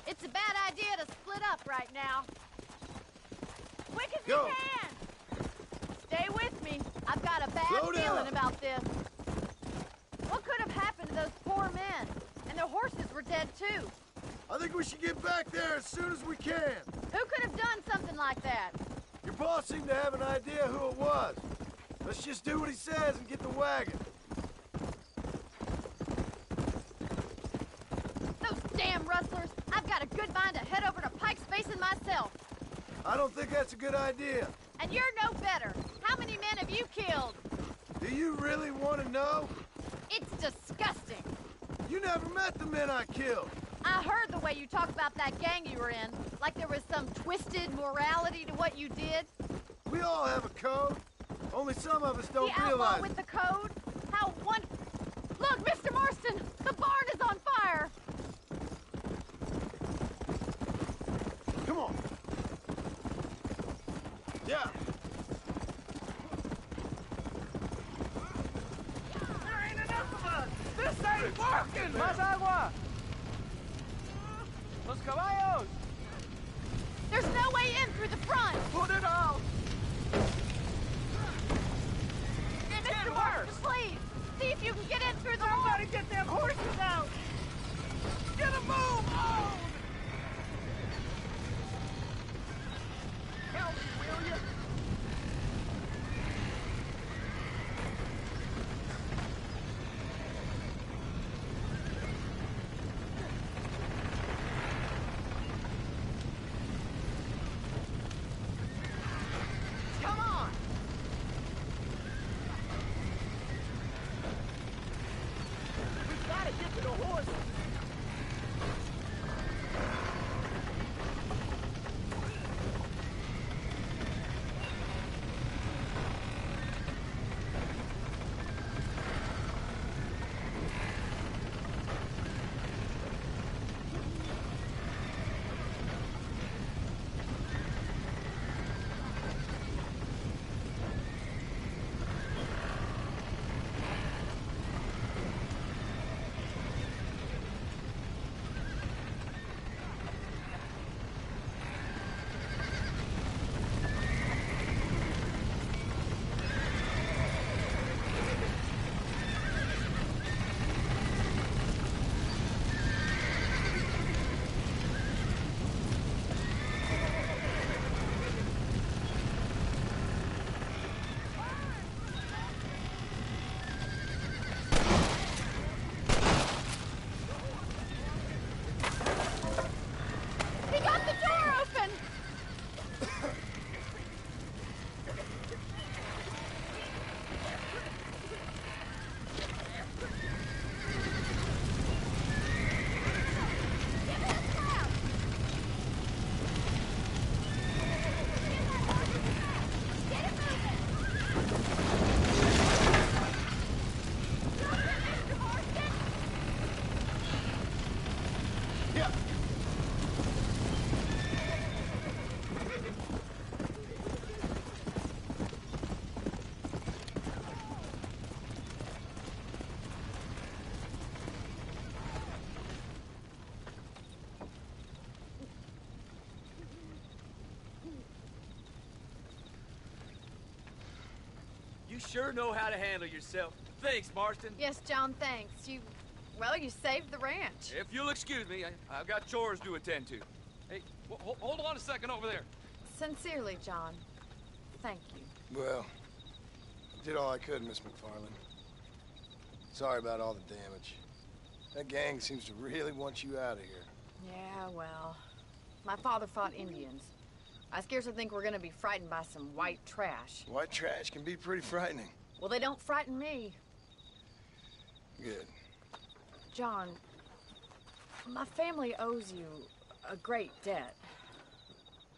It's a bad idea to split up right now. Quick as Go. you can! Stay with me. I've got a bad Slow feeling down. about this. What could have happened to those poor men? And their horses were dead, too. I think we should get back there as soon as we can. Who could have done something like that? Your boss seemed to have an idea who it was. Let's just do what he says and get the wagon. Those damn rustlers! I've got a good mind to head over to Pike's Basin myself. I don't think that's a good idea. And you're no better. How many men have you killed? Do you really want to know? It's disgusting. You never met the men I killed. I heard the way you talk about that gang you were in, like there was some twisted morality to what you did. We all have a code. Only some of us don't The outlaw realize with it. the code? How one... Look, Mr. Marston! The barn is on fire! Come on. Yeah. There ain't enough of us! This ain't working! Más agua! Los caballos! There's no way in through the front! Put it out! Mr. Marston, please! See if you can get in through the wall! Somebody get them horses out! Get a move on! Help me, will you? Come on! We've got to get to the horses! He got the door open! Yeah. You sure know how to handle yourself. Thanks, Marston. Yes, John, thanks. Well, you saved the ranch. If you'll excuse me, I've got chores to attend to. Hey, hold on a second over there. Sincerely, John. Thank you. Well, I did all I could, Miss McFarland. Sorry about all the damage. That gang seems to really want you out of here. Yeah, well, my father fought Indians. I scarcely think we're gonna be frightened by some white trash. White trash can be pretty frightening. Well, they don't frighten me. Good. John, my family owes you a great debt.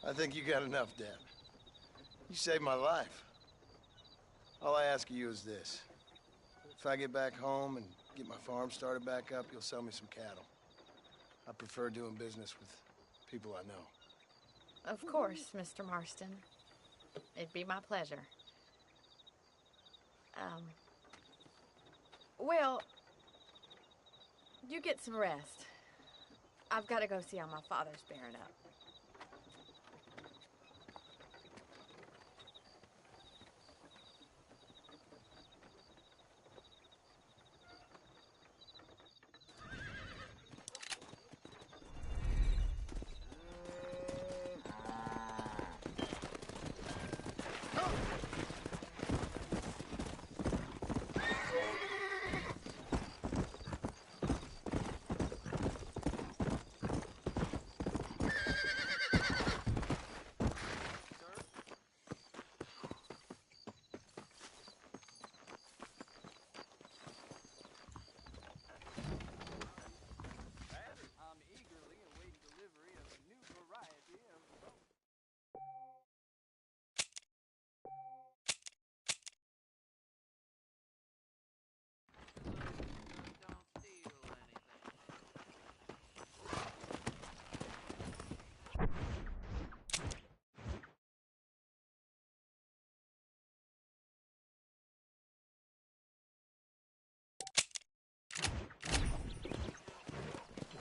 I think you got enough debt. You saved my life. All I ask of you is this. If I get back home and get my farm started back up, you'll sell me some cattle. I prefer doing business with people I know. Of course, Mr. Marston. It'd be my pleasure. Well, you get some rest. I've got to go see how my father's bearing up.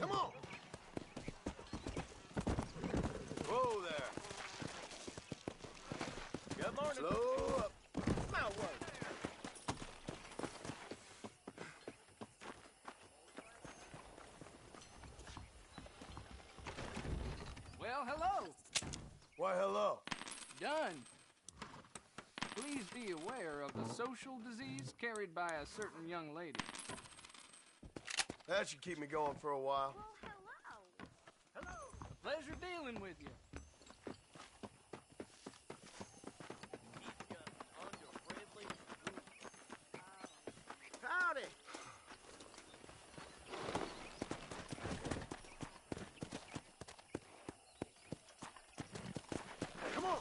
Come on! Whoa there! Good morning. Slow up. Now what? Well, hello. Why, hello. Done. Please be aware of the social disease carried by a certain young lady. That should keep me going for a while. Pleasure dealing with you. Howdy! Come on!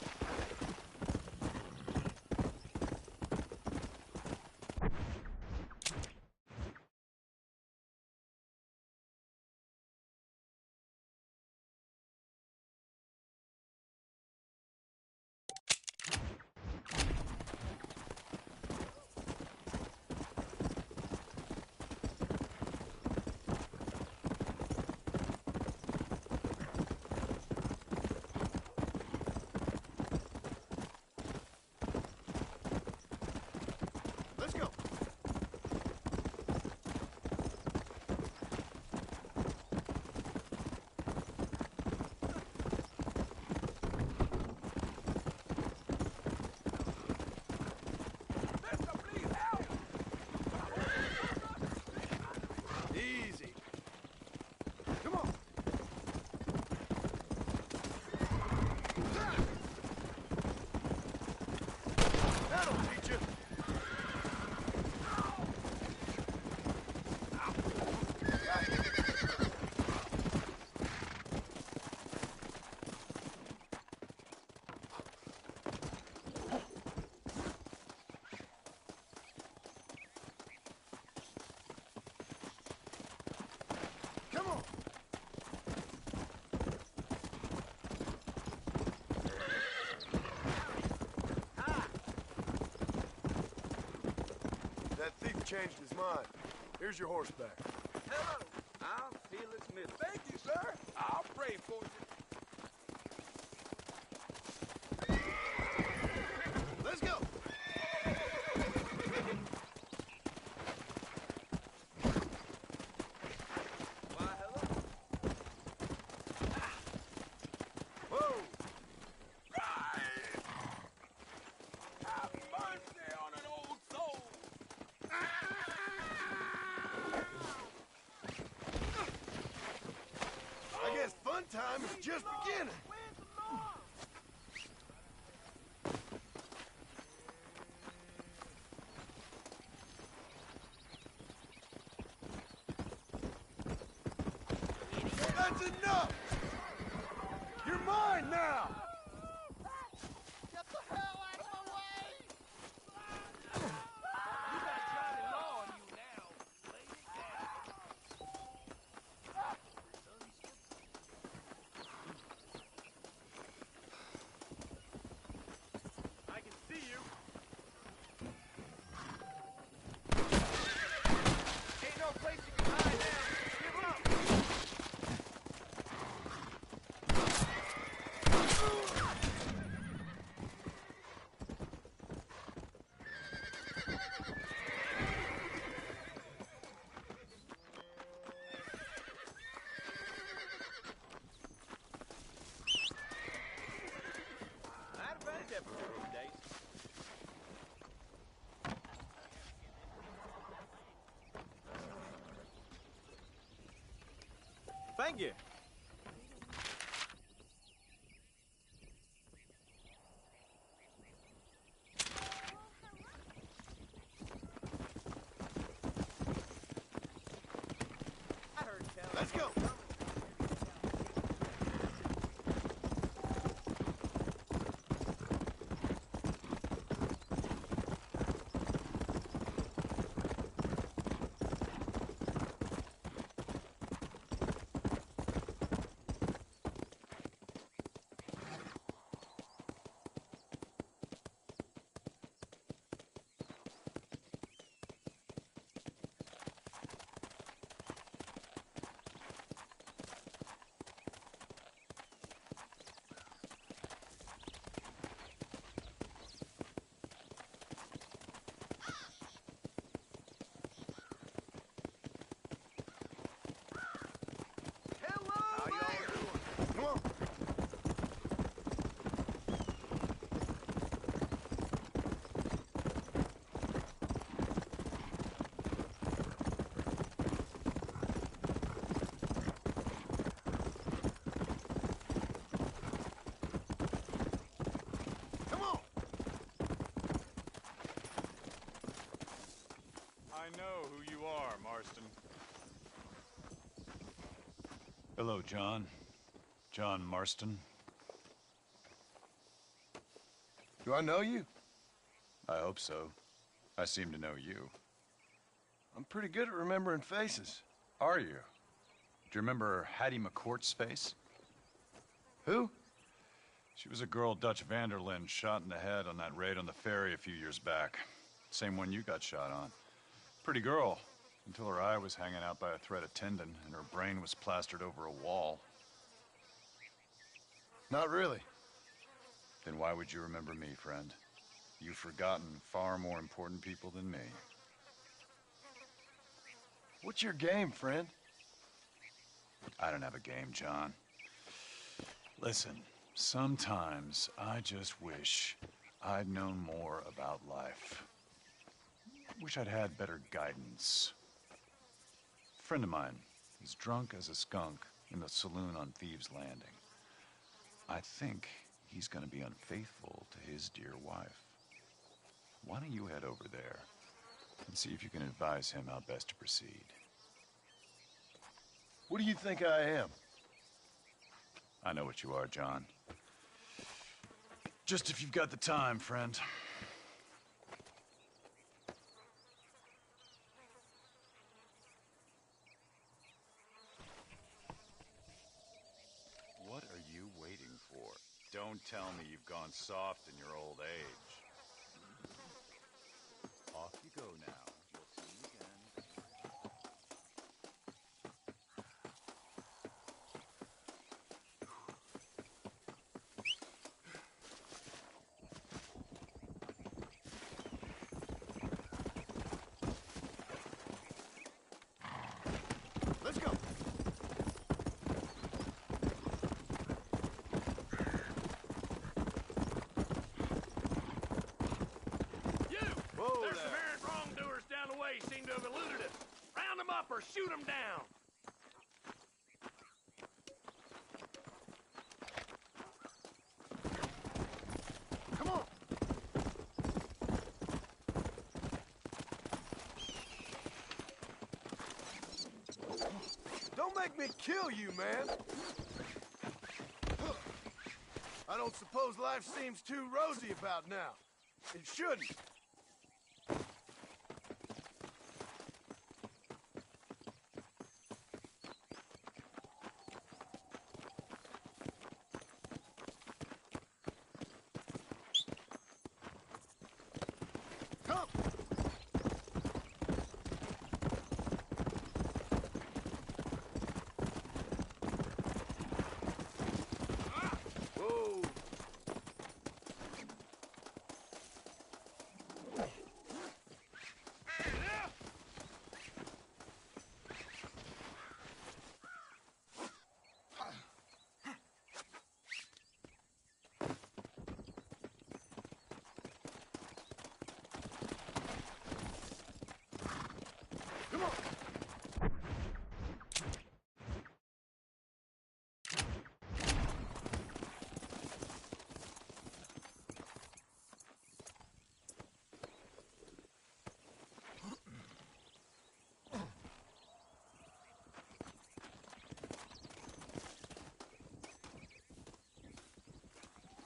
Let's go! Easy. Come on. That'll teach you. Come on. That thief changed his mind. Here's your horseback. Hello, I'm Felix Smith. Thank you, sir. I'll pray for you. Let's go. Why, hello. Whoa. Right. Have mercy on an old soul. I guess fun time is just beginning. That's enough! You're mine now! Get the hell out of my way! You got Johnny Law on you now, lady cat. Thank you. Let's go. I know who you are, Marston. Hello, John. John Marston. Do I know you? I hope so. I seem to know you. I'm pretty good at remembering faces. Are you? Do you remember Hattie McCourt's face? Who? She was a girl Dutch Vanderlyn shot in the head on that raid on the ferry a few years back. Same one you got shot on. Pretty girl, until her eye was hanging out by a thread of tendon and her brain was plastered over a wall. Not really. Then why would you remember me, friend? You've forgotten far more important people than me. What's your game, friend? I don't have a game, John. Listen, sometimes I just wish I'd known more about life. Wish I'd had better guidance. A friend of mine is drunk as a skunk in the saloon on Thieves' Landing. I think he's gonna be unfaithful to his dear wife. Why don't you head over there and see if you can advise him how best to proceed? What do you think I am? I know what you are, John. Just if you've got the time, friend. What are you waiting for? Don't tell me you've gone soft in your old age. Off you go now. We'll see you again. Let's go. There's some errant wrongdoers down the way seem to have eluded us. Round them up or shoot them down. Come on. Don't make me kill you, man. I don't suppose life seems too rosy about now. It shouldn't.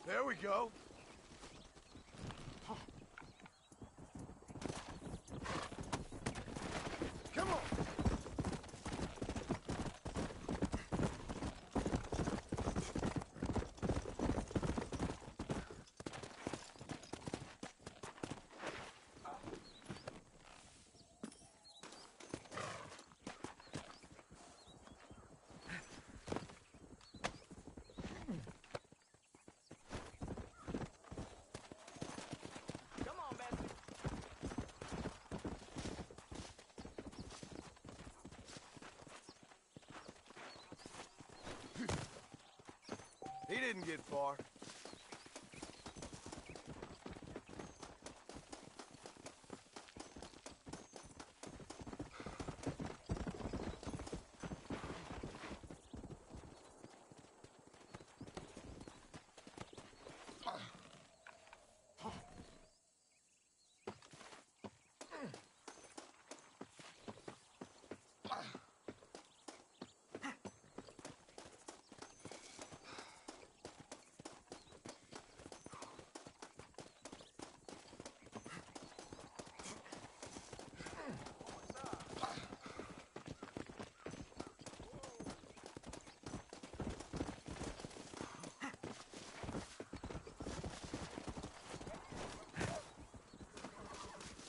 There we go. Come on. He didn't get far.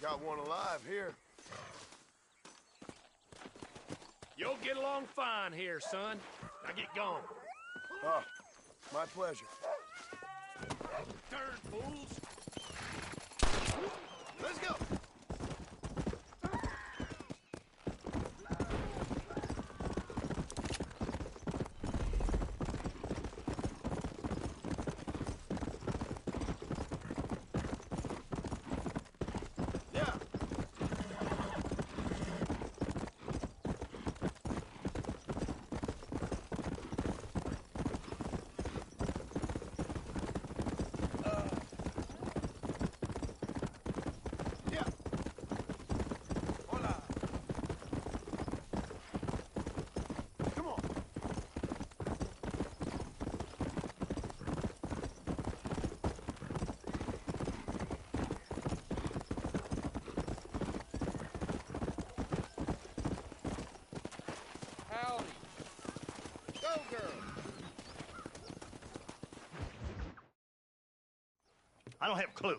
Got one alive here. You'll get along fine here, son. Now get going. Oh, my pleasure. Turn, fools. Let's go. Howdy. Go, girl. I don't have a clue. All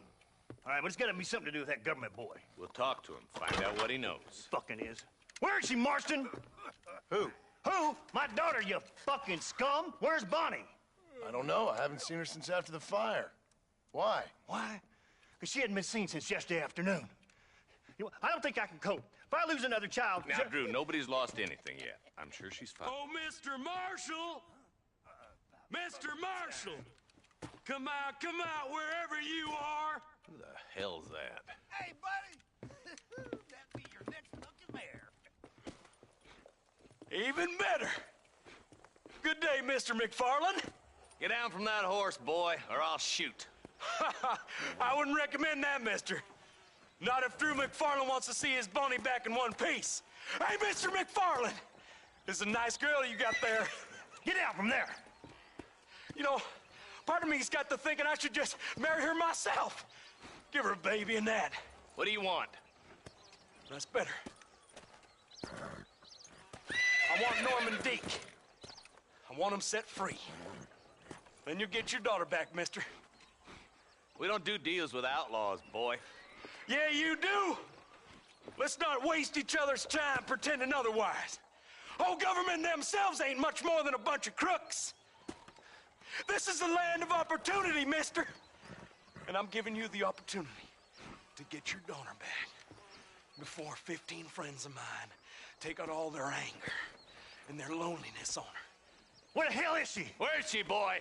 right, but it's got to be something to do with that government boy. We'll talk to him, find out what he knows. Fucking is. Where is she, Marston? Who? Who? My daughter, you fucking scum. Where's Bonnie? I don't know. I haven't seen her since after the fire. Why? Why? Because she hadn't been seen since yesterday afternoon. You know, I don't think I can cope. If I lose another child... Now, Drew, nobody's lost anything yet. I'm sure she's fine. Oh, Mr. Marshall! Mr. Marshall! Come out, wherever you are! Who the hell's that? Hey, buddy! That'd be your next looking mare. Even better! Good day, Mr. McFarland. Get down from that horse, boy, or I'll shoot. I wouldn't recommend that, mister. Not if Drew McFarland wants to see his Bonnie back in one piece. Hey, Mr. McFarland! This is a nice girl you got there. Get out from there! You know, part of me's got to thinking I should just marry her myself. Give her a baby and that. What do you want? That's better. I want Norman Deke. I want him set free. Then you'll get your daughter back, mister. We don't do deals with outlaws, boy. Yeah, you do. Let's not waste each other's time pretending otherwise. Oh, government themselves ain't much more than a bunch of crooks. This is the land of opportunity, mister. And I'm giving you the opportunity to get your daughter back before 15 friends of mine take out all their anger and their loneliness on her. Where the hell is she? Where is she, boy?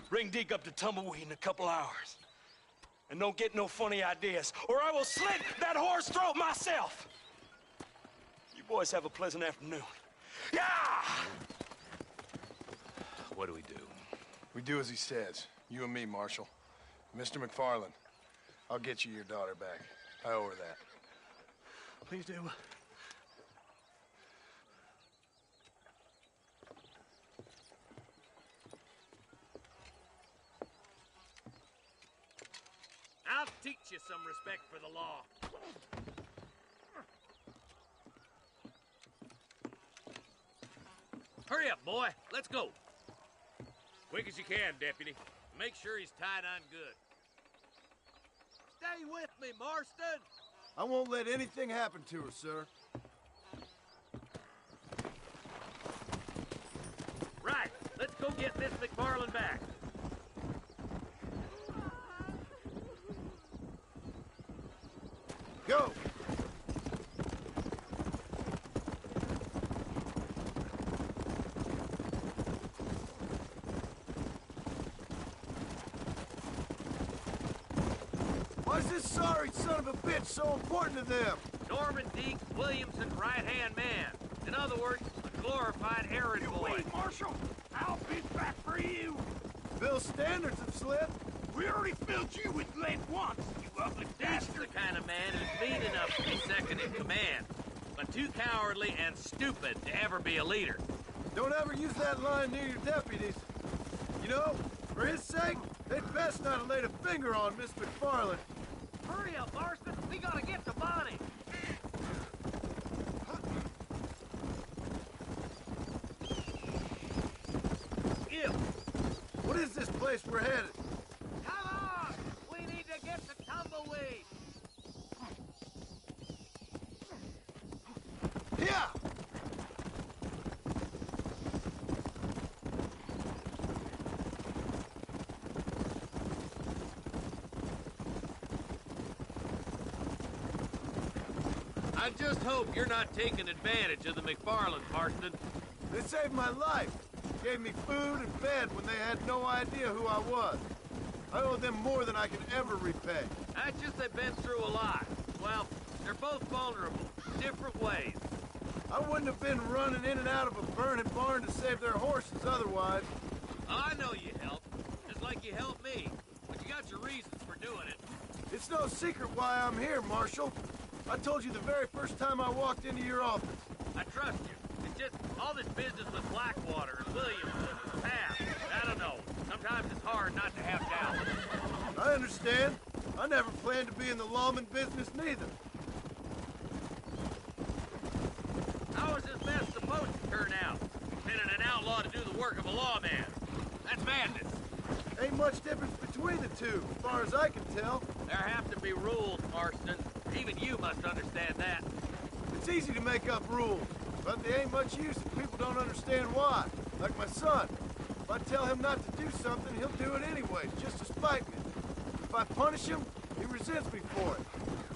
Bring Deke up to Tumbleweed in a couple hours. And don't get no funny ideas, or I will slit that horse throat myself. You boys have a pleasant afternoon. Yeah! What do we do? We do as he says. You and me, Marshal. Mr. McFarland, I'll get you your daughter back. I owe her that. Please do. Teach you some respect for the law. Hurry up, boy. Let's go. Quick as you can, deputy. Make sure he's tied on good. Stay with me, Marston. I won't let anything happen to her, sir. Right. Let's go get Miss McFarland back. Go! Why is this sorry son of a bitch so important to them? Norman Deke, Williamson's right-hand man. In other words, a glorified errand boy. Wait, Marshal. I'll be back for you. Bill's standards have slipped. We already filled you with lead once, you ugly That's bastard. the kind of man who's mean enough to be second in command, but too cowardly and stupid to ever be a leader. Don't ever use that line near your deputies. You know, for his sake, they'd best not have laid a finger on Miss McFarland. Hurry up, Marston. We gotta get to Bonnie. Ew. What is this place we're headed? Come on! We need to get to Tumbleweed. Yeah! I just hope you're not taking advantage of the McFarland, Marston. They saved my life. Gave me food and bed when they had no idea who I was. I owe them more than I can ever repay. That's just they've been through a lot. Well, they're both vulnerable, different ways. I wouldn't have been running in and out of a burning barn to save their horses otherwise. I know you helped, just like you helped me. But you got your reasons for doing it. It's no secret why I'm here, Marshal. I told you the very first time I walked into your office. I trust you. It's just all this business with Blackwater and Williamson and Taft. I don't know. Sometimes it's hard not to have doubts. I understand. I never planned to be in the lawman business neither. How is this mess supposed to turn out? Sending an outlaw to do the work of a lawman. That's madness. Ain't much difference between the two, as far as I can tell. There have to be rules, Marston. Even you must understand that. It's easy to make up rules, but they ain't much use if people don't understand why. Like my son. If I tell him not to do something, he'll do it anyway, just to spite me. If I punish him, he resents me for it.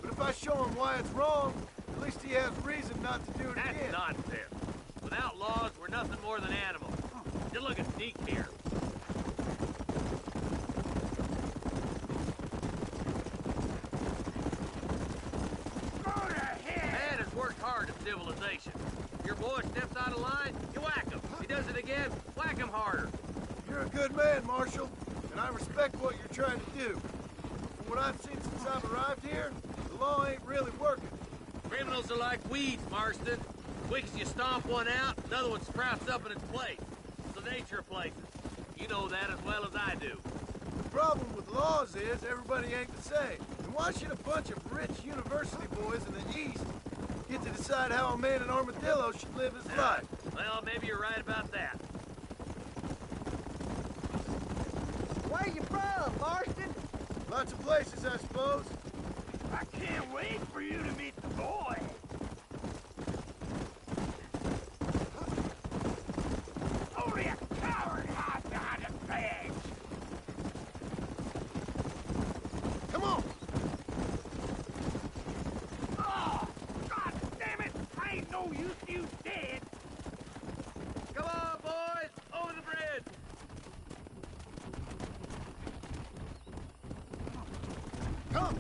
But if I show him why it's wrong, at least he has reason not to do it again. That's nonsense. Without laws, we're nothing more than animals. Just look at Deke here. Man has worked hard at civilization. If your boy steps out of line, you whack him. If he does it again, whack him harder. You're a good man, Marshal, and I respect what you're trying to do. From what I've seen since I've arrived here, the law ain't really working. Criminals are like weeds, Marston. Quick as you stomp one out, another one sprouts up in its place. It's the nature of places. You know that as well as I do. The problem with laws is everybody ain't the same. And why should a bunch of rich university boys in the East get to decide how a man in Armadillo should live his life? Well, maybe you're right about that. Where you from, Marston? Lots of places, I suppose. I can't wait for you to meet the boy. Only a coward hides behind a badge. Come on! Oh, God damn it! I ain't no use to you dead. Come on, boys! Over the bridge! Come!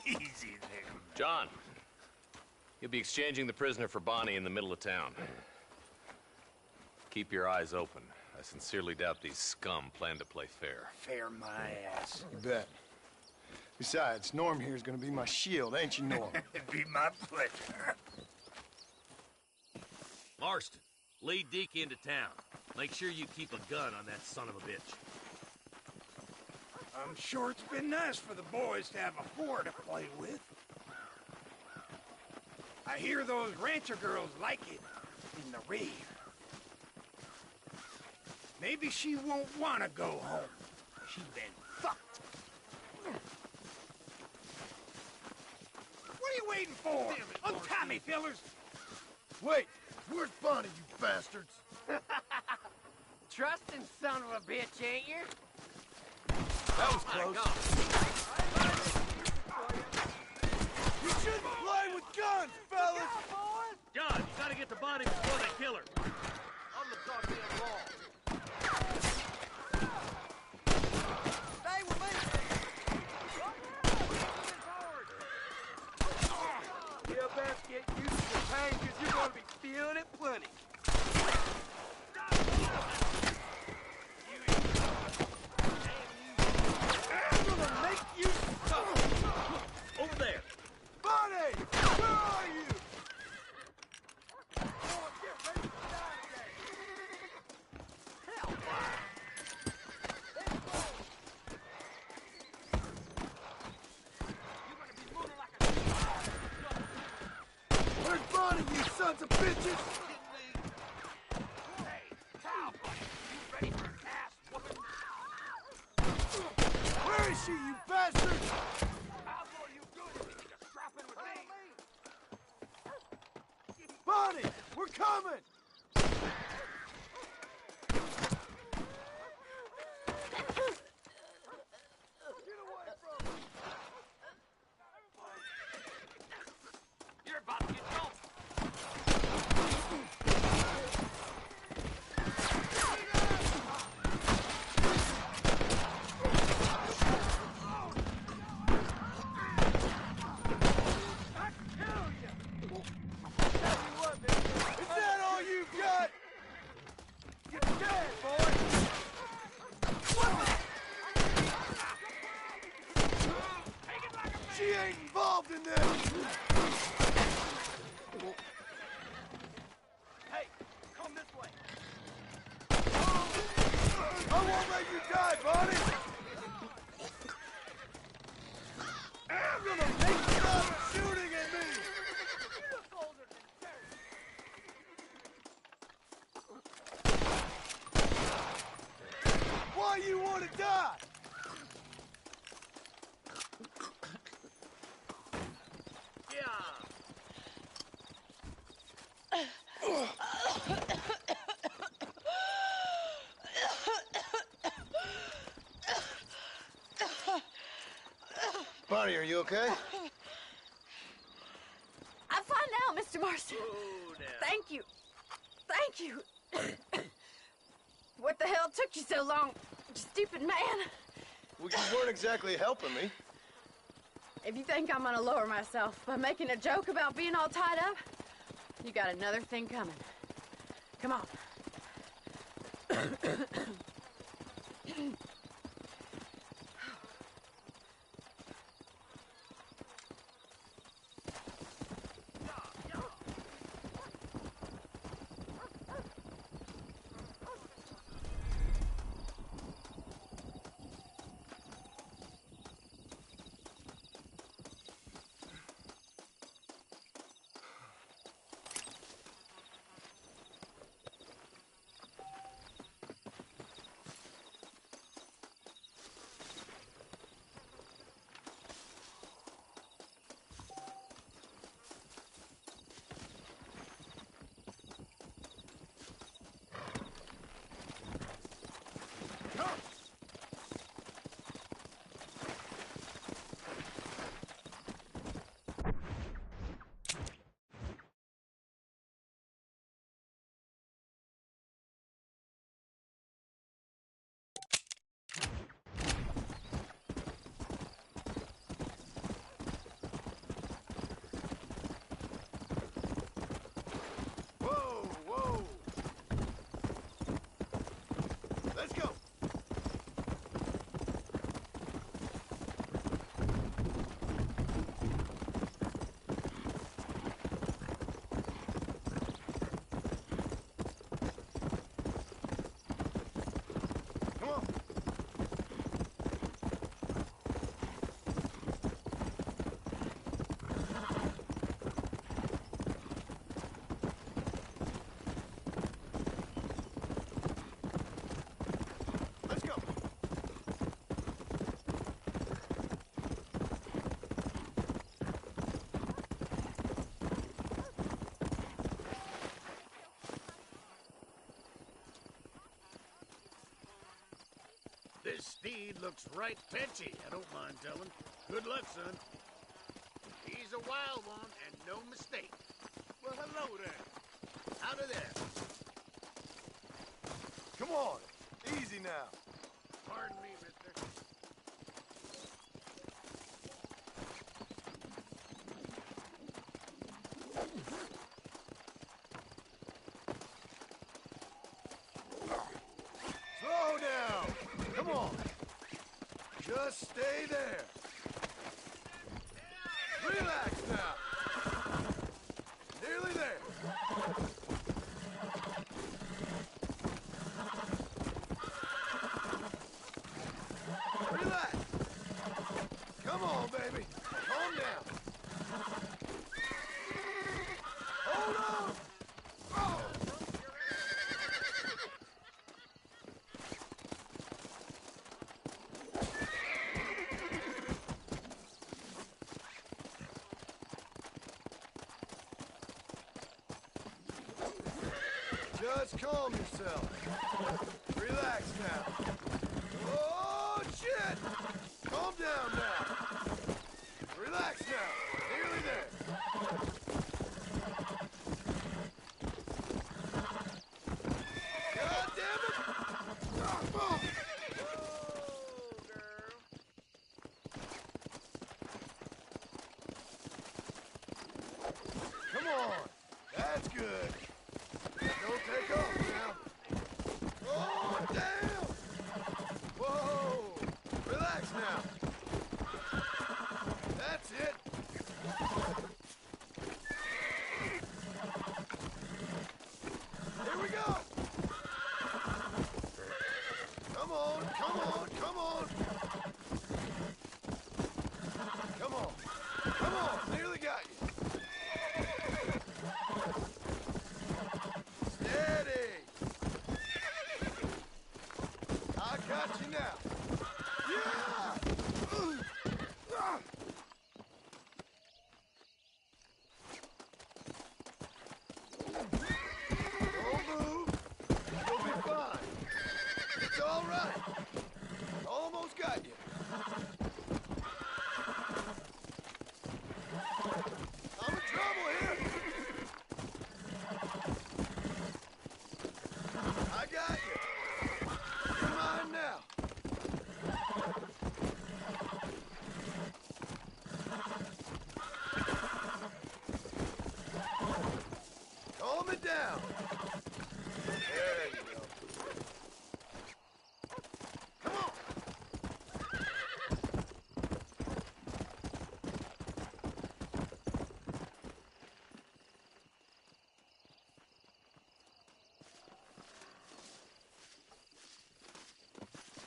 Easy there. John, you'll be exchanging the prisoner for Bonnie in the middle of town. Keep your eyes open. I sincerely doubt these scum plan to play fair. Fair my ass. You bet. Besides, Norm here's gonna be my shield, ain't you, Norm? It'd be my pleasure. Marston, Lead Deke into town. Make sure you keep a gun on that son of a bitch. I'm sure it's been nice for the boys to have a whore to play with. I hear those rancher girls like it in the rear. Maybe she won't want to go home. She's been fucked. What are you waiting for? Untie me, fellers. Wait, where's Bonnie, you bastards? Trusting son of a bitch, ain't you? That was close. You shouldn't play with guns, fellas! John, you gotta get the body before they kill her. I'm the goddamn law. Stay with me! You best get used to the pain, because you're going to be feeling it plenty. I'm going to make you suffer. Over there. Bonnie, where are you? Where's Bonnie, you sons of bitches? Where is she, you bastards? Bonnie, we're coming! You're about to get killed. Is that all you've got? You're dead, boy! She ain't involved in this! Hey, come this way. I won't let you die, Bonnie! I'm gonna make you stop shooting at me! Why you wanna die? Bonnie, are you okay? I'm fine now, Mr. Marston. Thank you. Thank you. What the hell took you so long, you stupid man? Well, you weren't exactly helping me. If you think I'm gonna lower myself by making a joke about being all tied up, you got another thing coming. Come on. He looks right petchy, I don't mind telling. Good luck, son. He's a wild one, and no mistake. Well, hello there. Out of there. Come on, easy now. Pardon me, mister. Slow down. Come on. Just stay there. Relax now. Nearly there. Relax. Come on, baby. Calm down. Hold on. Oh. Just calm yourself. Relax now. Oh, shit! Calm down now. Relax now. Nearly there. God damn it! Oh. Come on. That's good. Don't take off now. Oh, damn! Whoa! Relax now. That's it. Here we go. Come on, come on, come on. Come on. Come on. Nearly got you. Steady. I got you now. Yeah! Don't move. You'll be fine. It's all right. Almost got you. I'm in trouble here. I got you. You're mine now. Calm it down. There you go. Come on.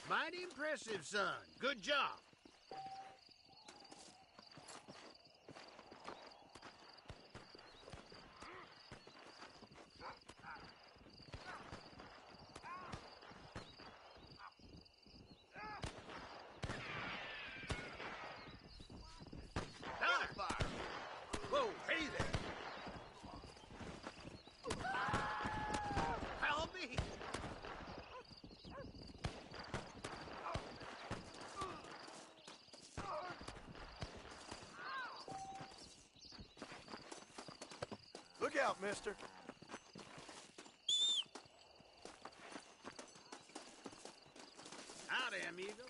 Mighty impressive, son. Good job. Fire! Whoa, hey there! Help me! Look out, mister. Howdy, amigo.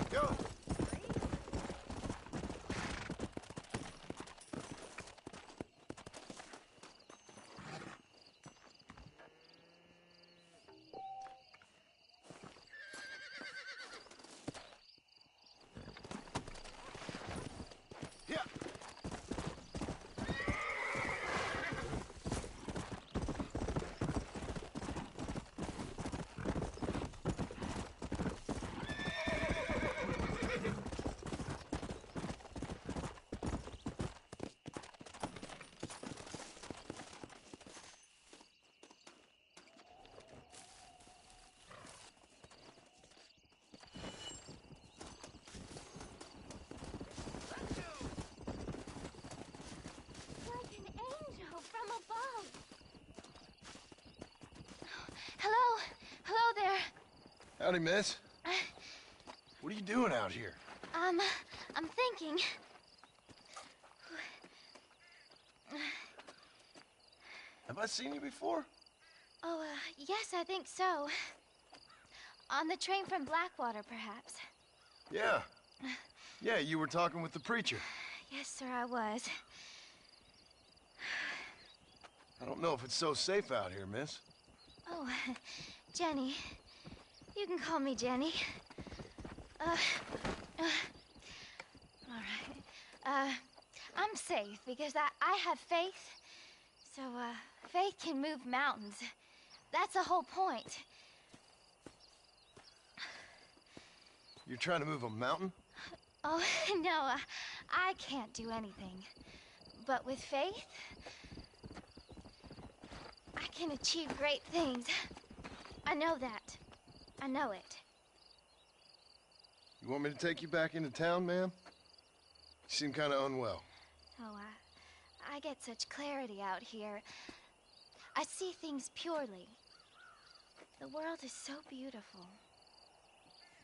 Go. Yeah. Howdy, miss. What are you doing out here? I'm thinking. Have I seen you before? Oh, yes, I think so. On the train from Blackwater, perhaps. Yeah. Yeah, you were talking with the preacher. Yes, sir, I was. I don't know if it's so safe out here, miss. Oh, Jenny. You can call me Jenny. All right. I'm safe because I have faith. So, faith can move mountains. That's the whole point. You're trying to move a mountain? Oh, no, I can't do anything. But with faith, I can achieve great things. I know that. I know it. You want me to take you back into town, ma'am? You seem kind of unwell. Oh, I get such clarity out here. I see things purely. The world is so beautiful.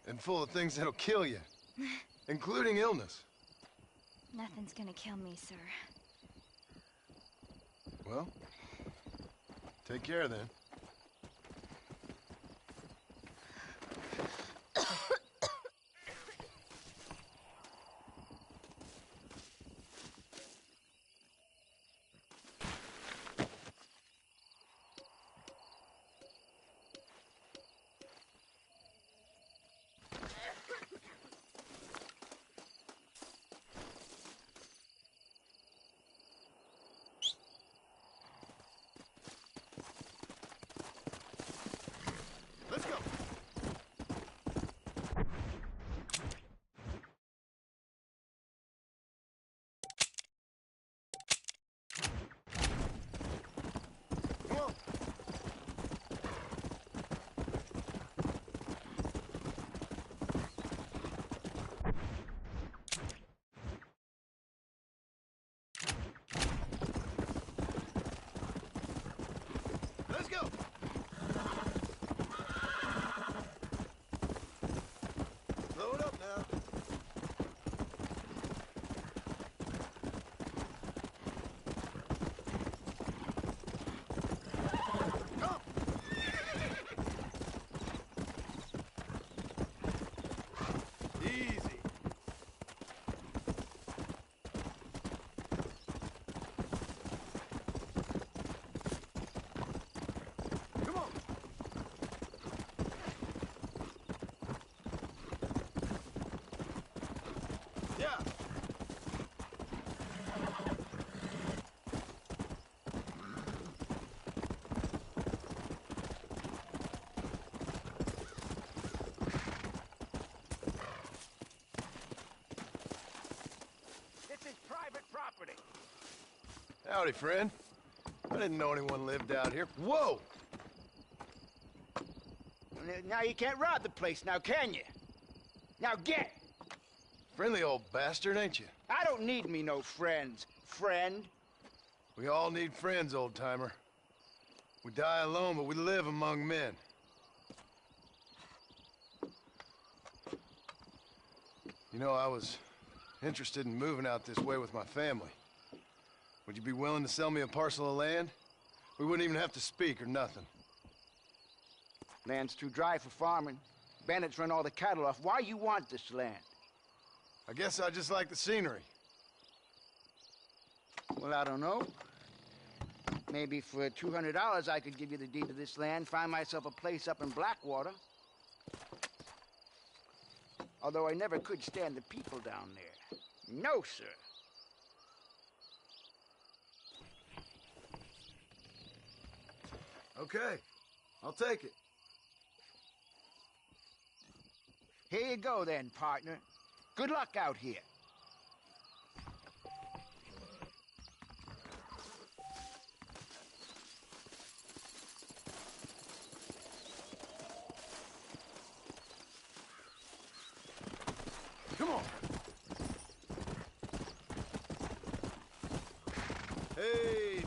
And full of things that'll kill you, including illness. Nothing's gonna kill me, sir. Well, take care then. Let's go. Come on. Let's go. Slow it up now. Come. Easy. Come on. Yeah. This is private property. Howdy, friend. I didn't know anyone lived out here. Whoa! Now you can't rob the place now, can you? Now get! Friendly old bastard, ain't you? I don't need me no friends, friend. We all need friends, old-timer. We die alone, but we live among men. You know, I was interested in moving out this way with my family. Would you be willing to sell me a parcel of land? We wouldn't even have to speak or nothing. Land's too dry for farming. Bandits run all the cattle off. Why you want this land? I guess I just like the scenery. Well, I don't know. Maybe for $200 I could give you the deed to this land, find myself a place up in Blackwater. Although I never could stand the people down there. No, sir. Okay, I'll take it. Here you go then, partner. Good luck out here. Come on. Hey.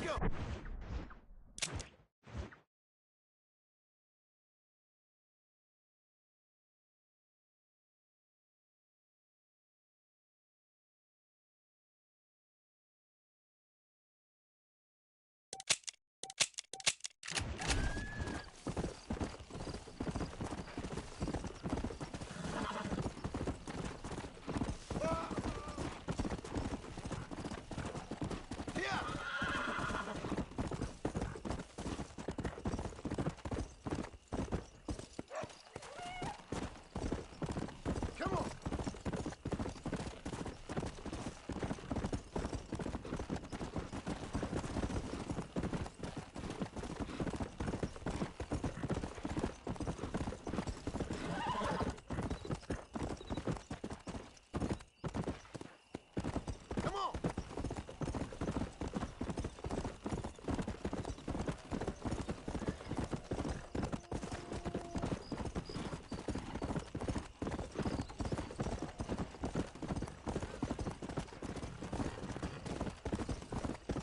go.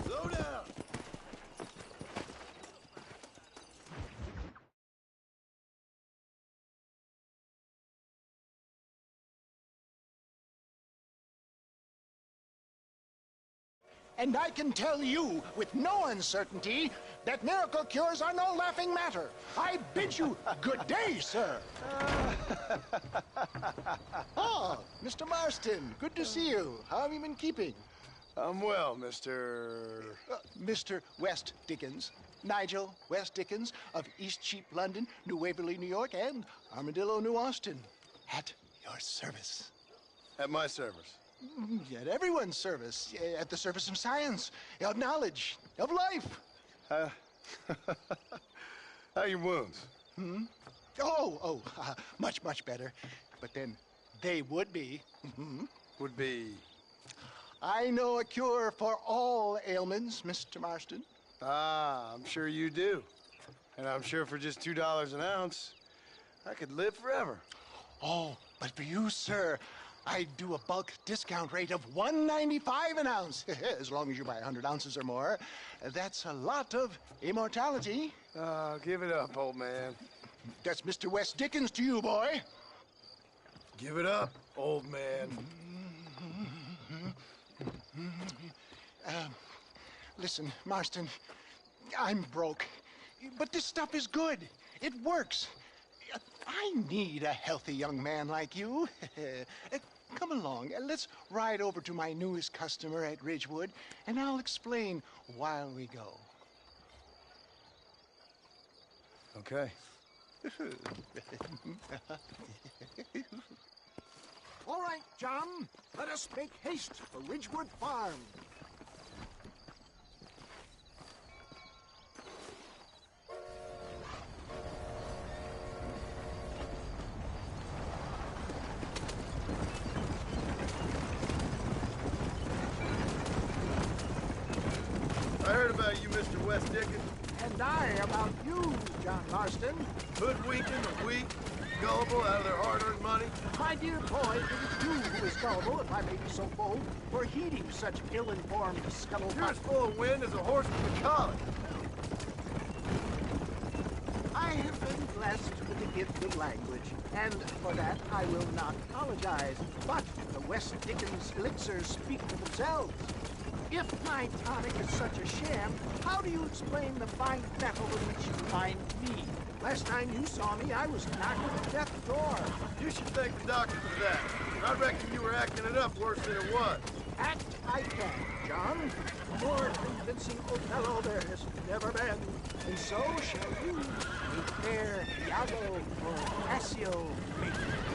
Slow down. And I can tell you with no uncertainty that miracle cures are no laughing matter. I bid you good day, sir. Oh, Mr. Marston, good to see you. How have you been keeping? I'm well, Mr. Mr. West Dickens. Nigel West Dickens of East Cheap, London, New Waverly, New York, and Armadillo, New Austin. At your service. At my service. At everyone's service. At the service of science, of knowledge, of life. How are your wounds? Much, much better. But then they would be. Would be? I know a cure for all ailments, Mr. Marston. Ah, I'm sure you do. And I'm sure for just $2 an ounce, I could live forever. Oh, but for you, sir, I do a bulk discount rate of $1.95 an ounce. As long as you buy 100 ounces or more. That's a lot of immortality. Give it up, old man. That's Mr. West Dickens to you, boy. Give it up, old man. Listen, Marston, I'm broke. But this stuff is good. It works. I need a healthy young man like you. Come along, let's ride over to my newest customer at Ridgewood, and I'll explain while we go. Okay. All right, John, let us make haste for Ridgewood Farm. I heard about you, Mr. West Dickens. And I about you, John Marston. Hoodwinking the weak, gullible out of their hard-earned money. My dear boy, it is you who is gullible, if I may be so bold, for heeding such ill-informed scuttlebutt. You're as full of wind as a horse from the collie. I have been blessed with the gift of language, and for that I will not apologize. But the West Dickens elixirs speak for themselves. If my tonic is such a sham, how do you explain the fine metal in which you find me? Last time you saw me, I was knocking at death's door. You should thank the doctor for that. I reckon you were acting it up worse than it was. Act I can, John. A more convincing Othello there has never been. And so shall you, a fair Iago or Cassio.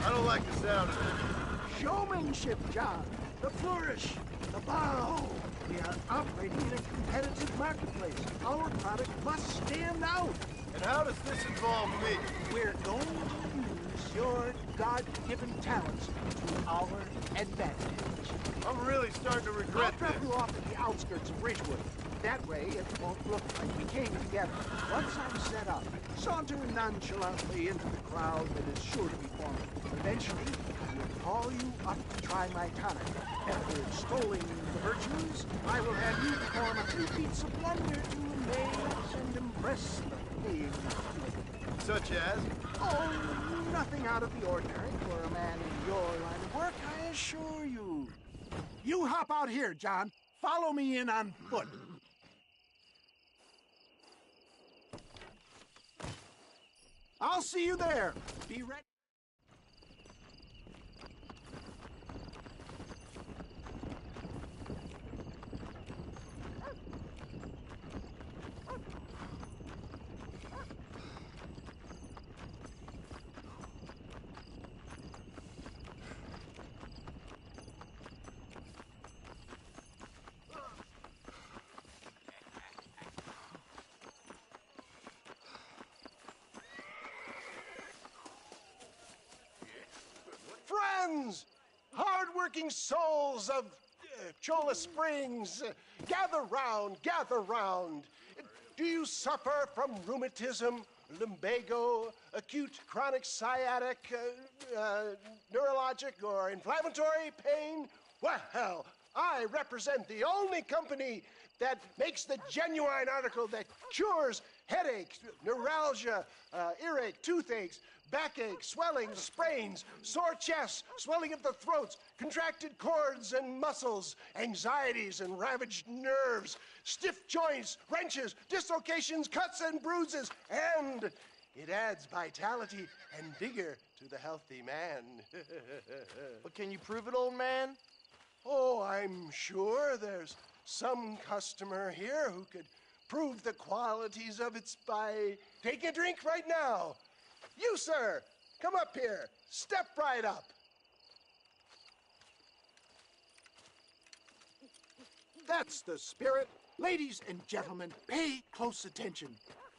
I don't like the sound of it. Showmanship, John. The flourish, the bow. We are operating in a competitive marketplace. Our product must stand out. And how does this involve me? We're going to use your God-given talents to our advantage. I'm really starting to regret I'll drop you off at the outskirts of Ridgewood. That way, it won't look like we came together. Once I'm set up, saunter nonchalantly into the crowd that is sure to be forming. Eventually, I will call you up to try my tonic. After extolling the virtues, I will have you perform a few feats of wonder to amaze and impress the paying public. Such as? Oh, nothing out of the ordinary for a man in your line of work, I assure you. You hop out here, John. Follow me in on foot. I'll see you there. Be ready. Friends, hard-working souls of Cholla Springs, gather round, gather round. Do you suffer from rheumatism, lumbago, acute chronic sciatic, neurologic, or inflammatory pain? Well, I represent the only company that makes the genuine article that cures headaches, neuralgia, earache, toothaches, backache, swelling, sprains, sore chests, swelling of the throats, contracted cords and muscles, anxieties and ravaged nerves, stiff joints, wrenches, dislocations, cuts and bruises, and it adds vitality and vigor to the healthy man. But can you prove it, old man? Oh, I'm sure there's some customer here who could prove the qualities of it by taking a drink right now. You, sir, come up here. Step right up. That's the spirit. Ladies and gentlemen, pay close attention.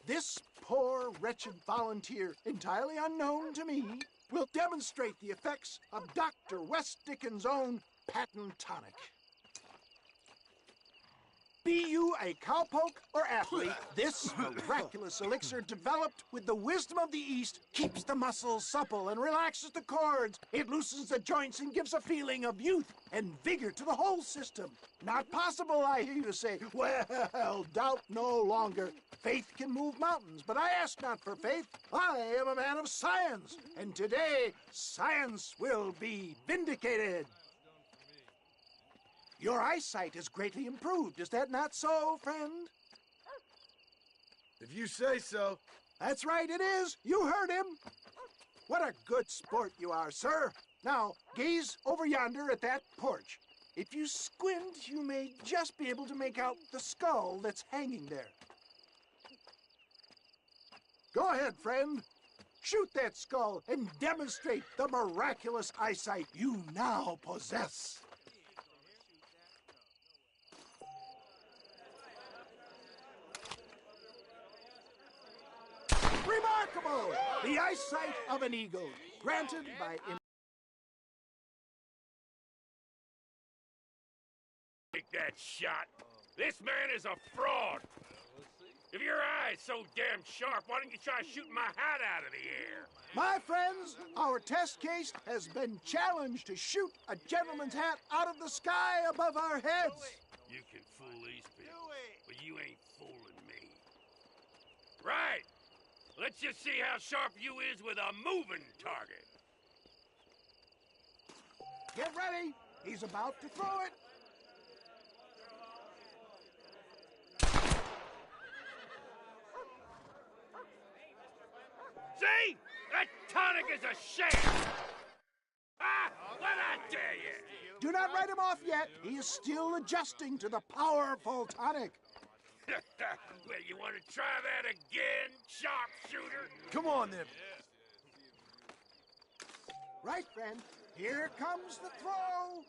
This poor, wretched volunteer, entirely unknown to me, will demonstrate the effects of Dr. West Dickens' own patent tonic. Be you a cowpoke or athlete, this miraculous elixir developed with the wisdom of the East keeps the muscles supple and relaxes the cords. It loosens the joints and gives a feeling of youth and vigor to the whole system. Not possible, I hear you say. Well, doubt no longer. Faith can move mountains, but I ask not for faith. I am a man of science, and today science will be vindicated. Your eyesight is greatly improved. Is that not so, friend? If you say so. That's right, it is. You heard him. What a good sport you are, sir. Now, gaze over yonder at that porch. If you squint, you may just be able to make out the skull that's hanging there. Go ahead, friend. Shoot that skull and demonstrate the miraculous eyesight you now possess. Remarkable! The eyesight of an eagle, granted by... Take that shot. This man is a fraud. If your eye's so damn sharp, why don't you try shooting my hat out of the air? My friends, our test case has been challenged to shoot a gentleman's hat out of the sky above our heads. You can fool these people, but you ain't fooling me. Right. Let's just see how sharp you is with a moving target. Get ready. He's about to throw it. See? That tonic is a sham! Ah! What I tell you? Do not write him off yet. He is still adjusting to the powerful tonic. Well, you want to try that again, sharpshooter? Come on, then. Right, friend. Here comes the throw.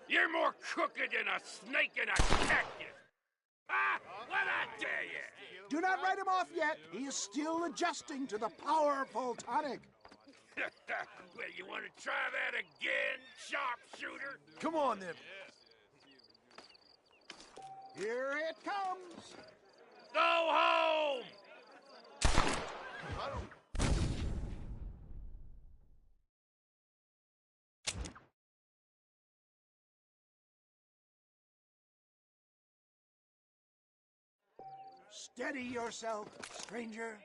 You're more crooked than a snake in a cactus. Ah! What I tell you? Do not write him off yet. He is still adjusting to the powerful tonic. Well, you want to try that again, sharpshooter? Come on, then. Here it comes. Go home! I don't... Steady yourself, stranger.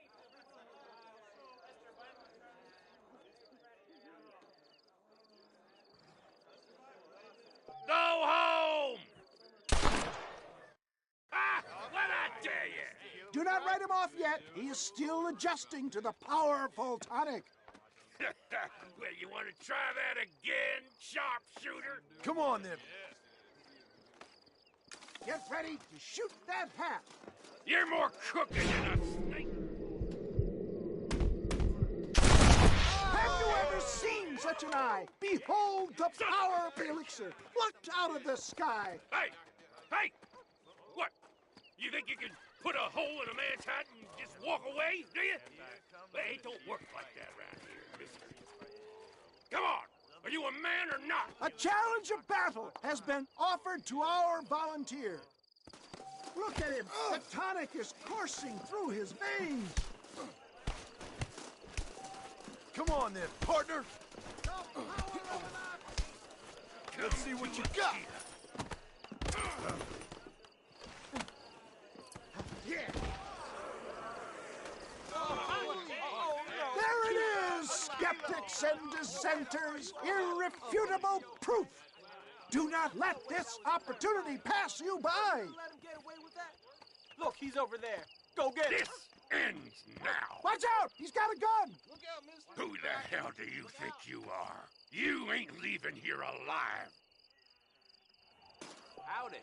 Go home! Ah! What'd I tell you? Do not write him off yet. He is still adjusting to the powerful tonic. Well, you want to try that again, sharpshooter? Come on, then. Get ready to shoot that hat. You're more crooked than a snake. Have you ever seen such an eye? Behold the power of the elixir, plucked out of the sky. Hey! Hey! What? You think you can put a hole in a man's hat and just walk away, do you? Hey, it don't work like that around here, mister. Come on! Are you a man or not? A challenge of battle has been offered to our volunteer. Look at him. The tonic is coursing through his veins. Come on, then, partner. Let's see what you got. There it is, skeptics and dissenters, irrefutable proof. Do not let this opportunity pass you by. Let him get away with that? Look, he's over there. Go get him. This ends now. Watch out! He's got a gun! Look out, mister. Who the hell do you think you are? You ain't leaving here alive. Howdy.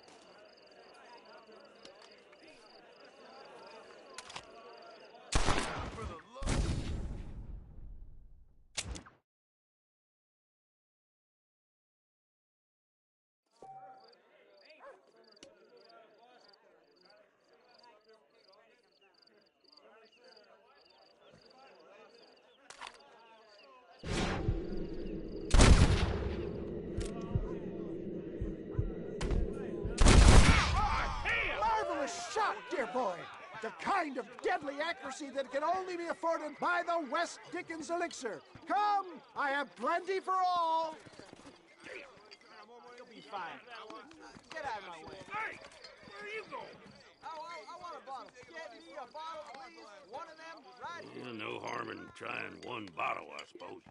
Marvelous shot, dear boy. The kind of deadly accuracy that can only be afforded by the West Dickens elixir. Come, I have plenty for all. You'll be fine. Get out of my way. Hey, where are you going? I want a bottle. Get me a bottle, please. One of them right here. No harm in trying one bottle, I suppose.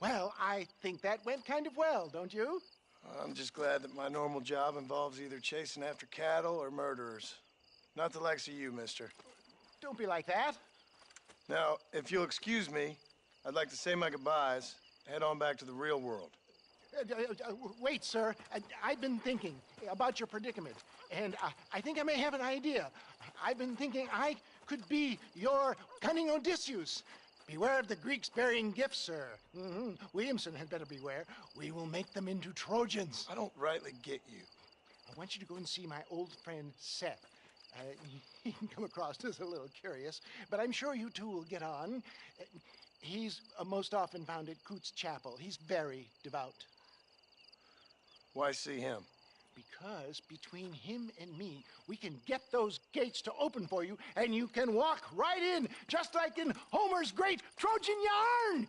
Well, I think that went kind of well, don't you? I'm just glad that my normal job involves either chasing after cattle or murderers. Not the likes of you, mister. Don't be like that. Now, if you'll excuse me, I'd like to say my goodbyes, head on back to the real world. Wait, sir. I've been thinking about your predicament, and I think I may have an idea. I've been thinking I could be your cunning Odysseus. Beware of the Greeks bearing gifts, sir. Williamson had better beware. We will make them into Trojans. I don't rightly get you. I want you to go and see my old friend Seth. He can come across as a little curious, but I'm sure you two will get on. He's most often found at Coots Chapel. He's very devout. Why see him? Because between him and me, we can get those gates to open for you, and you can walk right in, just like in Homer's great Trojan yarn.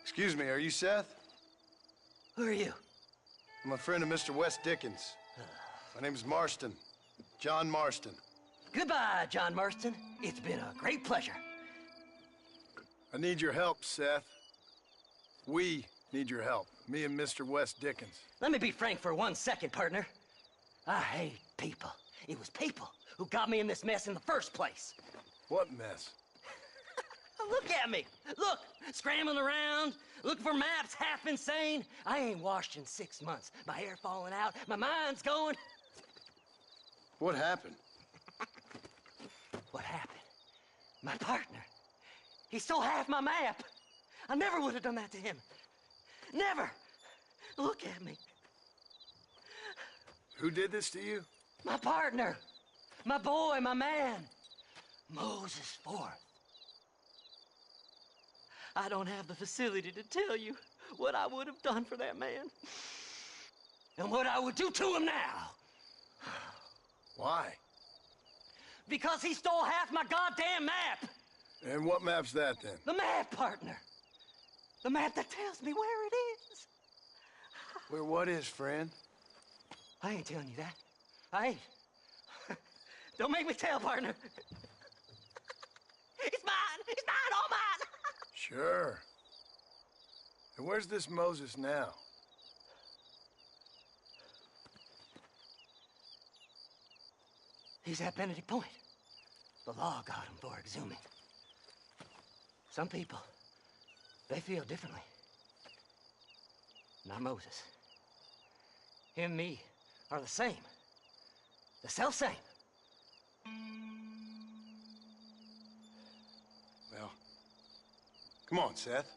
Excuse me, are you Seth? Who are you? I'm a friend of Mr. West Dickens. My name's Marston. John Marston. Goodbye, John Marston. It's been a great pleasure. I need your help, Seth. We need your help. Me and Mr. West Dickens. Let me be frank for 1 second, partner. I hate people. It was people who got me in this mess in the first place. What mess? Look at me. Look, scrambling around, looking for maps, half insane. I ain't washed in 6 months. My hair falling out, my mind's going. What happened? What happened? My partner. He stole half my map. I never would have done that to him. Never. Look at me. Who did this to you? My partner. My boy, my man. Moses Forth. I don't have the facility to tell you what I would have done for that man. And what I would do to him now. Why? Because he stole half my goddamn map. And what map's that, then? The map, partner. The map that tells me where it is. Where what is, friend? I ain't telling you that. I ain't. Don't make me tell, partner. It's mine! It's mine! All mine! Sure. And where's this Moses now? He's at Benedict Point. The law got him for exhuming. Some people, they feel differently. Not Moses. Him and me are the same. The self-same. Well, come on, Seth.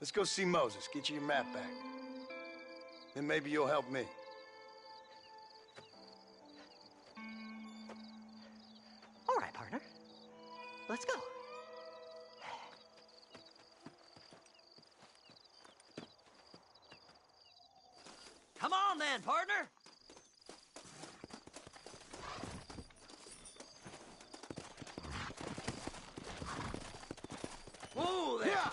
Let's go see Moses, get you your map back. Then maybe you'll help me. All right, partner. Let's go. Come on then, partner. Whoa there. Yeah.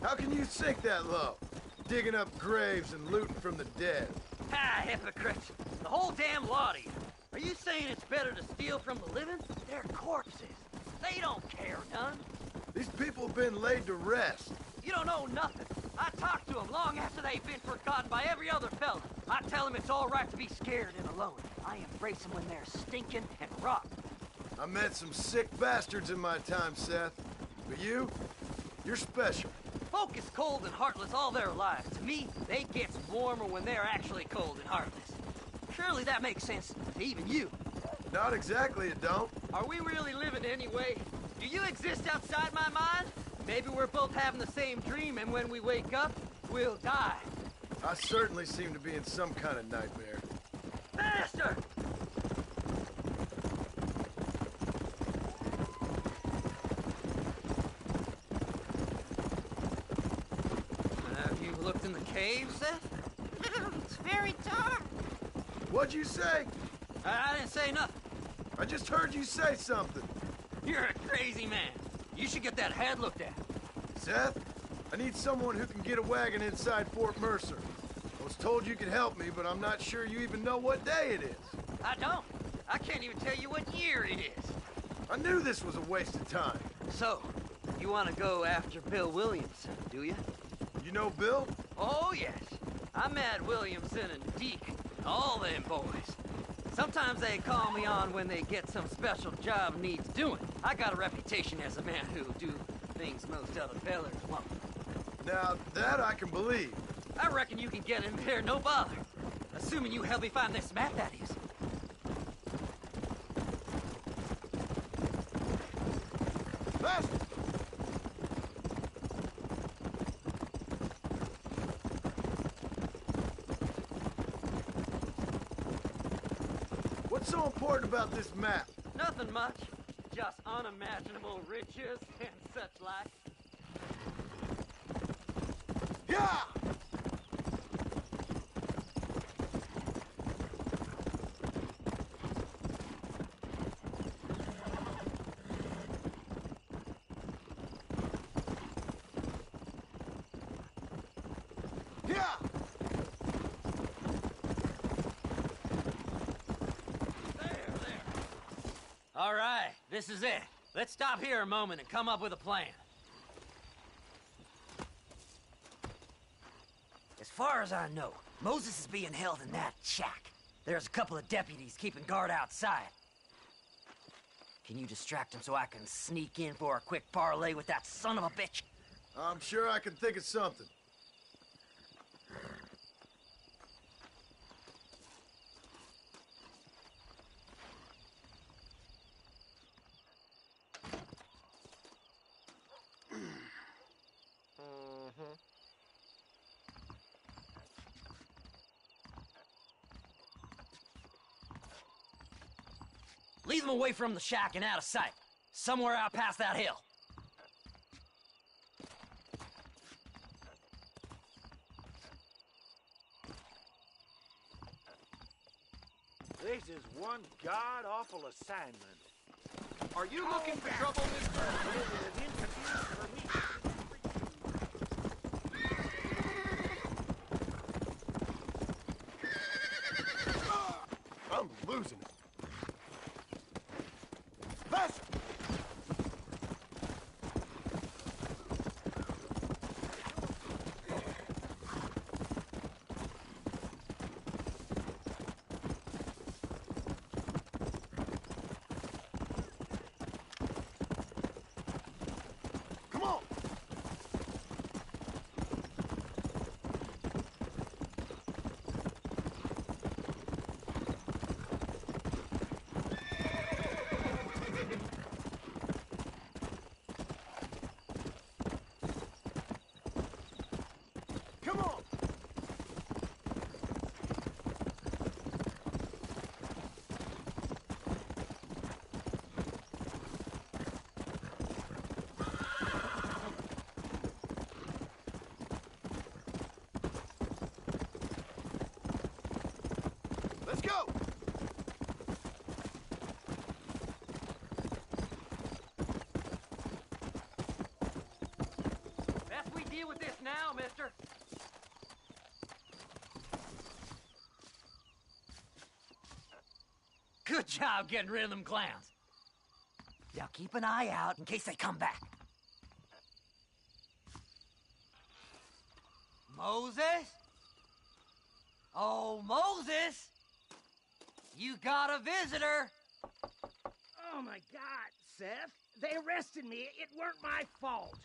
How can you sink that low? Digging up graves and looting from the dead. Ah, hypocrites. The whole damn lot of you. Are you saying it's better to steal from the living? They're corpses. They don't care none. These people have been laid to rest. You don't know nothing. I talk to them long after they've been forgotten by every other fella. I tell them it's all right to be scared and alone. I embrace them when they're stinking and rotten. I met some sick bastards in my time, Seth. But you're special. Folk is cold and heartless all their lives. To me, they get warmer when they're actually cold and heartless. Surely that makes sense to even you. Not exactly, it don't. Are we really living anyway? Do you exist outside my mind? Maybe we're both having the same dream, and when we wake up, we'll die. I certainly seem to be in some kind of nightmare. Faster! Have you looked in the cave, Seth? It's very dark. What'd you say? I didn't say nothing. I just heard you say something. You're a crazy man. You should get that head looked at. Seth, I need someone who can get a wagon inside Fort Mercer. I was told you could help me, but I'm not sure you even know what day it is. I don't. I can't even tell you what year it is. I knew this was a waste of time. So, you want to go after Bill Williamson, do you? You know Bill? Oh, yes. I met Williamson and Deke, all them boys. Sometimes they call me on when they get some special job needs doing. I got a reputation as a man who'll do things most other fellers won't. Now, that I can believe. I reckon you can get in there, no bother. Assuming you help me find this map, that is. Faster! What's so important about this map? Nothing much. Just unimaginable riches and such like. Yeah! All right, this is it. Let's stop here a moment and come up with a plan. As far as I know, Moses is being held in that shack. There's a couple of deputies keeping guard outside. Can you distract him so I can sneak in for a quick parlay with that son of a bitch? I'm sure I can think of something. Lead them away from the shack and out of sight. Somewhere out past that hill. This is one god-awful assignment. Are you looking for trouble, I'm losing it. Faster! Come on! Come on! Let's go! Best we deal with this now, mister. Good job getting rid of them clowns. Now keep an eye out in case they come back. Moses? Oh, Moses! You got a visitor! Oh my God, Seth. They arrested me. It weren't my fault.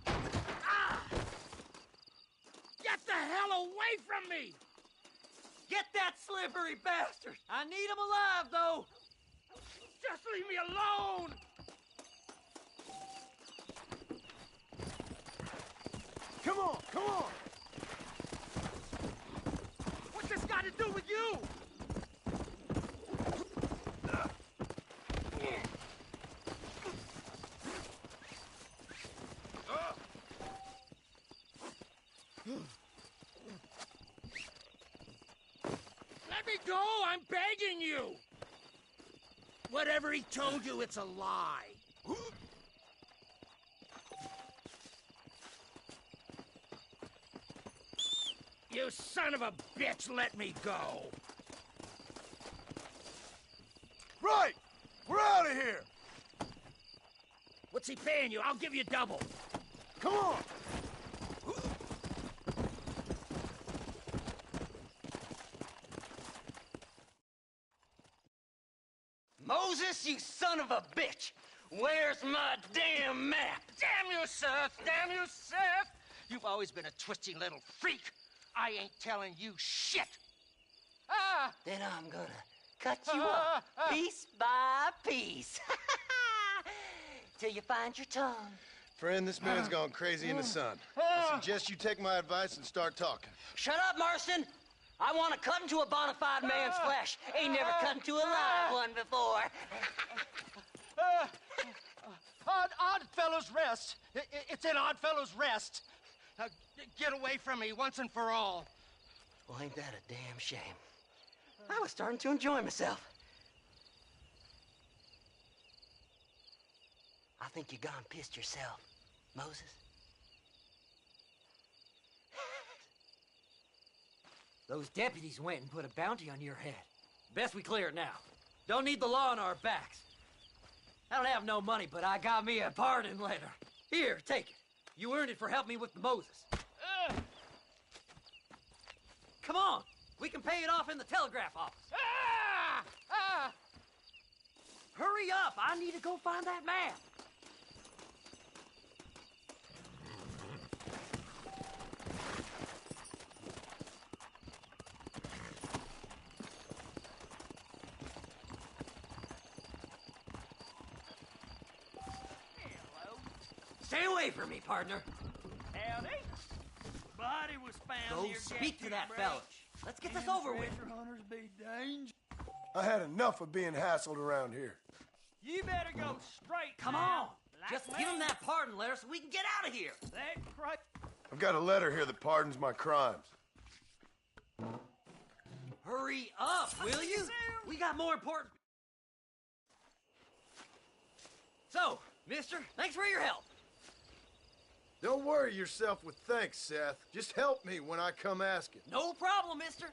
Ah! Get the hell away from me! Get that slippery bastard! I need him alive, though! Just leave me alone! Come on, come on! What's this got to do with you? Let me go! I'm begging you! Whatever he told you, it's a lie. You son of a bitch, let me go! Right! We're out of here! What's he paying you? I'll give you double. Come on! Moses, you son of a bitch! Where's my damn map? Damn you, Seth! Damn you, Seth! You've always been a twisty little freak. I ain't telling you shit. Ah! Then I'm gonna cut you up piece by piece. Till you find your tongue. Friend, this man's gone crazy in the sun. I suggest you take my advice and start talking. Shut up, Marston! I want to cut into a bona fide man's flesh. Ain't never cut into a live one before. Oddfellows Rest. It's in Oddfellows Rest. Now, get away from me once and for all. Well, ain't that a damn shame? I was starting to enjoy myself. I think you gone pissed yourself, Moses. Those deputies went and put a bounty on your head. Best we clear it now. Don't need the law on our backs. I don't have no money, but I got me a pardon letter. Here, take it. You earned it for helping me with the Moses. Come on. We can pay it off in the telegraph office. Hurry up. I need to go find that man. Stay away from me, partner. Howdy. Body was found Go near speak to that Gaptooth fella. Ranch. Let's get this Them over with. treasure hunters be dangerous. I had enough of being hassled around here. You better go straight. Come now. on. Just give him that pardon letter so we can get out of here. That cra- I've got a letter here that pardons my crimes. Hurry up, will you? We got more important... So, mister, thanks for your help. Don't worry yourself with thanks, Seth. Just help me when I come asking. No problem, mister.